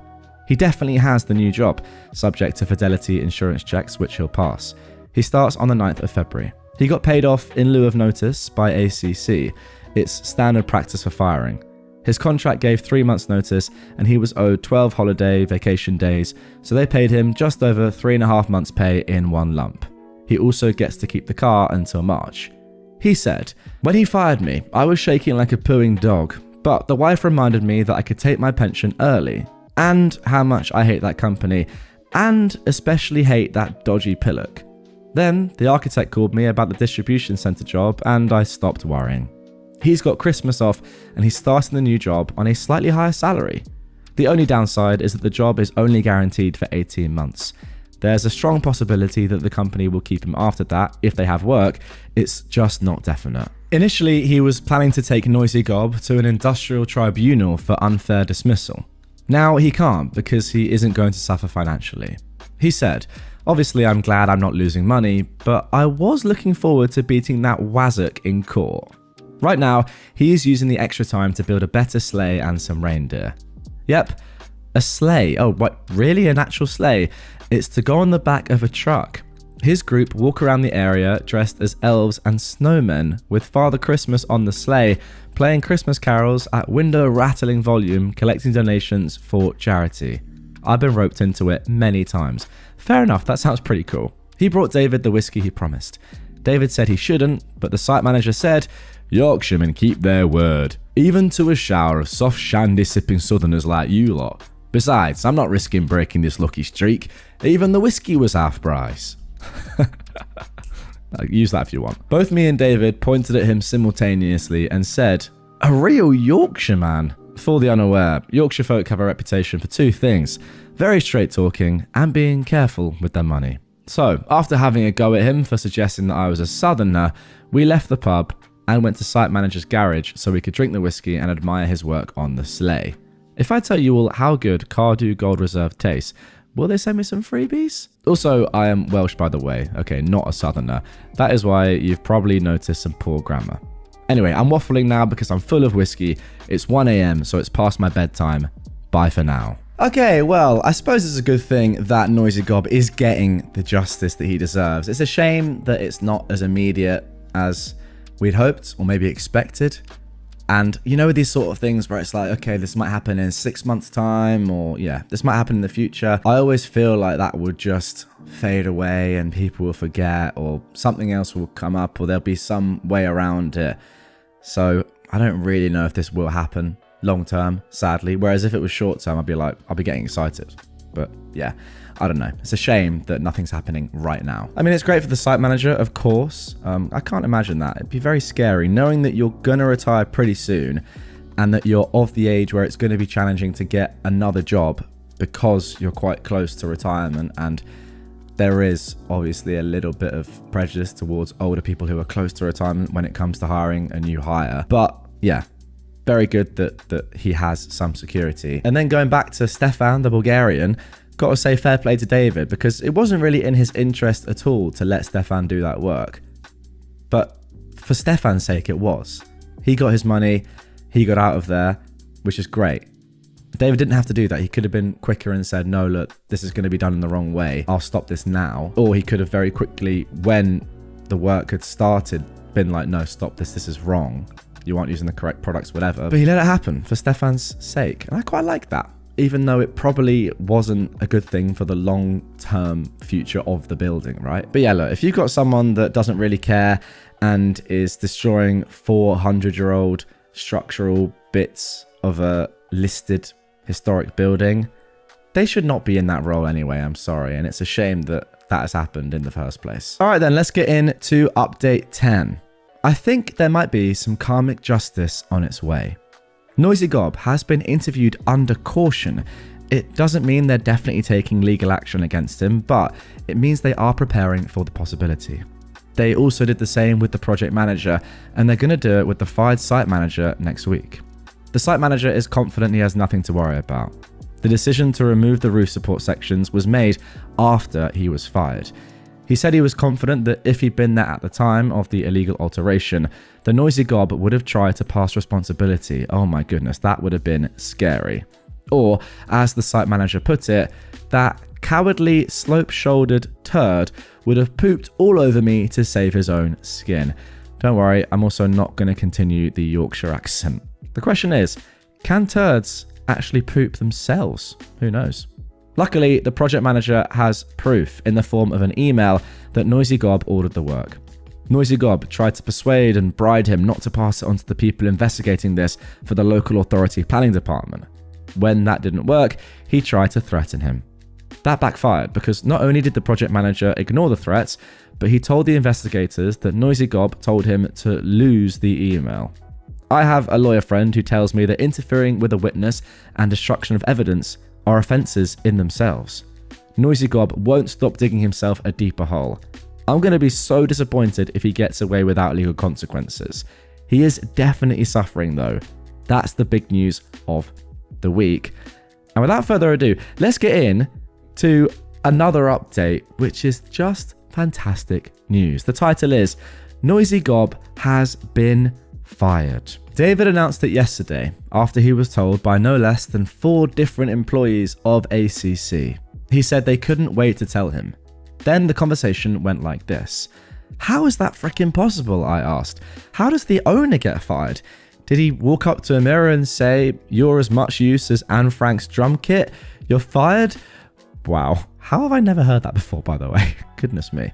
He definitely has the new job, subject to fidelity insurance checks, which he'll pass. He starts on the 9th of February. He got paid off in lieu of notice by ACC. It's standard practice for firing. His contract gave 3 months notice and he was owed 12 holiday vacation days, so they paid him just over 3.5 months pay in one lump. He also gets to keep the car until March. He said, "When he fired me, I was shaking like a pooing dog, but the wife reminded me that I could take my pension early, and how much I hate that company, and especially hate that dodgy pillock. Then the architect called me about the distribution centre job and I stopped worrying. He's got Christmas off and he's starting the new job on a slightly higher salary. The only downside is that the job is only guaranteed for 18 months. There's a strong possibility that the company will keep him after that if they have work, it's just not definite." Initially, he was planning to take Noisy Gob to an industrial tribunal for unfair dismissal. Now he can't because he isn't going to suffer financially. He said, "Obviously I'm glad I'm not losing money, but I was looking forward to beating that wazzock in court." Right now, he is using the extra time to build a better sleigh and some reindeer. Yep, a sleigh. Oh, what, really? An actual sleigh? It's to go on the back of a truck. His group walk around the area dressed as elves and snowmen with Father Christmas on the sleigh, playing Christmas carols at window-rattling volume, collecting donations for charity. I've been roped into it many times. Fair enough, that sounds pretty cool. He brought David the whiskey he promised. David said he shouldn't, but the site manager said, "Yorkshiremen keep their word, even to a shower of soft shandy-sipping southerners like you lot. Besides, I'm not risking breaking this lucky streak. Even the whiskey was half price." Use that if you want. Both me and David pointed at him simultaneously and said, "A real Yorkshireman? For the unaware, Yorkshire folk have a reputation for two things: very straight talking and being careful with their money. So, after having a go at him for suggesting that I was a southerner, we left the pub and went to site manager's garage so we could drink the whiskey and admire his work on the sleigh. If I tell you all how good Cardew Gold Reserve tastes, will they send me some freebies? Also, I am Welsh, by the way. Okay, not a southerner. That is why you've probably noticed some poor grammar. Anyway, I'm waffling now because I'm full of whiskey. It's 1 a.m, so it's past my bedtime. Bye for now. Okay, well, I suppose it's a good thing that Noisy Gob is getting the justice that he deserves. It's a shame that it's not as immediate as we'd hoped or maybe expected. And you know, these sort of things where it's like, okay, this might happen in 6 months' time, or yeah, this might happen in the future. I always feel like that would just fade away and people will forget, or something else will come up, or there'll be some way around it. So I don't really know if this will happen long term, sadly. Whereas if it was short term, I'd be getting excited. But yeah, I don't know. It's a shame that nothing's happening right now. I mean, it's great for the site manager, of course. I can't imagine that. It'd be very scary knowing that you're gonna retire pretty soon and that you're of the age where it's going to be challenging to get another job because you're quite close to retirement. And there is obviously a little bit of prejudice towards older people who are close to retirement when it comes to hiring a new hire. But yeah, very good that he has some security. And then going back to Stefan, the Bulgarian, got to say fair play to David, because it wasn't really in his interest at all to let Stefan do that work. But for Stefan's sake, it was. He got his money, he got out of there, which is great. David didn't have to do that. He could have been quicker and said, no, look, this is going to be done in the wrong way. I'll stop this now. Or he could have very quickly, when the work had started, been like, no, stop this. This is wrong. You aren't using the correct products, whatever. But he let it happen for Stefan's sake. And I quite like that, even though it probably wasn't a good thing for the long-term future of the building, right? But yeah, look, if you've got someone that doesn't really care and is destroying 400-year-old structural bits of a listed historic building, they should not be in that role anyway, I'm sorry. And it's a shame that that has happened in the first place. All right, then, let's get into update 10. I think there might be some karmic justice on its way. Noisy Gob has been interviewed under caution. It doesn't mean they're definitely taking legal action against him, but it means they are preparing for the possibility. They also did the same with the project manager, and they're going to do it with the fired site manager next week. The site manager is confident he has nothing to worry about. The decision to remove the roof support sections was made after he was fired. He said he was confident that if he'd been there at the time of the illegal alteration, the Noisy Gob would have tried to pass responsibility. Oh my goodness, that would have been scary. Or, as the site manager put it, that cowardly, slope-shouldered turd would have pooped all over me to save his own skin. Don't worry, I'm also not going to continue the Yorkshire accent. The question is, can turds actually poop themselves? Who knows? Luckily, the project manager has proof in the form of an email that Noisy Gob ordered the work. Noisy Gob tried to persuade and bribe him not to pass it on to the people investigating this for the local authority planning department. When that didn't work, he tried to threaten him. That backfired because not only did the project manager ignore the threats, but he told the investigators that Noisy Gob told him to lose the email. I have a lawyer friend who tells me that interfering with a witness and destruction of evidence are offences in themselves. Noisy Gob won't stop digging himself a deeper hole. I'm going to be so disappointed if he gets away without legal consequences. He is definitely suffering though. That's the big news of the week. And without further ado, let's get in to another update, which is just fantastic news. The title is Noisy Gob has been fired. David announced it yesterday after he was told by no less than 4 different employees of ACC. He said they couldn't wait to tell him. Then the conversation went like this. How is that freaking possible? I asked. How does the owner get fired? Did he walk up to a mirror and say, you're as much use as Anne Frank's drum kit? You're fired? Wow. How have I never heard that before, by the way? Goodness me.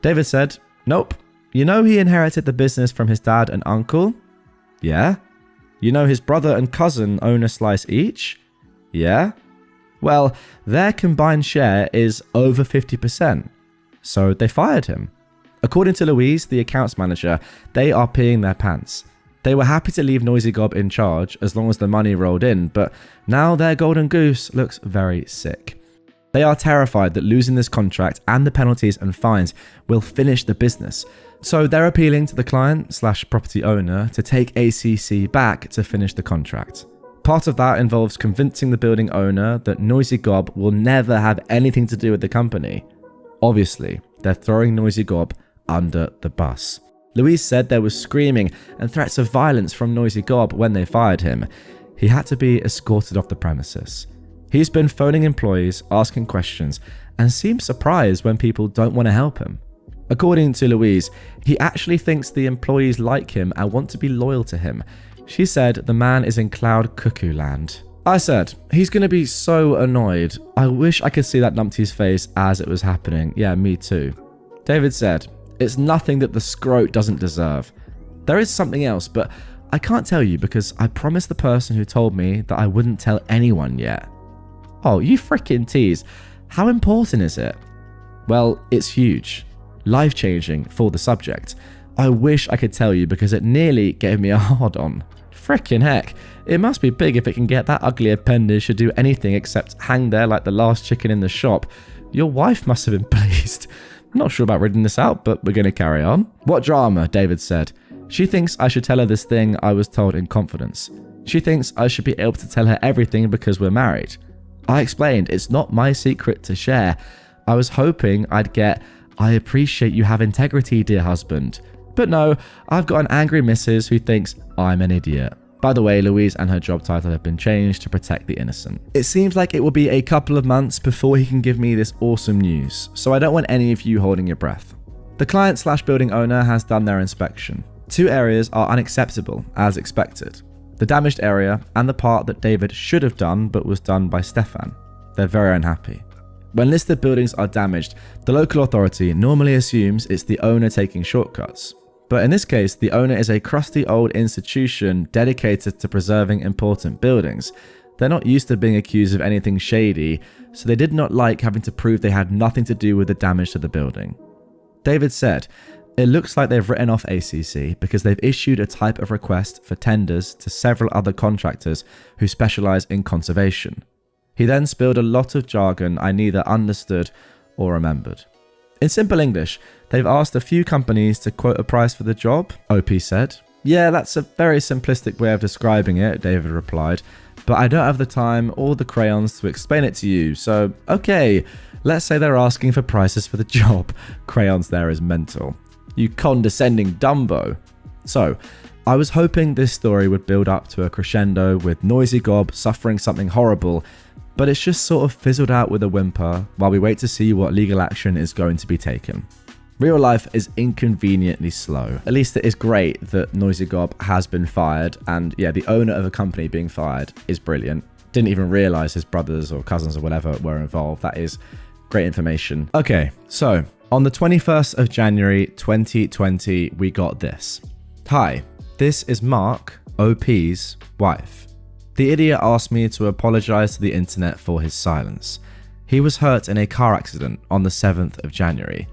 David said, nope. You know he inherited the business from his dad and uncle? Yeah. You know his brother and cousin own a slice each? Yeah. Well, their combined share is over 50%. So they fired him. According to Louise, the accounts manager, they are peeing their pants. They were happy to leave Noisy Gob in charge as long as the money rolled in, but now their golden goose looks very sick. They are terrified that losing this contract and the penalties and fines will finish the business. So they're appealing to the client/property owner to take ACC back to finish the contract. Part of that involves convincing the building owner that Noisy Gob will never have anything to do with the company. Obviously, they're throwing Noisy Gob under the bus. Louise said there was screaming and threats of violence from Noisy Gob when they fired him. He had to be escorted off the premises. He's been phoning employees, asking questions, and seems surprised when people don't want to help him. According to Louise, he actually thinks the employees like him and want to be loyal to him. She said the man is in cloud cuckoo land. I said, he's going to be so annoyed. I wish I could see that numpty's face as it was happening. Yeah, me too. David said, it's nothing that the scrote doesn't deserve. There is something else, but I can't tell you because I promised the person who told me that I wouldn't tell anyone yet. Oh, you freaking tease. How important is it? Well, it's huge. Life-changing for the subject. I wish I could tell you because it nearly gave me a hard-on. Frickin' heck. It must be big if it can get that ugly appendage to do anything except hang there like the last chicken in the shop. Your wife must have been pleased. I'm not sure about reading this out, but we're going to carry on. What drama, David said. She thinks I should tell her this thing I was told in confidence. She thinks I should be able to tell her everything because we're married. I explained it's not my secret to share. I was hoping I'd get, I appreciate you have integrity, dear husband. But no, I've got an angry missus who thinks I'm an idiot. By the way, Louise and her job title have been changed to protect the innocent. It seems like it will be a couple of months before he can give me this awesome news, so I don't want any of you holding your breath. The client/building owner has done their inspection. 2 areas are unacceptable, as expected. The damaged area and the part that David should have done but was done by Stefan. They're very unhappy. When listed buildings are damaged, the local authority normally assumes it's the owner taking shortcuts. But in this case, the owner is a crusty old institution dedicated to preserving important buildings. They're not used to being accused of anything shady, so they did not like having to prove they had nothing to do with the damage to the building. David said, it looks like they've written off ACC because they've issued a type of request for tenders to several other contractors who specialize in conservation. He then spilled a lot of jargon I neither understood or remembered. In simple English, they've asked a few companies to quote a price for the job, OP said. Yeah, that's a very simplistic way of describing it, David replied, but I don't have the time or the crayons to explain it to you, so okay, let's say they're asking for prices for the job. Crayons there is mental. You condescending Dumbo. So, I was hoping this story would build up to a crescendo with Noisy Gob suffering something horrible, but it's just sort of fizzled out with a whimper while we wait to see what legal action is going to be taken. Real life is inconveniently slow. At least it is great that Noisy Gob has been fired, and yeah, the owner of a company being fired is brilliant. Didn't even realize his brothers or cousins or whatever were involved. That is great information. Okay, so on the 21st of January 2020, we got this. Hi, this is Mark, OP's wife. The idiot asked me to apologize to the internet for his silence. He was hurt in a car accident on the 7th of January.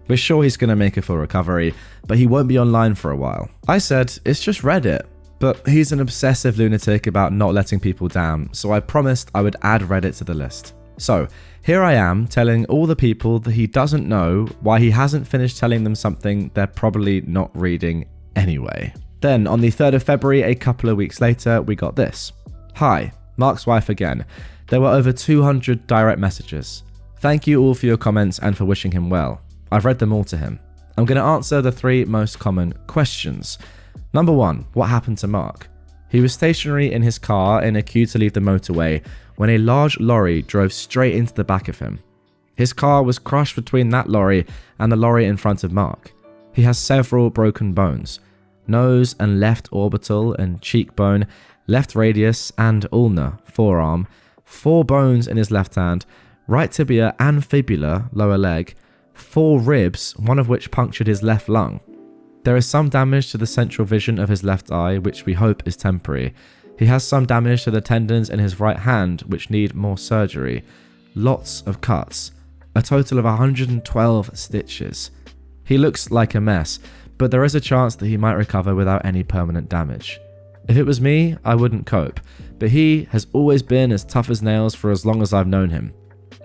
We're sure he's going to make a full recovery, but he won't be online for a while. I said, it's just Reddit. But he's an obsessive lunatic about not letting people down, so I promised I would add Reddit to the list. So, here I am telling all the people that he doesn't know why he hasn't finished telling them something they're probably not reading anyway. Then, on the 3rd of February, a couple of weeks later, we got this. Hi, Mark's wife again. There were over 200 direct messages. Thank you all for your comments and for wishing him well. I've read them all to him. I'm going to answer the 3 most common questions. Number 1, what happened to Mark? He was stationary in his car in a queue to leave the motorway when a large lorry drove straight into the back of him. His car was crushed between that lorry and the lorry in front of Mark. He has several broken bones. Nose and left orbital and cheekbone, left radius and ulnar, forearm, 4 bones in his left hand, right tibia and fibula, lower leg, 4 ribs, one of which punctured his left lung. There is some damage to the central vision of his left eye, which we hope is temporary. He has some damage to the tendons in his right hand, which need more surgery. Lots of cuts. A total of 112 stitches. He looks like a mess, but there is a chance that he might recover without any permanent damage. If it was me, I wouldn't cope, but he has always been as tough as nails for as long as I've known him.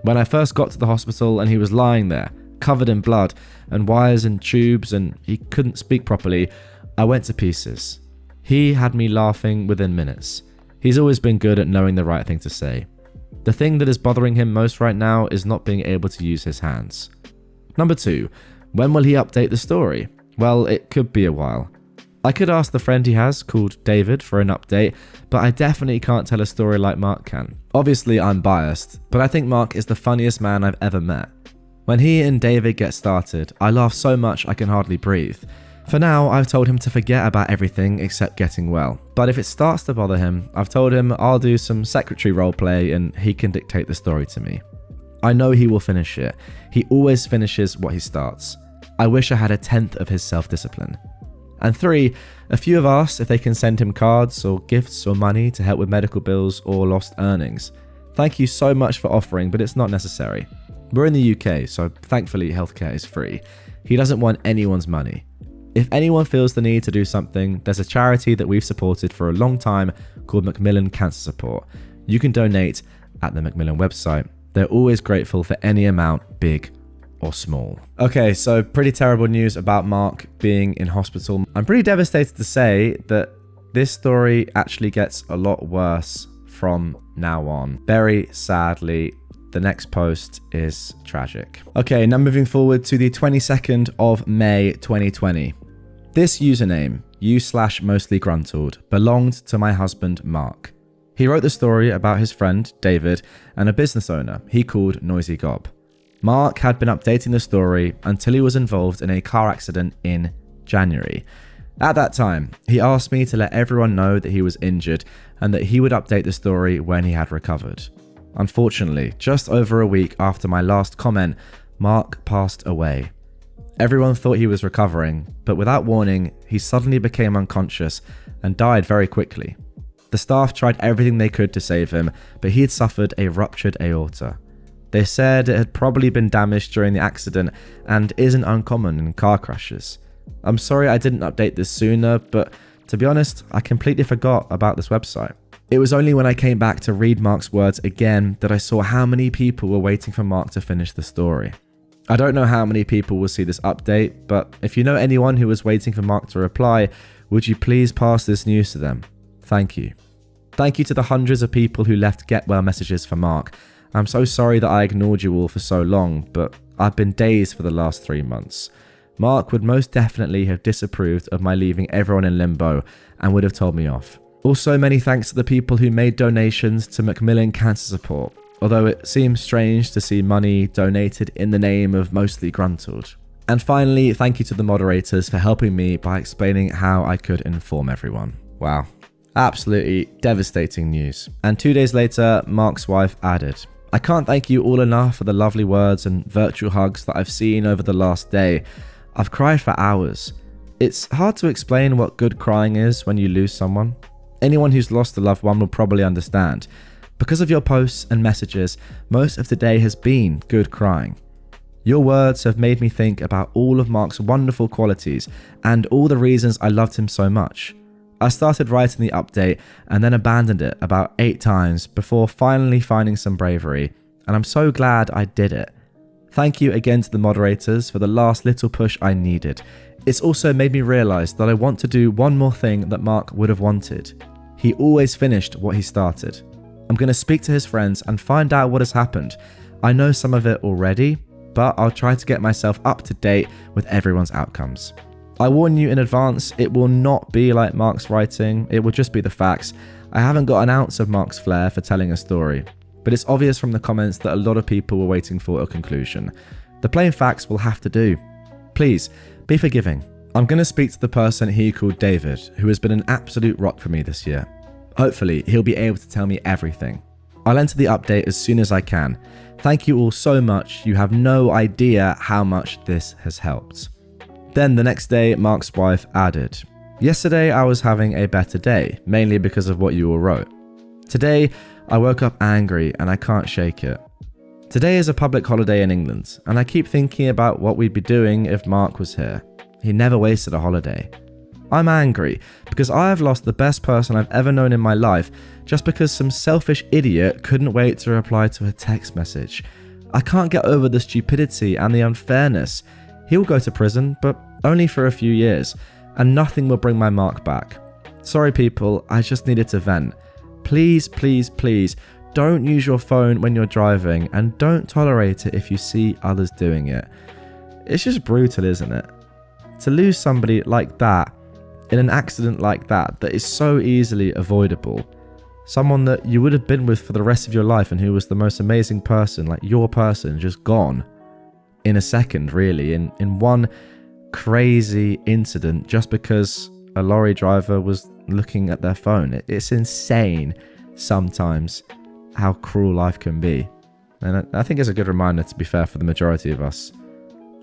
When I first got to the hospital and he was lying there, covered in blood and wires and tubes, and he couldn't speak properly, I went to pieces. He had me laughing within minutes. He's always been good at knowing the right thing to say. The thing that is bothering him most right now is not being able to use his hands. Number 2, when will he update the story? Well, it could be a while. I could ask the friend he has, called David, for an update, but I definitely can't tell a story like Mark can. Obviously, I'm biased, but I think Mark is the funniest man I've ever met. When he and David get started, I laugh so much I can hardly breathe. For now, I've told him to forget about everything except getting well. But if it starts to bother him, I've told him I'll do some secretary roleplay and he can dictate the story to me. I know he will finish it. He always finishes what he starts. I wish I had 1/10 of his self-discipline. And 3, a few have asked if they can send him cards or gifts or money to help with medical bills or lost earnings. Thank you so much for offering, but it's not necessary. We're in the UK, so thankfully healthcare is free. He doesn't want anyone's money. If anyone feels the need to do something, there's a charity that we've supported for a long time called Macmillan Cancer Support. You can donate at the Macmillan website. They're always grateful for any amount, big or small. Okay, so pretty terrible news about Mark being in hospital. I'm pretty devastated to say that this story actually gets a lot worse from now on. Very sadly, the next post is tragic. Okay, now moving forward to the 22nd of May 2020. This username, u/mostlygruntled, belonged to my husband Mark. He wrote the story about his friend David and a business owner he called Noisy Gob. Mark had been updating the story until he was involved in a car accident in January. At that time, he asked me to let everyone know that he was injured and that he would update the story when he had recovered. Unfortunately, just over a week after my last comment, Mark passed away. Everyone thought he was recovering, but without warning, he suddenly became unconscious and died very quickly. The staff tried everything they could to save him, but he had suffered a ruptured aorta. They said it had probably been damaged during the accident and isn't uncommon in car crashes. I'm sorry I didn't update this sooner, but to be honest, I completely forgot about this website. It was only when I came back to read Mark's words again that I saw how many people were waiting for Mark to finish the story. I don't know how many people will see this update, but if you know anyone who was waiting for Mark to reply, would you please pass this news to them? Thank you. Thank you to the hundreds of people who left get well messages for Mark. I'm so sorry that I ignored you all for so long, but I've been dazed for the last 3 months. Mark would most definitely have disapproved of my leaving everyone in limbo and would have told me off. Also, many thanks to the people who made donations to Macmillan Cancer Support, although it seems strange to see money donated in the name of Mostly Gruntled. And finally, thank you to the moderators for helping me by explaining how I could inform everyone. Wow. Absolutely devastating news. And 2 days later, Mark's wife added, I can't thank you all enough for the lovely words and virtual hugs that I've seen over the last day. I've cried for hours. It's hard to explain what good crying is when you lose someone. Anyone who's lost a loved one will probably understand. Because of your posts and messages, most of the day has been good crying. Your words have made me think about all of Mark's wonderful qualities and all the reasons I loved him so much. I started writing the update and then abandoned it about 8 times before finally finding some bravery, and I'm so glad I did it. Thank you again to the moderators for the last little push I needed. It's also made me realise that I want to do one more thing that Mark would have wanted. He always finished what he started. I'm going to speak to his friends and find out what has happened. I know some of it already, but I'll try to get myself up to date with everyone's outcomes. I warn you in advance, it will not be like Mark's writing, it will just be the facts. I haven't got an ounce of Mark's flair for telling a story, but it's obvious from the comments that a lot of people were waiting for a conclusion. The plain facts will have to do. Please, be forgiving. I'm going to speak to the person he called David, who has been an absolute rock for me this year. Hopefully, he'll be able to tell me everything. I'll enter the update as soon as I can. Thank you all so much, you have no idea how much this has helped. Then the next day, Mark's wife added, Yesterday I was having a better day, mainly because of what you all wrote. Today, I woke up angry and I can't shake it. Today is a public holiday in England, and I keep thinking about what we'd be doing if Mark was here. He never wasted a holiday. I'm angry because I have lost the best person I've ever known in my life just because some selfish idiot couldn't wait to reply to a text message. I can't get over the stupidity and the unfairness. He'll go to prison, but only for a few years, and nothing will bring my Mark back. Sorry people, I just needed to vent. Please, please, please, don't use your phone when you're driving, and don't tolerate it if you see others doing it. It's just brutal, isn't it? To lose somebody like that, in an accident like that is so easily avoidable. Someone that you would have been with for the rest of your life and who was the most amazing person, like your person, just gone. In a second, really, in one crazy incident just because a lorry driver was looking at their phone. It's insane sometimes how cruel life can be. And I think it's a good reminder, to be fair, for the majority of us,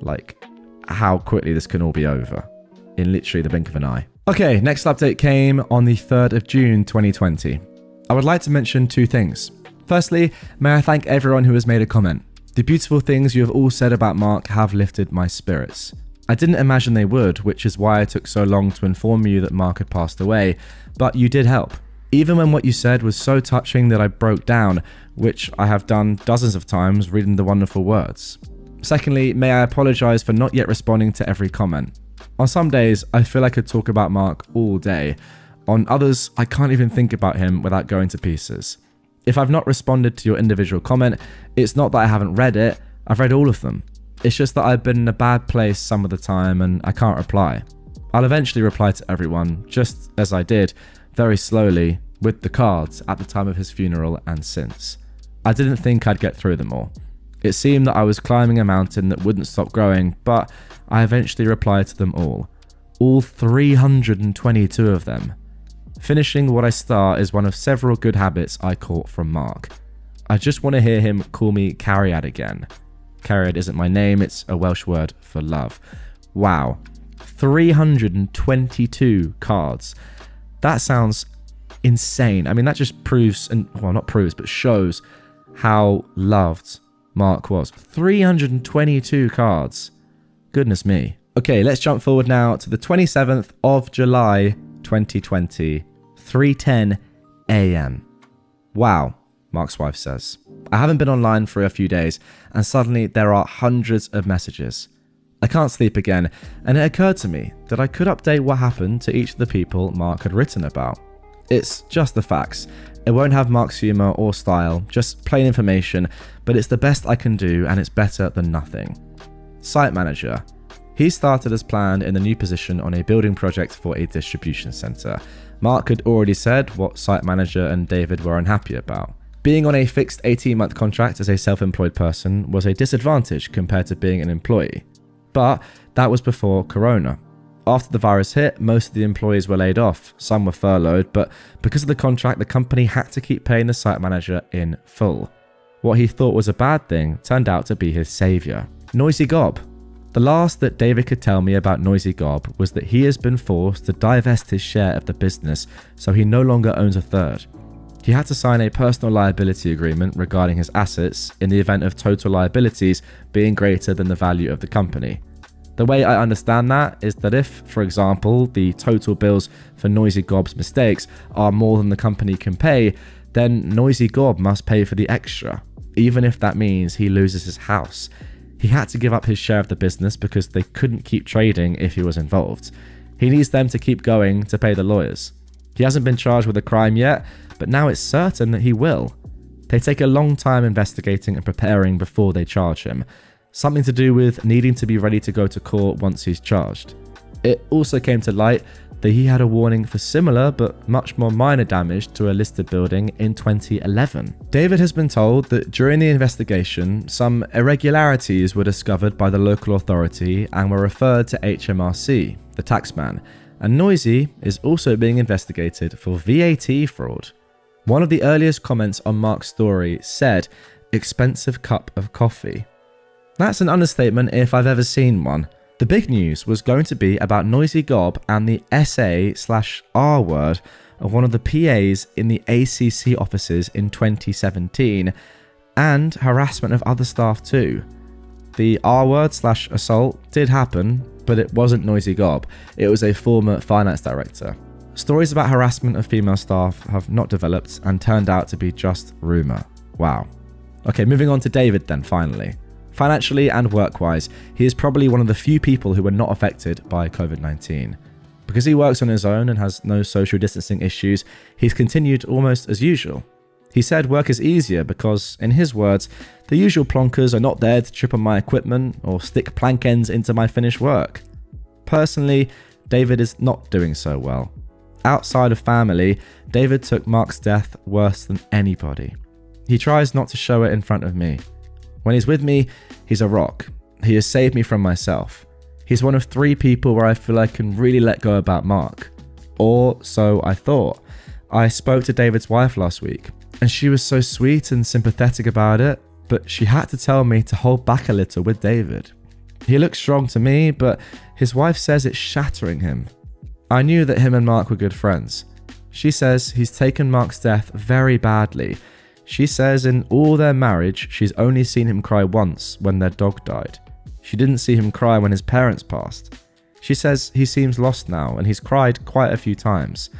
like how quickly this can all be over in literally the blink of an eye. Okay, next update came on the 3rd of June 2020. I would like to mention two things. Firstly, may I thank everyone who has made a comment. The beautiful things you have all said about Mark have lifted my spirits. I didn't imagine they would, which is why it took so long to inform you that Mark had passed away, but you did help. Even when what you said was so touching that I broke down, which I have done dozens of times reading the wonderful words. Secondly, may I apologise for not yet responding to every comment. On some days, I feel I could talk about Mark all day. On others, I can't even think about him without going to pieces. If I've not responded to your individual comment, it's not that I haven't read it, I've read all of them. It's just that I've been in a bad place some of the time and I can't reply. I'll eventually reply to everyone, just as I did, very slowly, with the cards at the time of his funeral and since. I didn't think I'd get through them all. It seemed that I was climbing a mountain that wouldn't stop growing, but I eventually replied to them all 322 of them. Finishing what I start is one of several good habits I caught from Mark. I just want to hear him call me Cariad again. Cariad isn't my name, it's a Welsh word for love. Wow, 322 cards. That sounds insane. I mean, that just proves, not proves, but shows how loved Mark was. 322 cards. Goodness me. Okay, let's jump forward now to the 27th of July, 2020, 3:10 a.m. Wow, Mark's wife says. I haven't been online for a few days, and suddenly there are hundreds of messages. I can't sleep again, and it occurred to me that I could update what happened to each of the people Mark had written about. It's just the facts. It won't have Mark's humour or style, just plain information, but it's the best I can do, and it's better than nothing. Site manager. He started as planned in the new position on a building project for a distribution centre. Mark had already said what site manager and David were unhappy about. Being on a fixed 18-month contract as a self-employed person was a disadvantage compared to being an employee. But that was before Corona. After the virus hit, most of the employees were laid off, some were furloughed, but because of the contract, the company had to keep paying the site manager in full. What he thought was a bad thing turned out to be his saviour. Noisy Gob. The last that David could tell me about Noisy Gob was that he has been forced to divest his share of the business, so he no longer owns a third. He had to sign a personal liability agreement regarding his assets in the event of total liabilities being greater than the value of the company. The way I understand that is that if, for example, the total bills for Noisy Gob's mistakes are more than the company can pay, then Noisy Gob must pay for the extra, even if that means he loses his house. He had to give up his share of the business because they couldn't keep trading if he was involved. He needs them to keep going to pay the lawyers. He hasn't been charged with a crime yet, but now it's certain that he will. They take a long time investigating and preparing before they charge him. Something to do with needing to be ready to go to court once he's charged. It also came to light that he had a warning for similar but much more minor damage to a listed building in 2011. David has been told that during the investigation, some irregularities were discovered by the local authority and were referred to HMRC, the taxman, and Noisy is also being investigated for VAT fraud. One of the earliest comments on Mark's story said, "expensive cup of coffee." That's an understatement if I've ever seen one. The big news was going to be about Noisy Gob and the SA/R word of one of the PAs in the ACC offices in 2017, and harassment of other staff too. The R word/assault did happen, but it wasn't Noisy Gob. It was a former finance director. Stories about harassment of female staff have not developed and turned out to be just rumour. Wow. Okay, moving on to David then, finally. Financially and work-wise, he is probably one of the few people who were not affected by COVID-19. Because he works on his own and has no social distancing issues, he's continued almost as usual. He said work is easier because, in his words, the usual plonkers are not there to trip on my equipment or stick plank ends into my finished work. Personally, David is not doing so well. Outside of family, David took Mark's death worse than anybody. He tries not to show it in front of me. When he's with me, he's a rock. He has saved me from myself. He's one of 3 people where I feel I can really let go about Mark. Or so I thought. I spoke to David's wife last week, and she was so sweet and sympathetic about it, but she had to tell me to hold back a little with David. He looks strong to me, but his wife says it's shattering him. I knew that him and Mark were good friends. She says he's taken Mark's death very badly. She says in all their marriage, she's only seen him cry once when their dog died. She didn't see him cry when his parents passed. She says he seems lost now and he's cried quite a few times.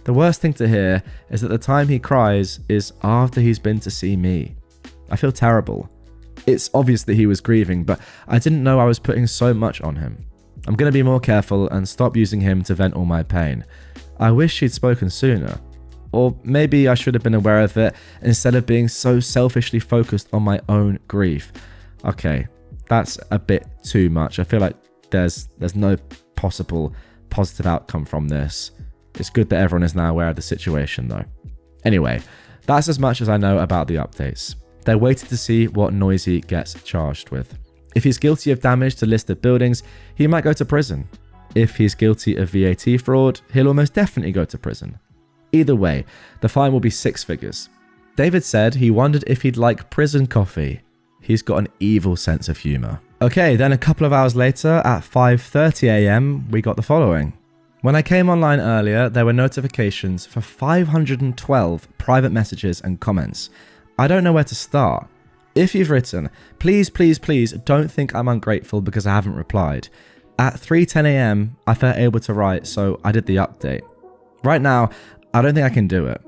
The worst thing to hear is that the time he cries is after he's been to see me. I feel terrible. It's obvious that he was grieving, but I didn't know I was putting so much on him. I'm going to be more careful and stop using him to vent all my pain. I wish she'd spoken sooner. Or maybe I should have been aware of it instead of being so selfishly focused on my own grief. Okay, that's a bit too much. I feel like there's no possible positive outcome from this. It's good that everyone is now aware of the situation though. Anyway, that's as much as I know about the updates. They're waiting to see what Noisy gets charged with. If he's guilty of damage to listed buildings, he might go to prison. If he's guilty of VAT fraud, he'll almost definitely go to prison. Either way, the fine will be 6 figures. David said he wondered if he'd like prison coffee. He's got an evil sense of humour. Okay, then a couple of hours later at 5:30 AM, we got the following. When I came online earlier, there were notifications for 512 private messages and comments. I don't know where to start. If you've written, please don't think I'm ungrateful because I haven't replied. At 3:10 AM, I felt able to write, so I did the update. Right now, I don't think I can do it.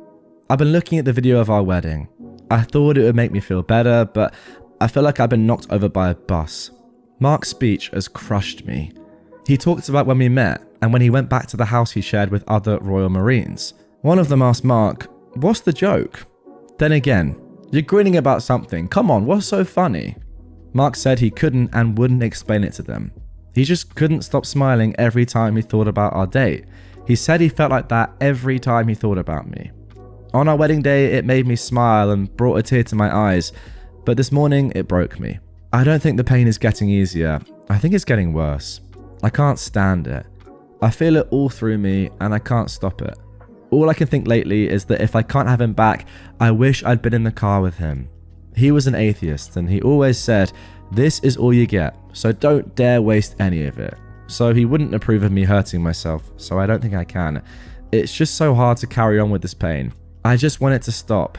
I've been looking at the video of our wedding. I thought it would make me feel better, but I feel like I've been knocked over by a bus. Mark's speech has crushed me. He talked about when we met and when he went back to the house he shared with other Royal Marines. One of them asked Mark, "What's the joke?" Then again, "You're grinning about something. Come on, what's so funny?" Mark said he couldn't and wouldn't explain it to them. He just couldn't stop smiling every time he thought about our date. He said he felt like that every time he thought about me. On our wedding day, it made me smile and brought a tear to my eyes, but this morning it broke me. I don't think the pain is getting easier. I think it's getting worse. I can't stand it. I feel it all through me and I can't stop it. All I can think lately is that if I can't have him back, I wish I'd been in the car with him. He was an atheist and he always said, "This is all you get, so don't dare waste any of it." So he wouldn't approve of me hurting myself, so I don't think I can. It's just so hard to carry on with this pain. I just want it to stop.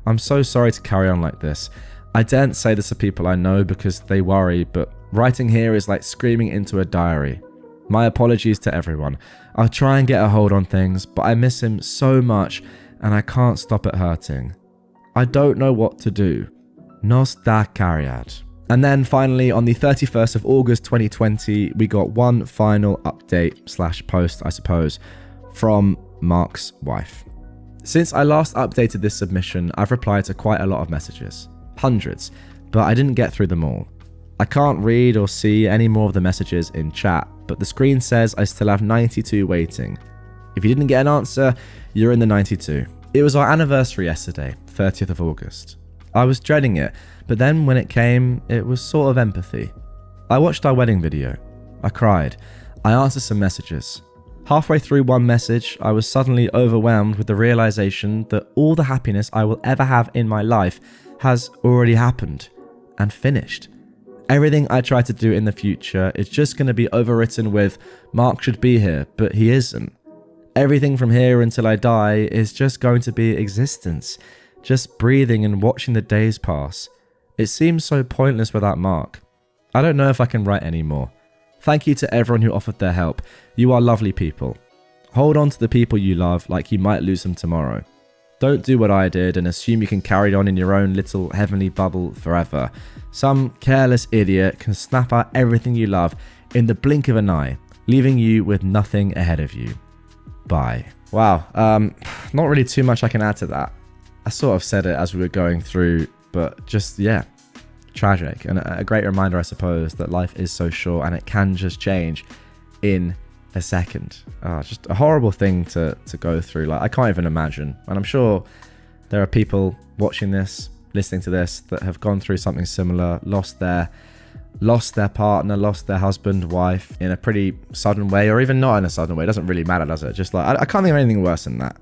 I'm so sorry to carry on like this. I daren't say this to people I know because they worry, but writing here is like screaming into a diary. My apologies to everyone. I'll try and get a hold on things, but I miss him so much and I can't stop it hurting. I don't know what to do. Nos da cariad. And then finally, on the 31st of August 2020, we got one final update / post, I suppose, from Mark's wife. Since I last updated this submission, I've replied to quite a lot of messages. Hundreds, but I didn't get through them all. I can't read or see any more of the messages in chat, but the screen says I still have 92 waiting. If you didn't get an answer, you're in the 92. It was our anniversary yesterday, 30th of August. I was dreading it, but then when it came, it was sort of empathy. I watched our wedding video. I cried. I answered some messages. Halfway through one message, I was suddenly overwhelmed with the realization that all the happiness I will ever have in my life has already happened and finished. Everything I try to do in the future is just going to be overwritten with, "Mark should be here, but he isn't." Everything from here until I die is just going to be existence. Just breathing and watching the days pass. It seems so pointless without Mark. I don't know if I can write anymore. Thank you to everyone who offered their help. You are lovely people. Hold on to the people you love like you might lose them tomorrow. Don't do what I did and assume you can carry on in your own little heavenly bubble forever. Some careless idiot can snap out everything you love in the blink of an eye, leaving you with nothing ahead of you. Bye. Wow, not really too much I can add to that. I sort of said it as we were going through, but just, yeah, tragic. And a great reminder, I suppose, that life is so short and it can just change in a second. Just a horrible thing to go through. Like, I can't even imagine. And I'm sure there are people watching this, listening to this, that have gone through something similar, lost their partner, lost their husband, wife in a pretty sudden way, or even not in a sudden way. It doesn't really matter, does it? Just like, I can't think of anything worse than that.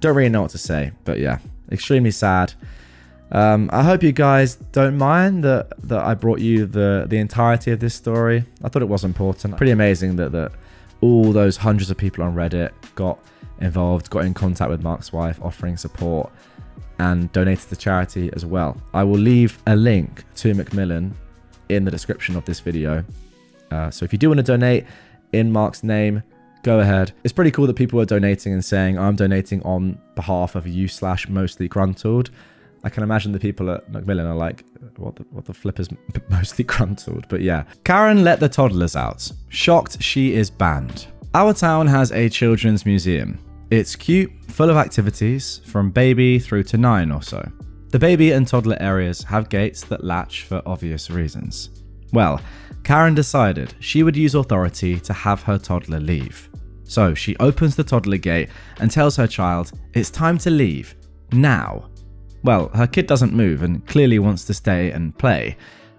Don't really know what to say, but yeah, extremely sad. I hope you guys don't mind that I brought you the entirety of this story. I thought it was important. Pretty amazing that all those hundreds of people on Reddit got involved, got in contact with Mark's wife, offering support, and donated to charity as well. I will leave a link to Macmillan in the description of this video. So if you do want to donate in Mark's name, go ahead. It's pretty cool that people are donating and saying, I'm donating on behalf of you / mostly gruntled. I can imagine the people at Macmillan are like, what the flip is mostly gruntled? But yeah. Karen let the toddlers out. Shocked she is banned. Our town has a children's museum. It's cute, full of activities, from baby through to 9 or so. The baby and toddler areas have gates that latch for obvious reasons. Well, Karen decided she would use authority to have her toddler leave. So she opens the toddler gate and tells her child it's time to leave, now. Well, her kid doesn't move and clearly wants to stay and play.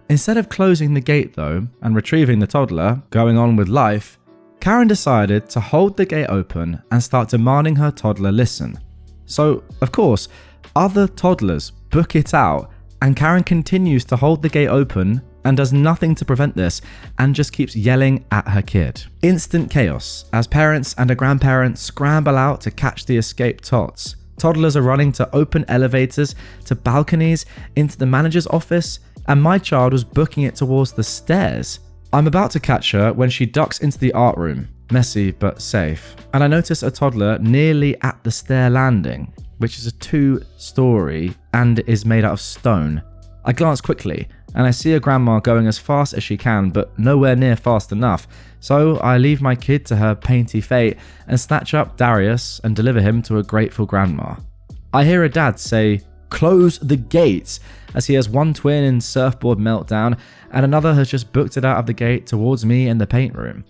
Instead of closing the gate though, and retrieving the toddler, going on with life, Karen decided to hold the gate open and start demanding her toddler listen. So, of course, other toddlers book it out, and Karen continues to hold the gate open and does nothing to prevent this and just keeps yelling at her kid. Instant chaos as parents and a grandparent scramble out to catch the escaped tots. Toddlers are running to open elevators, to balconies, into the manager's office, and my child was booking it towards the stairs. I'm about to catch her when she ducks into the art room, messy but safe, and I notice a toddler nearly at the stair landing, which is a 2-story and is made out of stone. I glance quickly, and I see a grandma going as fast as she can, but nowhere near fast enough. So I leave my kid to her painty fate and snatch up Darius and deliver him to a grateful grandma. I hear a dad say, "Close the gates," as he has one twin in surfboard meltdown and another has just booked it out of the gate towards me in the paint room.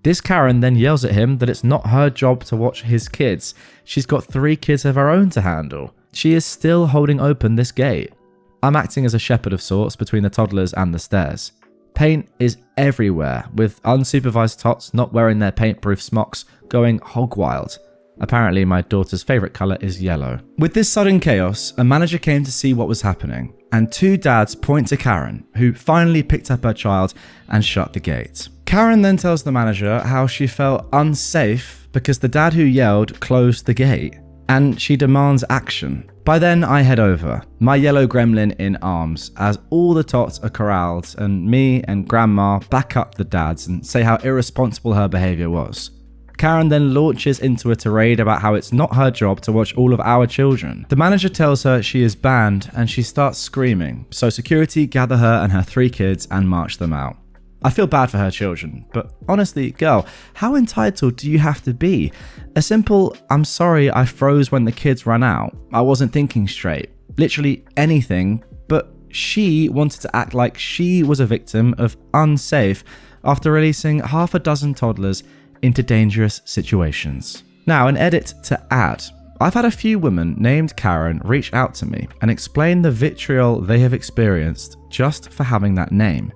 This Karen then yells at him that it's not her job to watch his kids. She's got 3 kids of her own to handle. She is still holding open this gate. I'm acting as a shepherd of sorts between the toddlers and the stairs. Paint is everywhere, with unsupervised tots not wearing their paint-proof smocks going hog wild. Apparently my daughter's favourite colour is yellow. With this sudden chaos, a manager came to see what was happening, and 2 dads point to Karen, who finally picked up her child and shut the gate. Karen then tells the manager how she felt unsafe because the dad who yelled closed the gate, and she demands action. By then I head over, my yellow gremlin in arms, as all the tots are corralled and me and grandma back up the dads and say how irresponsible her behaviour was. Karen then launches into a tirade about how it's not her job to watch all of our children. The manager tells her she is banned and she starts screaming, so security gather her and her 3 kids and march them out. I feel bad for her children, but honestly, girl, how entitled do you have to be? A simple, "I'm sorry I froze when the kids ran out, I wasn't thinking straight," literally anything, but she wanted to act like she was a victim of unsafe after releasing half a dozen toddlers into dangerous situations. Now, an edit to add. I've had a few women named Karen reach out to me and explain the vitriol they have experienced just for having that name.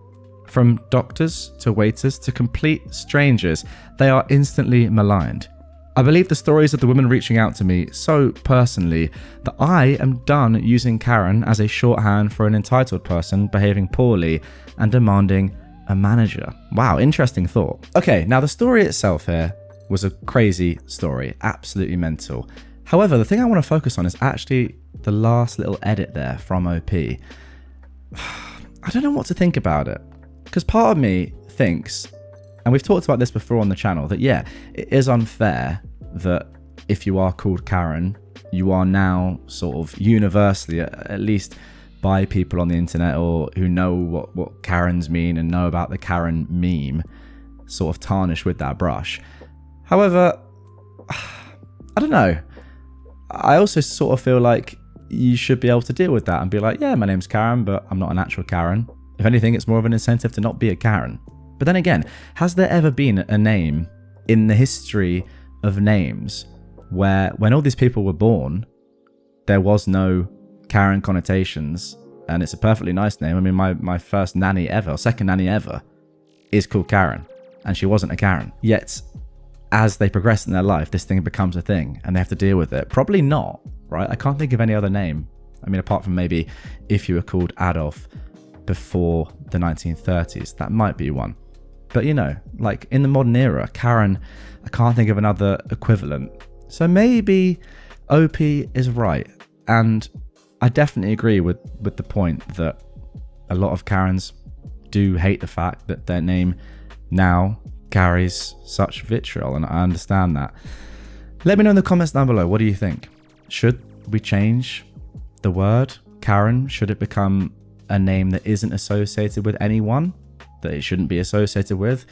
From doctors to waiters to complete strangers, they are instantly maligned. I believe the stories of the women reaching out to me so personally that I am done using Karen as a shorthand for an entitled person behaving poorly and demanding a manager. Wow, interesting thought. Okay, now the story itself here was a crazy story, absolutely mental. However, the thing I want to focus on is actually the last little edit there from OP. I don't know what to think about it. Because part of me thinks And we've talked about this before on the channel, that yeah, it is unfair that if you are called Karen, you are now sort of universally, at least by people on the internet or who know what Karens mean and know about the Karen meme, sort of tarnished with that brush. However, I don't know. I also sort of feel like you should be able to deal with that and be like, yeah, my name's Karen, but I'm not an actual Karen. If anything, it's more of an incentive to not be a Karen. But then again, has there ever been a name in the history of names where when all these people were born, there was no Karen connotations, and it's a perfectly nice name? I mean, my first nanny ever, or second nanny ever, is called Karen, and she wasn't a Karen. Yet, as they progress in their life, this thing becomes a thing, and they have to deal with it. Probably not, right? I can't think of any other name. I mean, apart from maybe if you were called Adolf before the 1930s, that might be one. But you know, like in the modern era, Karen, I can't think of another equivalent. So maybe OP is right. And I definitely agree with the point that a lot of Karens do hate the fact that their name now carries such vitriol, and I understand that. Let me know in the comments down below, what do you think? Should we change the word Karen? Should it become a name that isn't associated with anyone, that it shouldn't be associated with?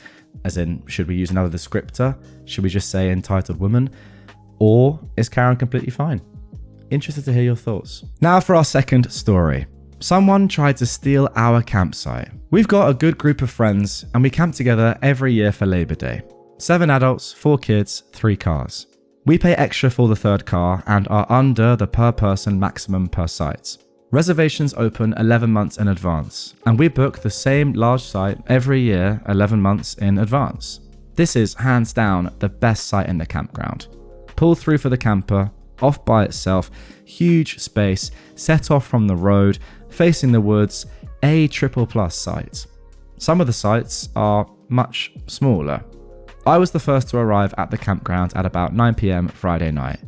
As in, should we use another descriptor? Should we just say entitled woman? Or is Karen completely fine? Interested to hear your thoughts. Now for our second story. Someone tried to steal our campsite. We've got a good group of friends and we camp together every year for Labor Day. 7 adults, 4 kids, 3 cars. We pay extra for the third car and are under the per person maximum per site. Reservations open 11 months in advance, and we book the same large site every year 11 months in advance. This is hands down the best site in the campground. Pull through for the camper, off by itself, huge space, set off from the road, facing the woods, a triple plus site. Some of the sites are much smaller. I was the first to arrive at the campground at about 9 PM Friday night.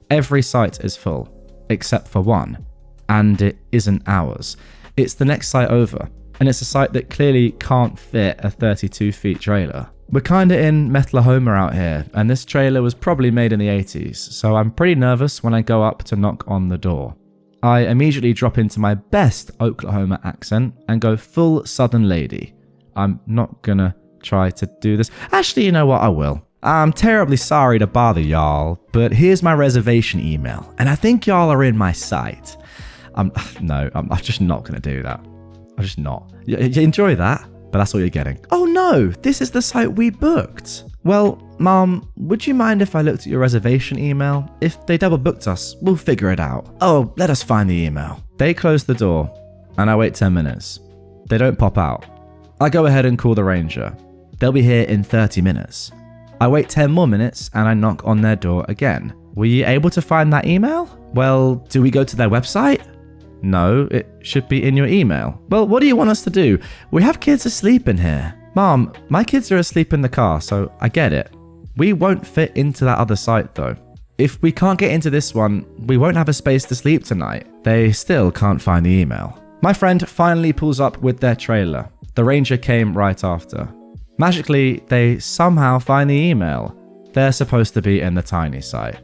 Every site is full, except for one. And it isn't ours. It's the next site over, and it's a site that clearly can't fit a 32-feet trailer. We're kinda in Metlahoma out here, and this trailer was probably made in the 80s, so I'm pretty nervous when I go up to knock on the door. I immediately drop into my best Oklahoma accent and go full Southern lady. I'm not gonna try to do this. Actually, you know what? I will. I'm terribly sorry to bother y'all, but here's my reservation email, and I think y'all are in my site. I'm just not going to do that. I'm just not. You enjoy that, but that's all you're getting. Oh no, this is the site we booked. Well, Mom, would you mind if I looked at your reservation email? If they double booked us, we'll figure it out. Oh, let us find the email. They close the door, and I wait 10 minutes. They don't pop out. I go ahead and call the ranger. They'll be here in 30 minutes. I wait 10 more minutes, and I knock on their door again. Were you able to find that email? Well, do we go to their website? No, it should be in your email. Well, what do you want us to do? We have kids asleep in here. Mom, my kids are asleep in the car, so I get it. We won't fit into that other site though. If we can't get into this one, we won't have a space to sleep tonight. They still can't find the email. My friend finally pulls up with their trailer. The ranger came right after. Magically, they somehow find the email. They're supposed to be in the tiny site.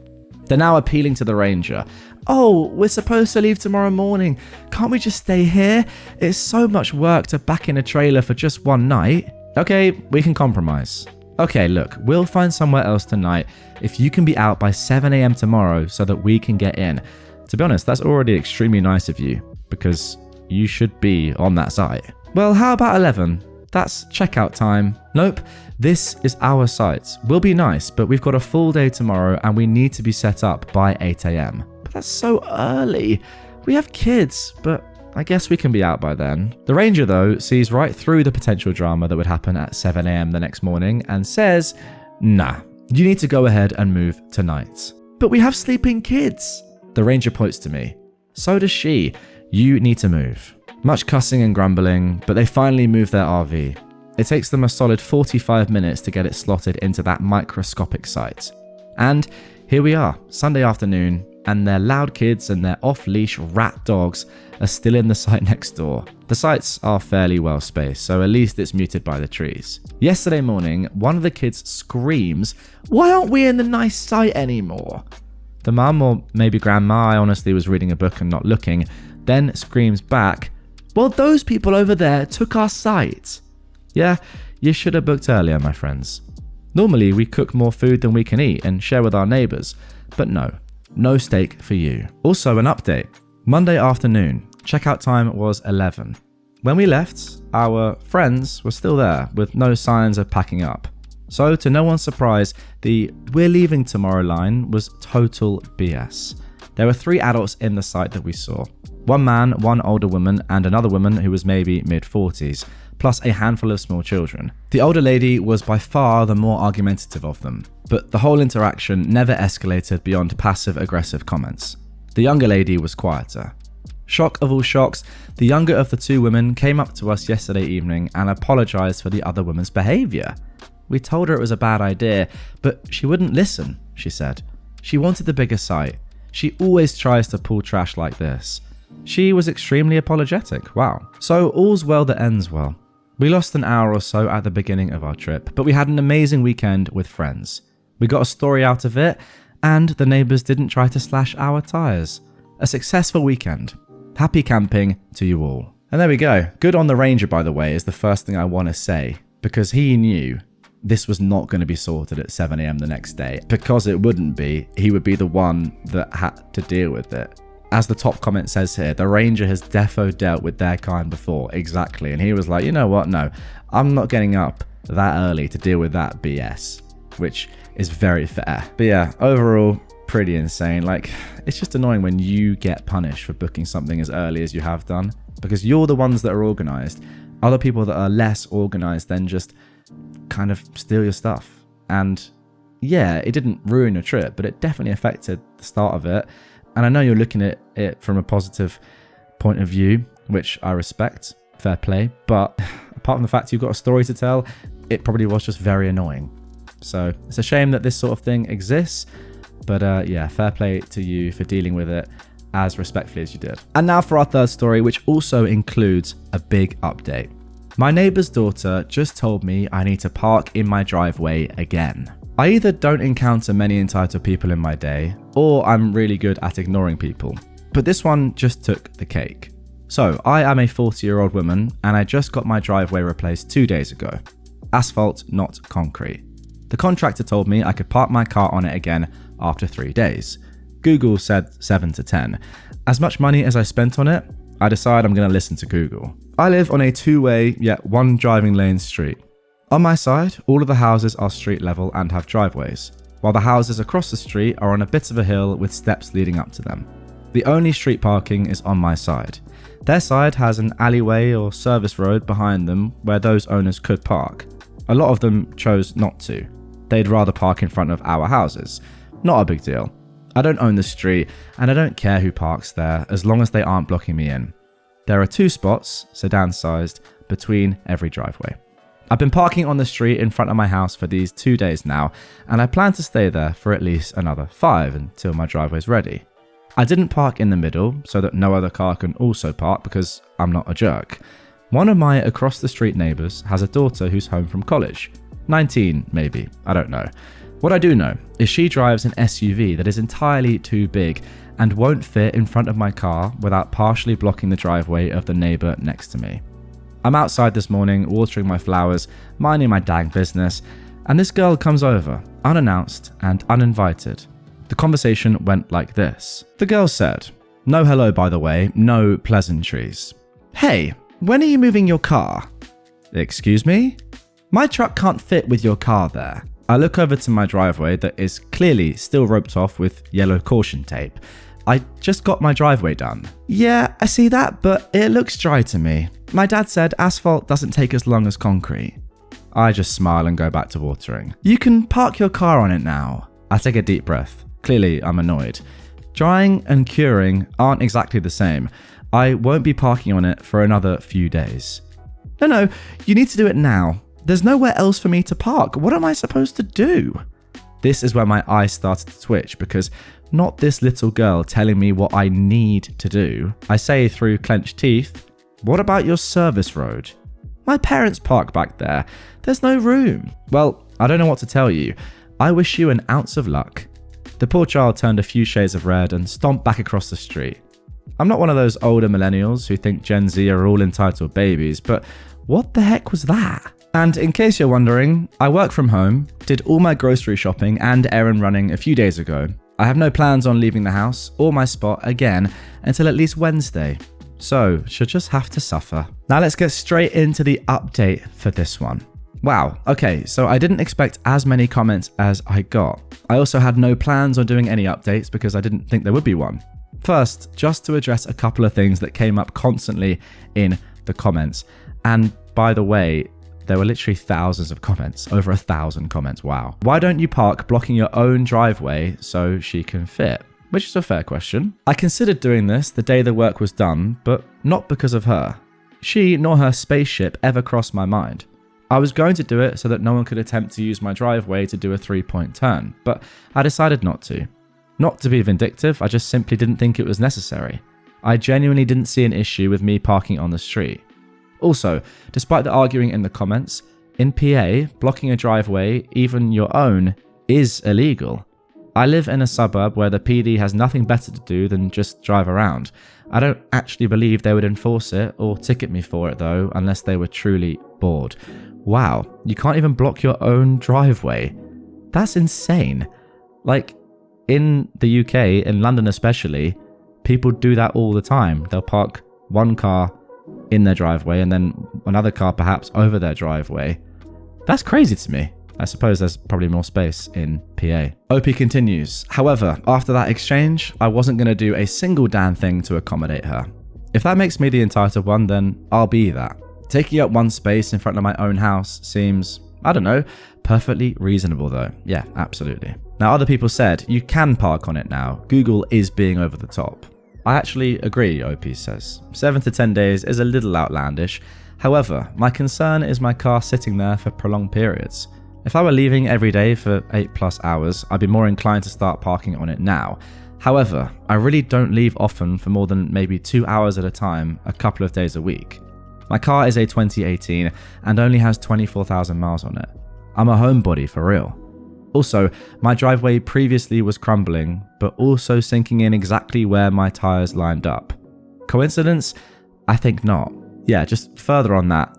They're now appealing to the ranger. Oh, we're supposed to leave tomorrow morning. Can't we just stay here? It's so much work to back in a trailer for just one night. Okay, we can compromise. Okay, look, we'll find somewhere else tonight if you can be out by 7 AM tomorrow so that we can get in. To be honest, that's already extremely nice of you because you should be on that site. Well, how about 11? That's checkout time. Nope, this is our site. We'll be nice, but we've got a full day tomorrow and we need to be set up by 8 AM. But that's so early. We have kids, but I guess we can be out by then. The ranger, though, sees right through the potential drama that would happen at 7 AM the next morning and says, nah, you need to go ahead and move tonight. But we have sleeping kids. The ranger points to me. So does she. You need to move. Much cussing and grumbling, but they finally move their RV. It takes them a solid 45 minutes to get it slotted into that microscopic site. And here we are, Sunday afternoon, and their loud kids and their off-leash rat dogs are still in the site next door. The sites are fairly well spaced, so at least it's muted by the trees. Yesterday morning, one of the kids screams, "Why aren't we in the nice site anymore?" The mum, or maybe grandma, I honestly was reading a book and not looking, then screams back, "Well, those people over there took our site." Yeah, you should have booked earlier, my friends. Normally, we cook more food than we can eat and share with our neighbours, but no steak for you. Also, an update. Monday afternoon, checkout time was 11. When we left, our friends were still there with no signs of packing up. So, to no one's surprise, the "we're leaving tomorrow" line was total BS. There were 3 adults in the site that we saw. One man, one older woman, and another woman who was maybe mid-40s, plus a handful of small children. The older lady was by far the more argumentative of them, but the whole interaction never escalated beyond passive-aggressive comments. The younger lady was quieter. Shock of all shocks, the younger of the 2 women came up to us yesterday evening and apologised for the other woman's behaviour. We told her it was a bad idea, but she wouldn't listen, she said. She wanted the bigger site. She always tries to pull trash like this. She was extremely apologetic, wow. So all's well that ends well. We lost an hour or so at the beginning of our trip, but we had an amazing weekend with friends. We got a story out of it, and the neighbours didn't try to slash our tyres. A successful weekend. Happy camping to you all. And there we go. Good on the ranger, by the way, is the first thing I want to say, because he knew this was not going to be sorted at 7 a.m. the next day. Because it wouldn't be, he would be the one that had to deal with it. As the top comment says here, the ranger has defo dealt with their kind before, exactly. And he was like, you know what, no, I'm not getting up that early to deal with that BS, which is very fair. But yeah, overall, pretty insane. Like, it's just annoying when you get punished for booking something as early as you have done, because you're the ones that are organized. Other people that are less organized then just kind of steal your stuff. And yeah, it didn't ruin your trip, but it definitely affected the start of it. And I know you're looking at it from a positive point of view, which I respect, fair play. But apart from the fact you've got a story to tell, it probably was just very annoying. So it's a shame that this sort of thing exists. But yeah, fair play to you for dealing with it as respectfully as you did. And now for our third story, which also includes a big update. My neighbour's daughter just told me I need to park in my driveway again. I either don't encounter many entitled people in my day, or I'm really good at ignoring people. But this one just took the cake. So, I am a 40-year-old woman, and I just got my driveway replaced 2 days ago. Asphalt, not concrete. The contractor told me I could park my car on it again after 3 days. Google said 7 to 10. As much money as I spent on it, I decide I'm going to listen to Google. I live on a 2-way, yet 1 driving lane street. On my side, all of the houses are street level and have driveways, while the houses across the street are on a bit of a hill with steps leading up to them. The only street parking is on my side. Their side has an alleyway or service road behind them where those owners could park. A lot of them chose not to. They'd rather park in front of our houses. Not a big deal. I don't own the street, and I don't care who parks there as long as they aren't blocking me in. There are 2 spots, sedan-sized, between every driveway. I've been parking on the street in front of my house for these 2 days now, and I plan to stay there for at least another 5 until my driveway's ready. I didn't park in the middle so that no other car can also park because I'm not a jerk. One of my across the street neighbours has a daughter who's home from college. 19 maybe, I don't know. What I do know is she drives an SUV that is entirely too big and won't fit in front of my car without partially blocking the driveway of the neighbour next to me. I'm outside this morning watering my flowers, minding my dang business, and this girl comes over, unannounced and uninvited. The conversation went like this. The girl said, "No hello by the way, no pleasantries. Hey, when are you moving your car?" "Excuse me? My truck can't fit with your car there." I look over to my driveway that is clearly still roped off with yellow caution tape. "I just got my driveway done." "Yeah, I see that, but it looks dry to me. My dad said asphalt doesn't take as long as concrete." I just smile and go back to watering. "You can park your car on it now." I take a deep breath. Clearly, I'm annoyed. Drying and curing aren't exactly the same. I won't be parking on it for another few days. No, you need to do it now. There's nowhere else for me to park. What am I supposed to do?" This is where my eyes started to twitch because not this little girl telling me what I need to do. I say through clenched teeth, "What about your service road?" "My parents park back there. There's no room." Well, I don't know what to tell you. I wish you an ounce of luck. The poor child turned a few shades of red and stomped back across the street. I'm not one of those older millennials who think Gen Z are all entitled babies, but what the heck was that? And in case you're wondering, I work from home, did all my grocery shopping and errand running a few days ago. I have no plans on leaving the house or my spot again until at least Wednesday. So, should just have to suffer. Now let's get straight into the update for this one. Wow, okay, so I didn't expect as many comments as I got. I also had no plans on doing any updates because I didn't think there would be one. First, just to address a couple of things that came up constantly in the comments. And by the way, there were literally thousands of comments, over 1,000 comments, wow. Why don't you park blocking your own driveway so she can fit? Which is a fair question. I considered doing this the day the work was done, but not because of her. She nor her spaceship ever crossed my mind. I was going to do it so that no one could attempt to use my driveway to do a 3-point turn, but I decided not to. Not to be vindictive, I just simply didn't think it was necessary. I genuinely didn't see an issue with me parking on the street. Also, despite the arguing in the comments, in PA, blocking a driveway, even your own, is illegal. I live in a suburb where the PD has nothing better to do than just drive around. I don't actually believe they would enforce it or ticket me for it though, unless they were truly bored. Wow, you can't even block your own driveway. That's insane. Like, in the UK, in London especially, people do that all the time. They'll park one car in their driveway and then another car perhaps over their driveway. That's crazy to me. I suppose there's probably more space in PA. OP continues. However, after that exchange, I wasn't going to do a single damn thing to accommodate her. If that makes me the entitled one, then I'll be that. Taking up one space in front of my own house seems, I don't know, perfectly reasonable though. Yeah, absolutely. Now other people said, you can park on it now. Google is being over the top. I actually agree, OP says. 7 to 10 days is a little outlandish. However, my concern is my car sitting there for prolonged periods. If I were leaving every day for 8+ hours, I'd be more inclined to start parking on it now. However, I really don't leave often for more than maybe 2 hours at a time, a couple of days a week. My car is a 2018 and only has 24,000 miles on it. I'm a homebody for real. Also, my driveway previously was crumbling, but also sinking in exactly where my tyres lined up. Coincidence? I think not. Yeah, just further on that.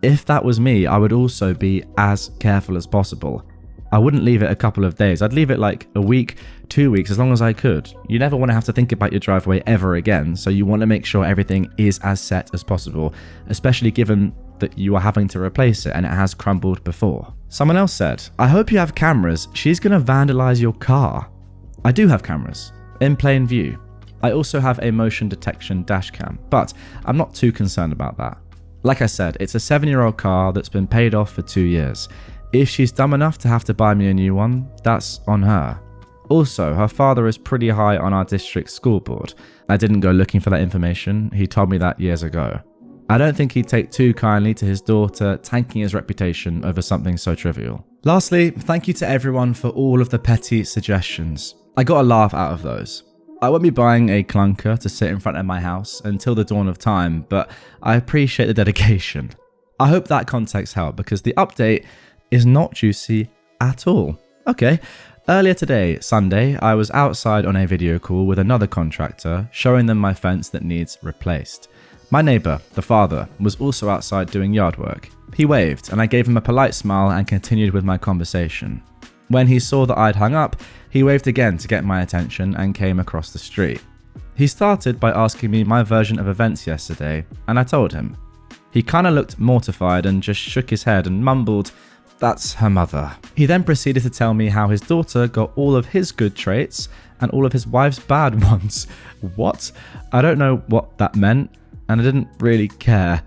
If that was me, I would also be as careful as possible. I wouldn't leave it a couple of days. I'd leave it like a week, 2 weeks, as long as I could. You never want to have to think about your driveway ever again, so you want to make sure everything is as set as possible, especially given that you are having to replace it and it has crumbled before. Someone else said, I hope you have cameras. She's going to vandalize your car. I do have cameras, in plain view. I also have a motion detection dash cam, but I'm not too concerned about that. Like I said, it's a 7-year-old car that's been paid off for 2 years. If she's dumb enough to have to buy me a new one, that's on her. Also, her father is pretty high on our district school board. I didn't go looking for that information, he told me that years ago. I don't think he'd take too kindly to his daughter tanking his reputation over something so trivial. Lastly, thank you to everyone for all of the petty suggestions. I got a laugh out of those. I won't be buying a clunker to sit in front of my house until the dawn of time, but I appreciate the dedication. I hope that context helped because the update is not juicy at all. Okay, earlier today, Sunday, I was outside on a video call with another contractor showing them my fence that needs replaced. My neighbour, the father, was also outside doing yard work. He waved and I gave him a polite smile and continued with my conversation. When he saw that I'd hung up, he waved again to get my attention and came across the street. He started by asking me my version of events yesterday, and I told him. He kinda looked mortified and just shook his head and mumbled, "That's her mother." He then proceeded to tell me how his daughter got all of his good traits and all of his wife's bad ones. What? I don't know what that meant, and I didn't really care.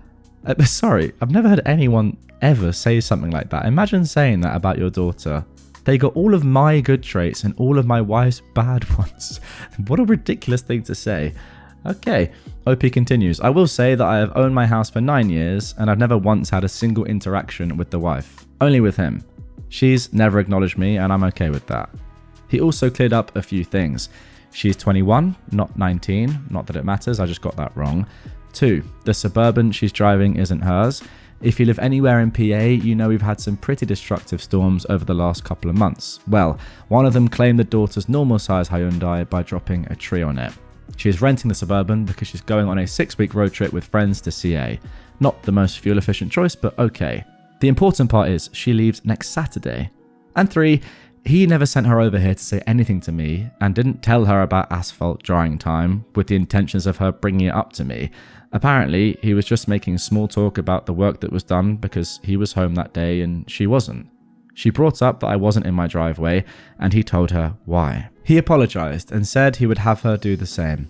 Sorry, I've never heard anyone ever say something like that. Imagine saying that about your daughter. They got all of my good traits and all of my wife's bad ones. What a ridiculous thing to say. Okay, OP continues. I will say that I have owned my house for 9 years and I've never once had a single interaction with the wife. Only with him. She's never acknowledged me and I'm okay with that. He also cleared up a few things. She's 21, not 19. Not that it matters, I just got that wrong. 2, the Suburban she's driving isn't hers. If you live anywhere in PA, you know we've had some pretty destructive storms over the last couple of months. Well, one of them claimed the daughter's normal size Hyundai by dropping a tree on it. She is renting the Suburban because she's going on a 6-week road trip with friends to CA. Not the most fuel efficient choice, but okay. The important part is she leaves next Saturday. And 3, he never sent her over here to say anything to me and didn't tell her about asphalt drying time with the intentions of her bringing it up to me. Apparently, he was just making small talk about the work that was done because he was home that day and she wasn't. She brought up that I wasn't in my driveway and he told her why. He apologised and said he would have her do the same.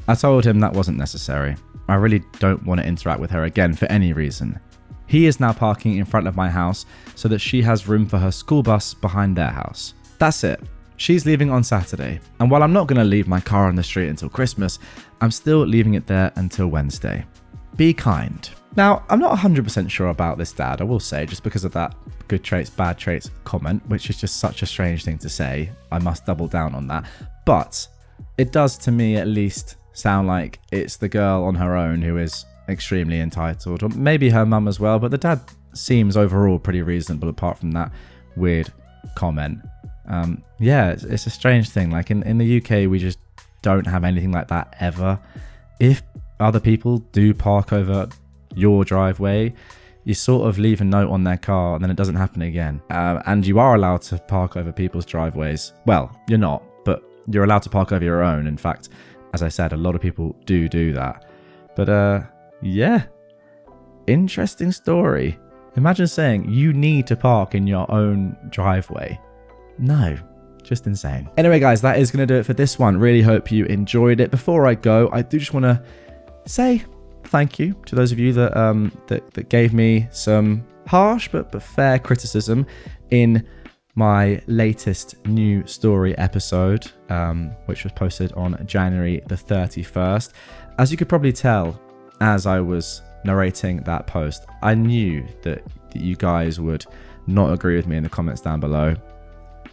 I told him that wasn't necessary. I really don't want to interact with her again for any reason. He is now parking in front of my house so that she has room for her school bus behind their house. That's it. She's leaving on Saturday, and while I'm not going to leave my car on the street until Christmas, I'm still leaving it there until Wednesday. Be kind. Now, I'm not 100% sure about this dad, I will say, just because of that good traits, bad traits comment, which is just such a strange thing to say. I must double down on that. But it does, to me at least, sound like it's the girl on her own who is extremely entitled, or maybe her mum as well, but the dad seems overall pretty reasonable apart from that weird comment. Yeah, it's a strange thing. Like in the UK, we just don't have anything like that ever. If other people do park over your driveway, you sort of leave a note on their car and then it doesn't happen again. And you are allowed to park over people's driveways. Well, you're not, but you're allowed to park over your own. In fact, as I said, a lot of people do that. But yeah, interesting story. Imagine saying you need to park in your own driveway. No, just insane. Anyway, guys, that is going to do it for this one. Really hope you enjoyed it. Before I go, I do just want to say thank you to those of you that that gave me some harsh but fair criticism in my latest new story episode, which was posted on January the 31st. As you could probably tell, as I was narrating that post, I knew that you guys would not agree with me in the comments down below.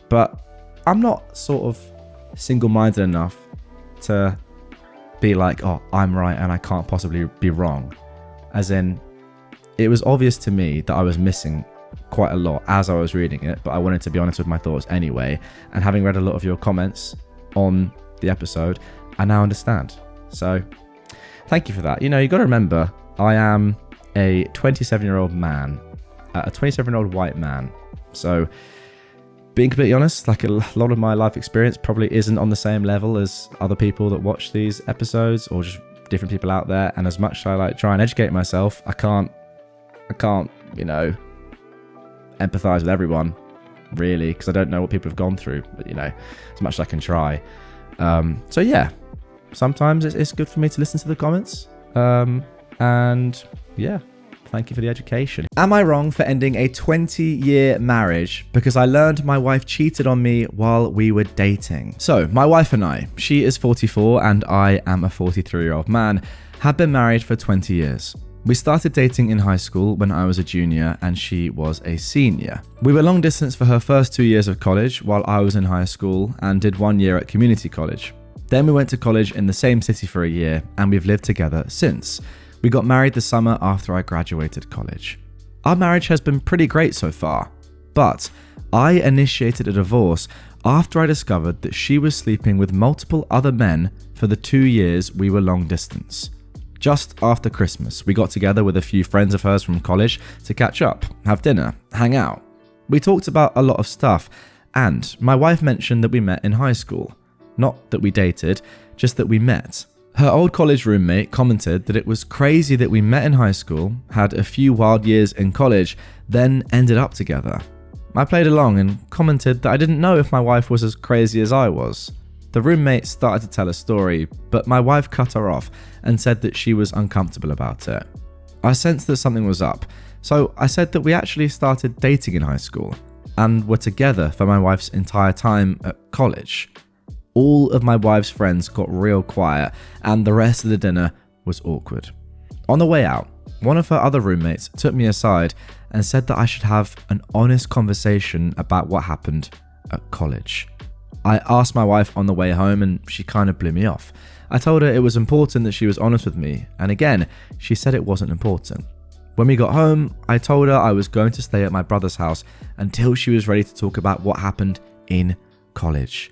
But I'm not sort of single-minded enough to be like, oh, I'm right and I can't possibly be wrong. As in, it was obvious to me that I was missing quite a lot as I was reading it, but I wanted to be honest with my thoughts anyway. And having read a lot of your comments on the episode, I now understand. So thank you for that. You know, you got to remember, I am a 27-year-old man, a 27-year-old white man. So being completely honest, like a lot of my life experience probably isn't on the same level as other people that watch these episodes or just different people out there. And as much as I like try and educate myself, I can't, you know, empathize with everyone really, because I don't know what people have gone through, but you know, as much as I can try. So yeah, sometimes it's good for me to listen to the comments. And yeah, thank you for the education. Am I wrong for ending a 20-year marriage because I learned my wife cheated on me while we were dating? So my wife and I, she is 44 and I am a 43-year-old man, have been married for 20 years. We started dating in high school when I was a junior and she was a senior. We were long distance for her first 2 years of college while I was in high school and did 1 year at community college. Then we went to college in the same city for a year and we've lived together since. We got married the summer after I graduated college. Our marriage has been pretty great so far, but I initiated a divorce after I discovered that she was sleeping with multiple other men for the 2 years we were long distance. Just after Christmas, we got together with a few friends of hers from college to catch up, have dinner, hang out. We talked about a lot of stuff, and my wife mentioned that we met in high school. Not that we dated, just that we met. Her old college roommate commented that it was crazy that we met in high school, had a few wild years in college, then ended up together. I played along and commented that I didn't know if my wife was as crazy as I was. The roommate started to tell a story, but my wife cut her off and said that she was uncomfortable about it. I sensed that something was up, so I said that we actually started dating in high school and were together for my wife's entire time at college. All of my wife's friends got real quiet and the rest of the dinner was awkward. On the way out, one of her other roommates took me aside and said that I should have an honest conversation about what happened at college. I asked my wife on the way home and she kind of blew me off. I told her it was important that she was honest with me, and again, she said it wasn't important. When we got home, I told her I was going to stay at my brother's house until she was ready to talk about what happened in college.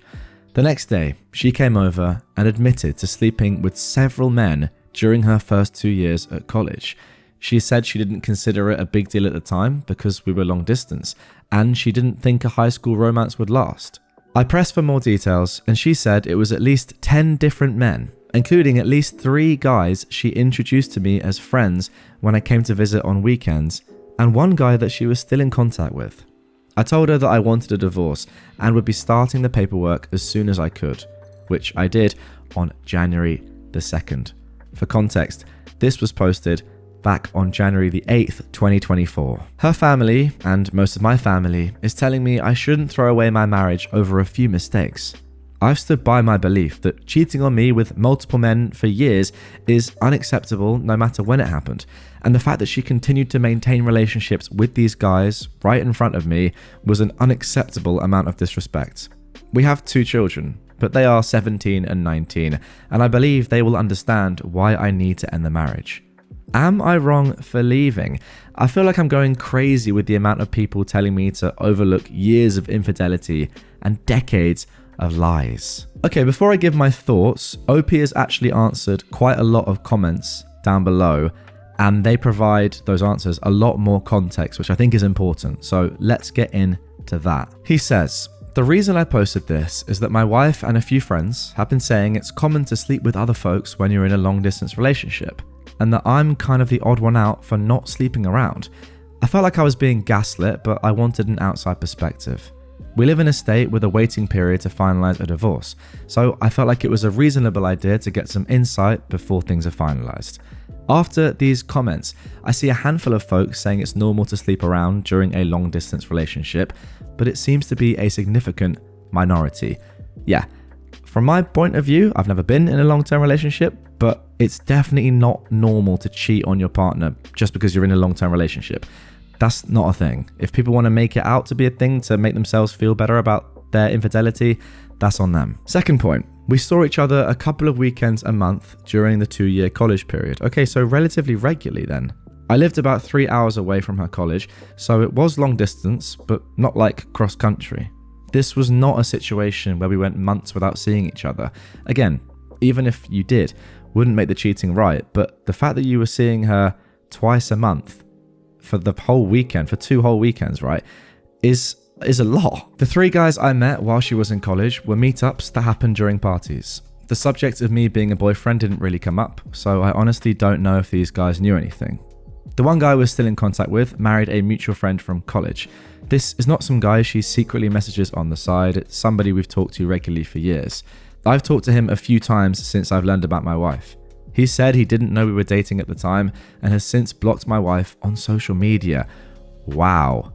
The next day, she came over and admitted to sleeping with several men during her first 2 years at college. She said she didn't consider it a big deal at the time because we were long distance, and she didn't think a high school romance would last. I pressed for more details, and she said it was at least 10 different men, including at least 3 guys she introduced to me as friends when I came to visit on weekends, and 1 guy that she was still in contact with. I told her that I wanted a divorce and would be starting the paperwork as soon as I could, which I did on January the 2nd. For context, this was posted back on January the 8th, 2024. Her family, and most of my family, is telling me I shouldn't throw away my marriage over a few mistakes. I've stood by my belief that cheating on me with multiple men for years is unacceptable no matter when it happened, and the fact that she continued to maintain relationships with these guys right in front of me was an unacceptable amount of disrespect. We have 2 children, but they are 17 and 19, and I believe they will understand why I need to end the marriage. Am I wrong for leaving? I feel like I'm going crazy with the amount of people telling me to overlook years of infidelity and decades of lies. Okay, before I give my thoughts, OP has actually answered quite a lot of comments down below, and they provide those answers a lot more context, which I think is important. So let's get into that. He says, the reason I posted this is that my wife and a few friends have been saying it's common to sleep with other folks when you're in a long distance relationship, and that I'm kind of the odd one out for not sleeping around. I felt like I was being gaslit, but I wanted an outside perspective. We live in a state with a waiting period to finalize a divorce, so I felt like it was a reasonable idea to get some insight before things are finalized. After these comments, I see a handful of folks saying it's normal to sleep around during a long distance relationship, but it seems to be a significant minority. Yeah, from my point of view, I've never been in a long-term relationship, but it's definitely not normal to cheat on your partner just because you're in a long-term relationship. That's not a thing. If people want to make it out to be a thing to make themselves feel better about their infidelity, that's on them. Second point, we saw each other a couple of weekends a month during the 2-year college period. Okay, so relatively regularly then. I lived about 3 hours away from her college, so it was long distance, but not like cross country. This was not a situation where we went months without seeing each other. Again, even if you did, wouldn't make the cheating right, but the fact that you were seeing her twice a month for the whole weekend, for 2 whole weekends, right, is a lot. The 3 guys I met while she was in college were meetups that happened during parties. The subject of me being a boyfriend didn't really come up, so I honestly don't know if these guys knew anything. The one guy we're still in contact with married a mutual friend from college. This is not some guy she secretly messages on the side, it's somebody we've talked to regularly for years. I've talked to him a few times since I've learned about my wife. He said he didn't know we were dating at the time and has since blocked my wife on social media. Wow,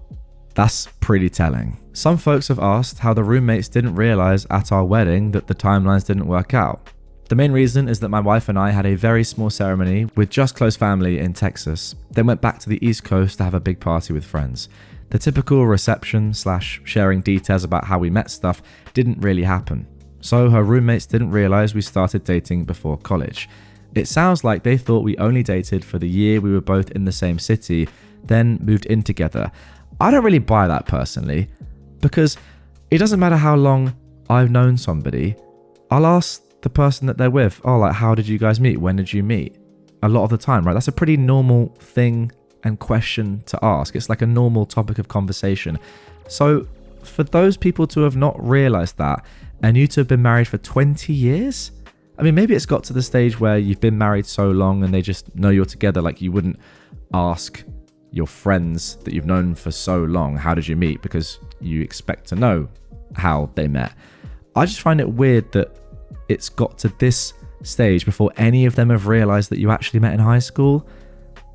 that's pretty telling. Some folks have asked how the roommates didn't realize at our wedding that the timelines didn't work out. The main reason is that my wife and I had a very small ceremony with just close family in Texas, then went back to the East Coast to have a big party with friends. The typical reception / sharing details about how we met stuff didn't really happen. So her roommates didn't realize we started dating before college. It sounds like they thought we only dated for the year we were both in the same city, then moved in together. I don't really buy that personally, because it doesn't matter how long I've known somebody, I'll ask the person that they're with, oh, like, how did you guys meet? When did you meet? A lot of the time, right? That's a pretty normal thing and question to ask. It's like a normal topic of conversation. So for those people to have not realized that, and you to have been married for 20 years? I mean, maybe it's got to the stage where you've been married so long and they just know you're together. Like, you wouldn't ask your friends that you've known for so long, how did you meet? Because you expect to know how they met. I just find it weird that it's got to this stage before any of them have realized that you actually met in high school.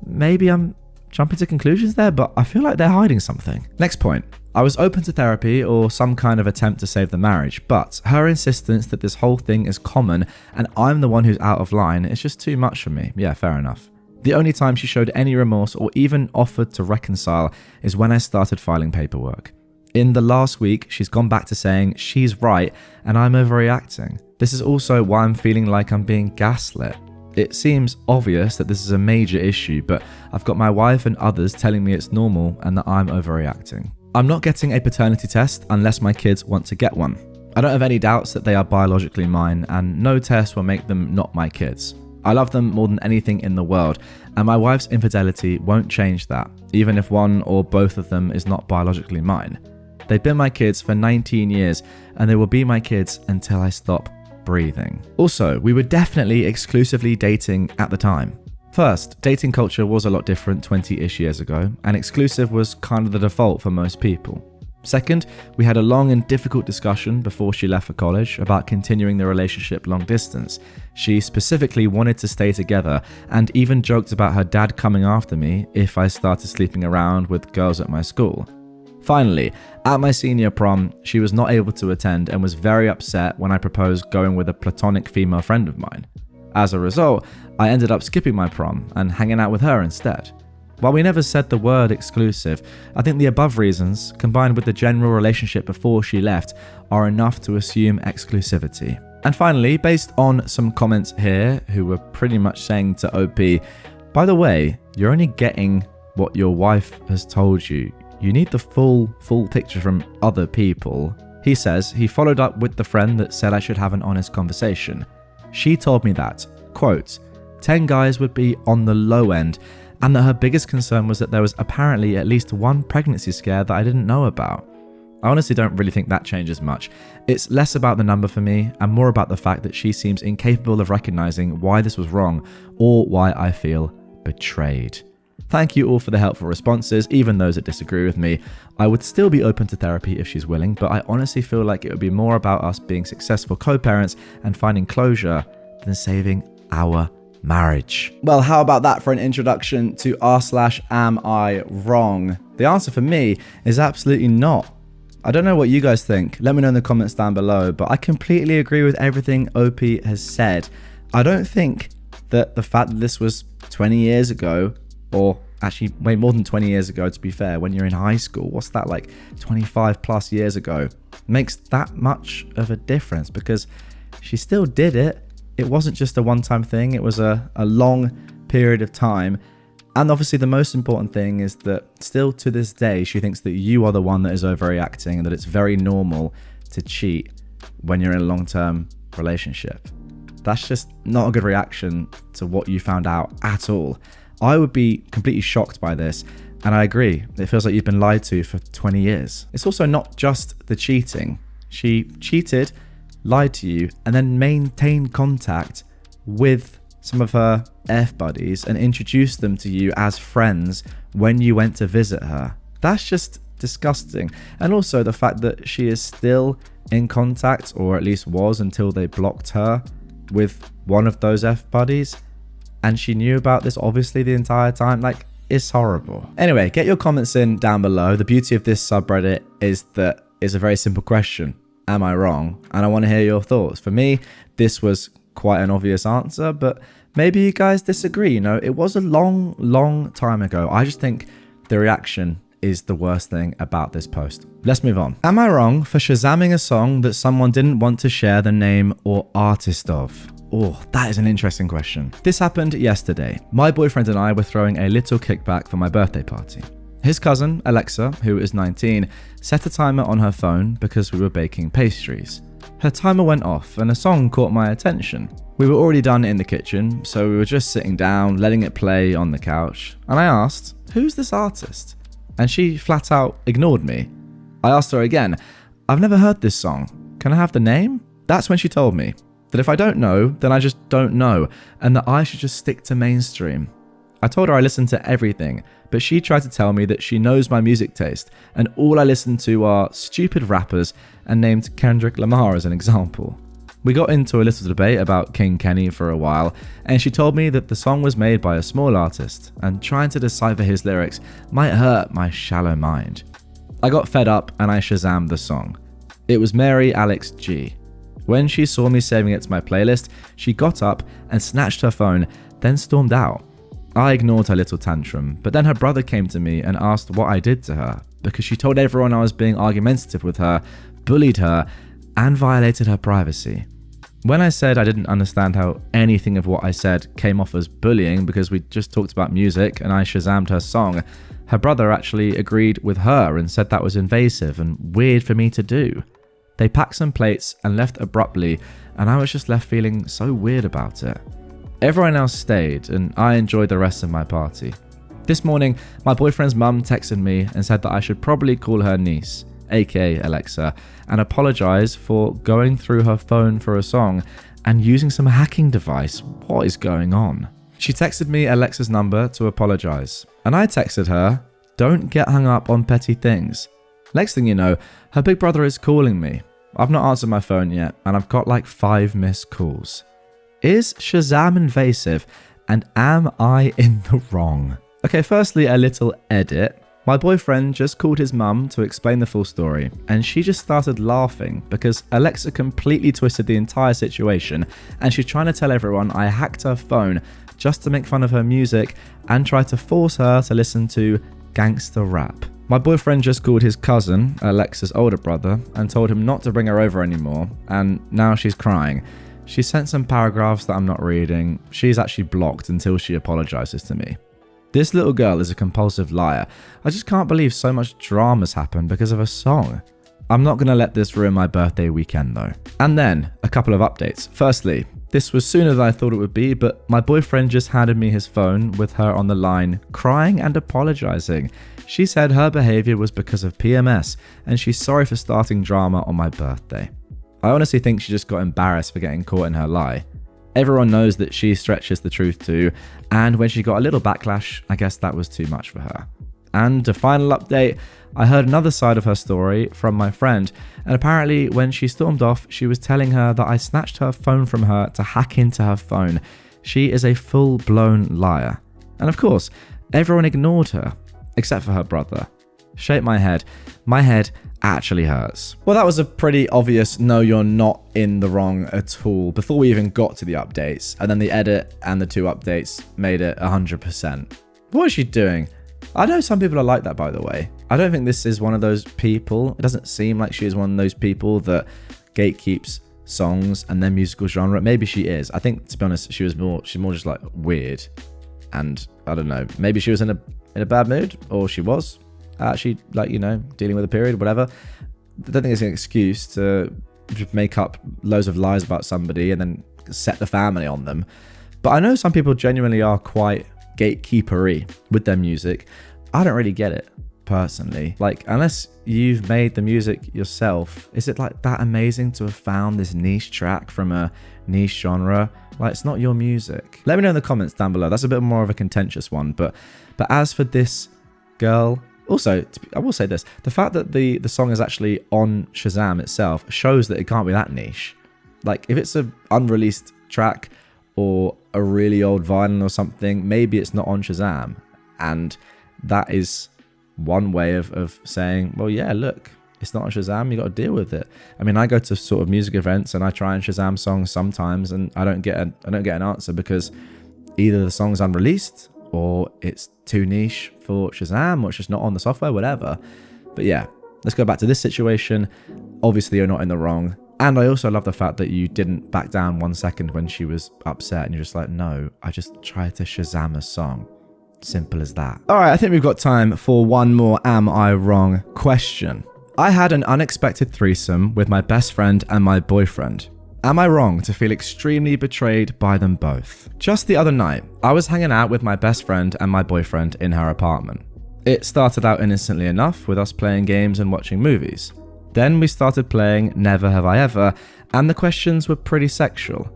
Maybe I'm jumping to conclusions there, but I feel like they're hiding something. Next point. I was open to therapy or some kind of attempt to save the marriage, but her insistence that this whole thing is common and I'm the one who's out of line is just too much for me. Yeah, fair enough. The only time she showed any remorse or even offered to reconcile is when I started filing paperwork. In the last week, she's gone back to saying she's right and I'm overreacting. This is also why I'm feeling like I'm being gaslit. It seems obvious that this is a major issue, but I've got my wife and others telling me it's normal and that I'm overreacting. I'm not getting a paternity test unless my kids want to get one. I don't have any doubts that they are biologically mine, and no test will make them not my kids. I love them more than anything in the world, and my wife's infidelity won't change that, even if one or both of them is not biologically mine. They've been my kids for 19 years, and they will be my kids until I stop breathing. Also, we were definitely exclusively dating at the time. First, dating culture was a lot different 20-ish years ago, and exclusive was kind of the default for most people. Second, we had a long and difficult discussion before she left for college about continuing the relationship long distance. She specifically wanted to stay together and even joked about her dad coming after me if I started sleeping around with girls at my school. Finally, at my senior prom, she was not able to attend and was very upset when I proposed going with a platonic female friend of mine. As a result, I ended up skipping my prom and hanging out with her instead. While we never said the word exclusive, I think the above reasons, combined with the general relationship before she left, are enough to assume exclusivity. And finally, based on some comments here who were pretty much saying to OP, by the way, you're only getting what your wife has told you. You need the full picture from other people. He says he followed up with the friend that said I should have an honest conversation. She told me that, quote, 10 guys would be on the low end, and that her biggest concern was that there was apparently at least one pregnancy scare that I didn't know about. I honestly don't really think that changes much. It's less about the number for me and more about the fact that she seems incapable of recognizing why this was wrong or why I feel betrayed. Thank you all for the helpful responses, even those that disagree with me. I would still be open to therapy if she's willing, but I honestly feel like it would be more about us being successful co-parents and finding closure than saving our marriage. Well, how about that for an introduction to r/am I wrong? The answer for me is absolutely not. I don't know what you guys think. Let me know in the comments down below, but I completely agree with everything OP has said. I don't think that the fact that this was 20 years ago, or actually way more than 20 years ago to be fair, when you're in high school, what's that, like 25 plus years ago, makes that much of a difference, because she still did it. It wasn't just a one-time thing, it was a long period of time. And obviously the most important thing is that still to this day, she thinks that you are the one that is overreacting and that it's very normal to cheat when you're in a long-term relationship. That's just not a good reaction to what you found out at all. I would be completely shocked by this, and I agree. It feels like you've been lied to for 20 years. It's also not just the cheating. She cheated, lied to you, and then maintained contact with some of her F buddies and introduced them to you as friends when you went to visit her. That's just disgusting. And also the fact that she is still in contact, or at least was until they blocked her, with one of those F buddies, and she knew about this obviously the entire time. Like, it's horrible. Anyway, get your comments in down below. The beauty of this subreddit is that it's a very simple question. Am I wrong? And I want to hear your thoughts. For me, this was quite an obvious answer, but maybe you guys disagree. You know, it was a long time ago. I just think the reaction is the worst thing about this post. Let's move on. Am I wrong for shazamming a song that someone didn't want to share the name or artist of? Oh, that is an interesting question. This happened yesterday. My boyfriend and I were throwing a little kickback for my birthday party. His cousin, Alexa, who is 19, set a timer on her phone because we were baking pastries. Her timer went off and a song caught my attention. We were already done in the kitchen, so we were just sitting down, letting it play on the couch, and I asked, "Who's this artist?" And she flat out ignored me. I asked her again, "I've never heard this song. Can I have the name?" That's when she told me that if I don't know, then I just don't know, and that I should just stick to mainstream. I told her I listened to everything, but she tried to tell me that she knows my music taste, and all I listen to are stupid rappers, and named Kendrick Lamar as an example. We got into a little debate about King Kenny for a while, and she told me that the song was made by a small artist, and trying to decipher his lyrics might hurt my shallow mind. I got fed up and I shazammed the song. It was Mary Alex G. When she saw me saving it to my playlist, she got up and snatched her phone, then stormed out. I ignored her little tantrum, but then her brother came to me and asked what I did to her, because she told everyone I was being argumentative with her, bullied her, and violated her privacy. When I said I didn't understand how anything of what I said came off as bullying because we just talked about music and I Shazammed her song, her brother actually agreed with her and said that was invasive and weird for me to do. They packed some plates and left abruptly, and I was just left feeling so weird about it. Everyone else stayed, and I enjoyed the rest of my party. This morning, my boyfriend's mum texted me and said that I should probably call her niece, aka Alexa, and apologise for going through her phone for a song and using some hacking device. What is going on? She texted me Alexa's number to apologise, and I texted her, "Don't get hung up on petty things." Next thing you know, her big brother is calling me. I've not answered my phone yet, and I've got like 5 missed calls. Is Shazam invasive, and am I in the wrong? Okay, firstly, a little edit. My boyfriend just called his mum to explain the full story, and she just started laughing because Alexa completely twisted the entire situation, and she's trying to tell everyone I hacked her phone just to make fun of her music and try to force her to listen to gangster rap. My boyfriend just called his cousin, Alexa's older brother, and told him not to bring her over anymore, and now she's crying. She sent some paragraphs that I'm not reading. She's actually blocked until she apologizes to me. This little girl is a compulsive liar. I just can't believe so much drama's happened because of a song. I'm not going to let this ruin my birthday weekend though. And then, a couple of updates. Firstly, this was sooner than I thought it would be, but my boyfriend just handed me his phone with her on the line, crying and apologizing. She said her behavior was because of PMS, and she's sorry for starting drama on my birthday. I honestly think she just got embarrassed for getting caught in her lie. Everyone knows that she stretches the truth too, and when she got a little backlash, I guess that was too much for her. And a final update, I heard another side of her story from my friend, and apparently when she stormed off, she was telling her that I snatched her phone from her to hack into her phone. She is a full-blown liar. And of course, everyone ignored her, except for her brother. Shake my head. My head actually hurts. Well, that was a pretty obvious no, you're not in the wrong at all before we even got to the updates, and then the edit and the 2 updates made it 100%. What is she doing? I know some people are like that, by the way. I don't think this is one of those people. It doesn't seem like she is one of those people that gatekeeps songs and their musical genre. Maybe she is. I think, to be honest, she's more just like weird, and I don't know. Maybe she was in a bad mood, or she was actually, like, you know, dealing with a period, whatever. I don't think it's an excuse to just make up loads of lies about somebody and then set the family on them. But I know some people genuinely are quite gatekeepery with their music. I don't really get it, personally. Like, unless you've made the music yourself, is it like that amazing to have found this niche track from a niche genre? Like, it's not your music. Let me know in the comments down below. That's a bit more of a contentious one. But as for this girl, also, I will say this. The fact that the song is actually on Shazam itself shows that it can't be that niche. Like, if it's an unreleased track or a really old vinyl or something, maybe it's not on Shazam. And that is one way of saying, well, yeah, look, it's not on Shazam, you got to deal with it. I mean, I go to sort of music events and I try and Shazam songs sometimes, and I don't get an answer because either the song's unreleased or it's too niche for Shazam, or it's just not on the software, whatever. But yeah, let's go back to this situation. Obviously, you're not in the wrong. And I also love the fact that you didn't back down 1 second when she was upset, and you're just like, no, I just tried to Shazam a song. Simple as that. All right, I think we've got time for one more Am I Wrong question. I had an unexpected threesome with my best friend and my boyfriend. Am I wrong to feel extremely betrayed by them both? Just the other night, I was hanging out with my best friend and my boyfriend in her apartment. It started out innocently enough with us playing games and watching movies. Then we started playing Never Have I Ever, and the questions were pretty sexual.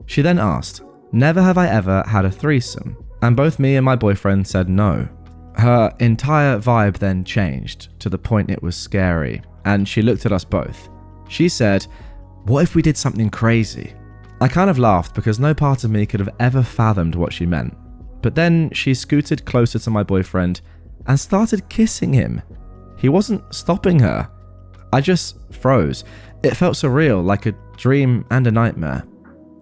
She then asked, never have I ever had a threesome? And both me and my boyfriend said no. Her entire vibe then changed to the point it was scary, and she looked at us both. She said, what if we did something crazy? I kind of laughed because no part of me could have ever fathomed what she meant. But then she scooted closer to my boyfriend and started kissing him. He wasn't stopping her. I just froze. It felt surreal, like a dream and a nightmare.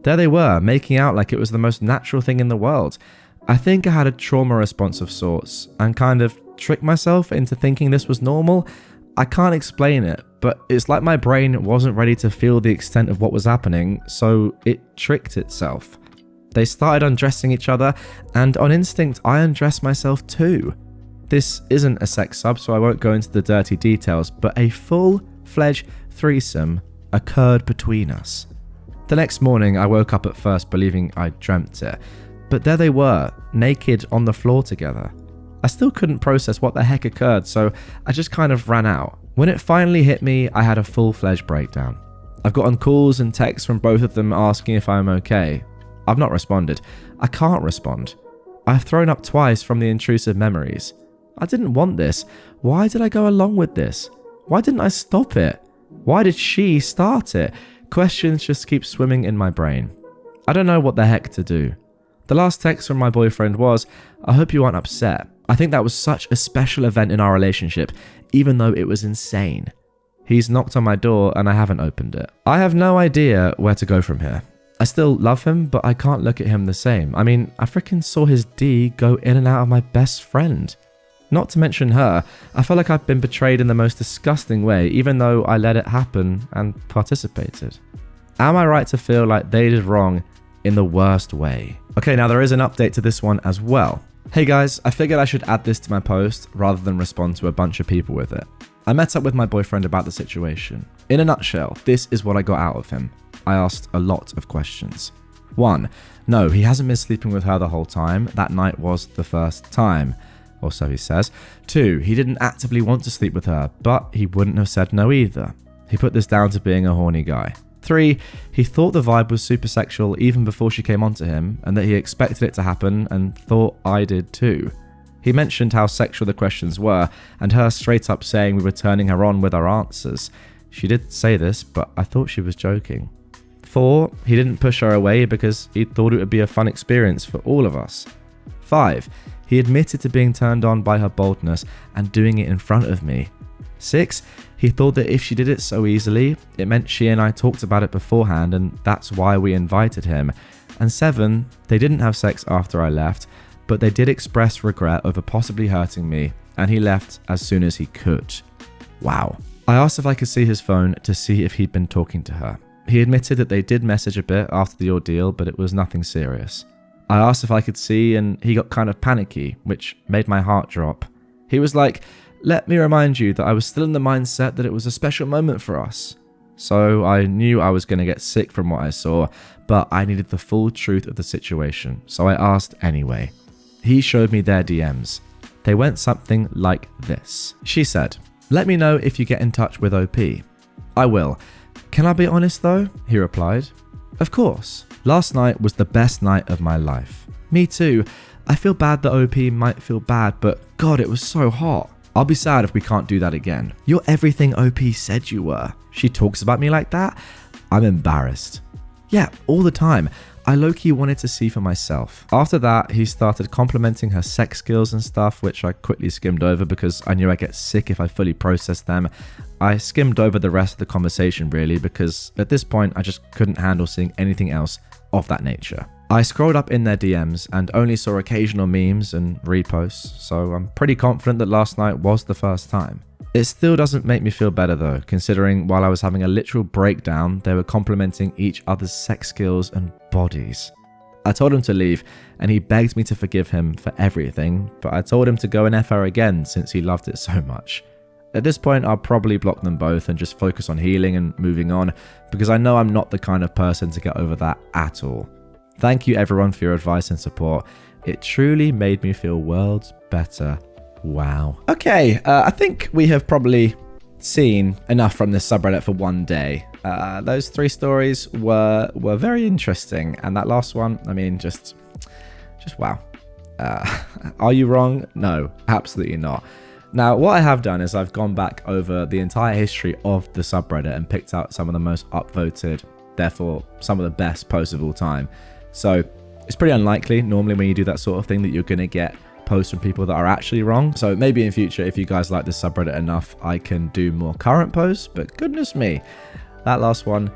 There they were, making out like it was the most natural thing in the world. I think I had a trauma response of sorts and kind of tricked myself into thinking this was normal. I can't explain it, but it's like my brain wasn't ready to feel the extent of what was happening, so it tricked itself. They started undressing each other, and on instinct, I undressed myself too. This isn't a sex sub, so I won't go into the dirty details, but a full-fledged threesome occurred between us. The next morning, I woke up at first believing I dreamt it, but there they were, naked on the floor together. I still couldn't process what the heck occurred, so I just kind of ran out. When it finally hit me, I had a full-fledged breakdown. I've gotten calls and texts from both of them asking if I'm okay. I've not responded. I can't respond. I've thrown up twice from the intrusive memories. I didn't want this. Why did I go along with this? Why didn't I stop it? Why did she start it? Questions just keep swimming in my brain. I don't know what the heck to do. The last text from my boyfriend was, "I hope you aren't upset. I think that was such a special event in our relationship, even though it was insane." He's knocked on my door and I haven't opened it. I have no idea where to go from here. I still love him, but I can't look at him the same. I mean, I freaking saw his D go in and out of my best friend. Not to mention her, I feel like I've been betrayed in the most disgusting way, even though I let it happen and participated. Am I right to feel like they did wrong in the worst way? Okay, now there is an update to this one as well. Hey guys, I figured I should add this to my post rather than respond to a bunch of people with it. I met up with my boyfriend about the situation. In a nutshell, this is what I got out of him. I asked a lot of questions. 1. No, he hasn't been sleeping with her the whole time. That night was the first time. Or so he says. 2. He didn't actively want to sleep with her, but he wouldn't have said no either. He put this down to being a horny guy. 3. He thought the vibe was super sexual even before she came onto him, and that he expected it to happen and thought I did too. He mentioned how sexual the questions were, and her straight up saying we were turning her on with our answers. She did say this, but I thought she was joking. 4. He didn't push her away because he thought it would be a fun experience for all of us. 5. He admitted to being turned on by her boldness and doing it in front of me. 6. He thought that if she did it so easily, it meant she and I talked about it beforehand and that's why we invited him. And 7. They didn't have sex after I left, but they did express regret over possibly hurting me, and he left as soon as he could. Wow. I asked if I could see his phone to see if he'd been talking to her. He admitted that they did message a bit after the ordeal, but it was nothing serious. I asked if I could see, and he got kind of panicky, which made my heart drop. He was like, "Let me remind you that I was still in the mindset that it was a special moment for us." So I knew I was going to get sick from what I saw, but I needed the full truth of the situation, so I asked anyway. He showed me their DMs. They went something like this. She said, "Let me know if you get in touch with OP." "I will. Can I be honest though?" he replied. "Of course. Last night was the best night of my life." "Me too. I feel bad that OP might feel bad, but God, it was so hot. I'll be sad if we can't do that again. You're everything OP said you were. She talks about me like that? I'm embarrassed." "Yeah, all the time. I low-key wanted to see for myself." After that, he started complimenting her sex skills and stuff, which I quickly skimmed over because I knew I'd get sick if I fully processed them. I skimmed over the rest of the conversation really because at this point I just couldn't handle seeing anything else of that nature. I scrolled up in their DMs and only saw occasional memes and reposts, so I'm pretty confident that last night was the first time. It still doesn't make me feel better though, considering while I was having a literal breakdown, they were complimenting each other's sex skills and bodies. I told him to leave, and he begged me to forgive him for everything, but I told him to go and F her again since he loved it so much. At this point, I'll probably block them both and just focus on healing and moving on, because I know I'm not the kind of person to get over that at all. Thank you everyone for your advice and support. It truly made me feel worlds better. Wow. Okay, I think we have probably seen enough from this subreddit for one day. Those 3 stories were very interesting, and that last one, I mean, just wow. Are you wrong? No, absolutely not. Now, what I have done is I've gone back over the entire history of the subreddit and picked out some of the most upvoted, therefore some of the best posts of all time. So it's pretty unlikely normally when you do that sort of thing that you're going to get posts from people that are actually wrong. So maybe in future, if you guys like this subreddit enough, I can do more current posts, but goodness me, that last one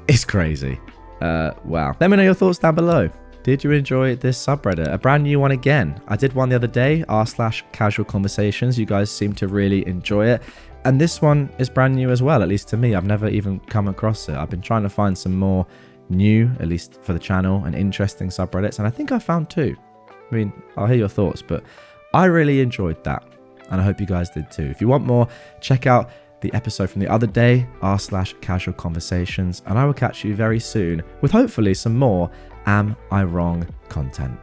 is crazy. Wow. Let me know your thoughts down below. Did you enjoy this subreddit? A brand new one again. I did one the other day, r/casual conversations. You guys seem to really enjoy it. And this one is brand new as well, at least to me. I've never even come across it. I've been trying to find some more new, at least for the channel, and interesting subreddits. And I think I found two. I mean, I'll hear your thoughts, but I really enjoyed that. And I hope you guys did too. If you want more, check out the episode from the other day, r/casual conversations. And I will catch you very soon with hopefully some more Am I Wrong content.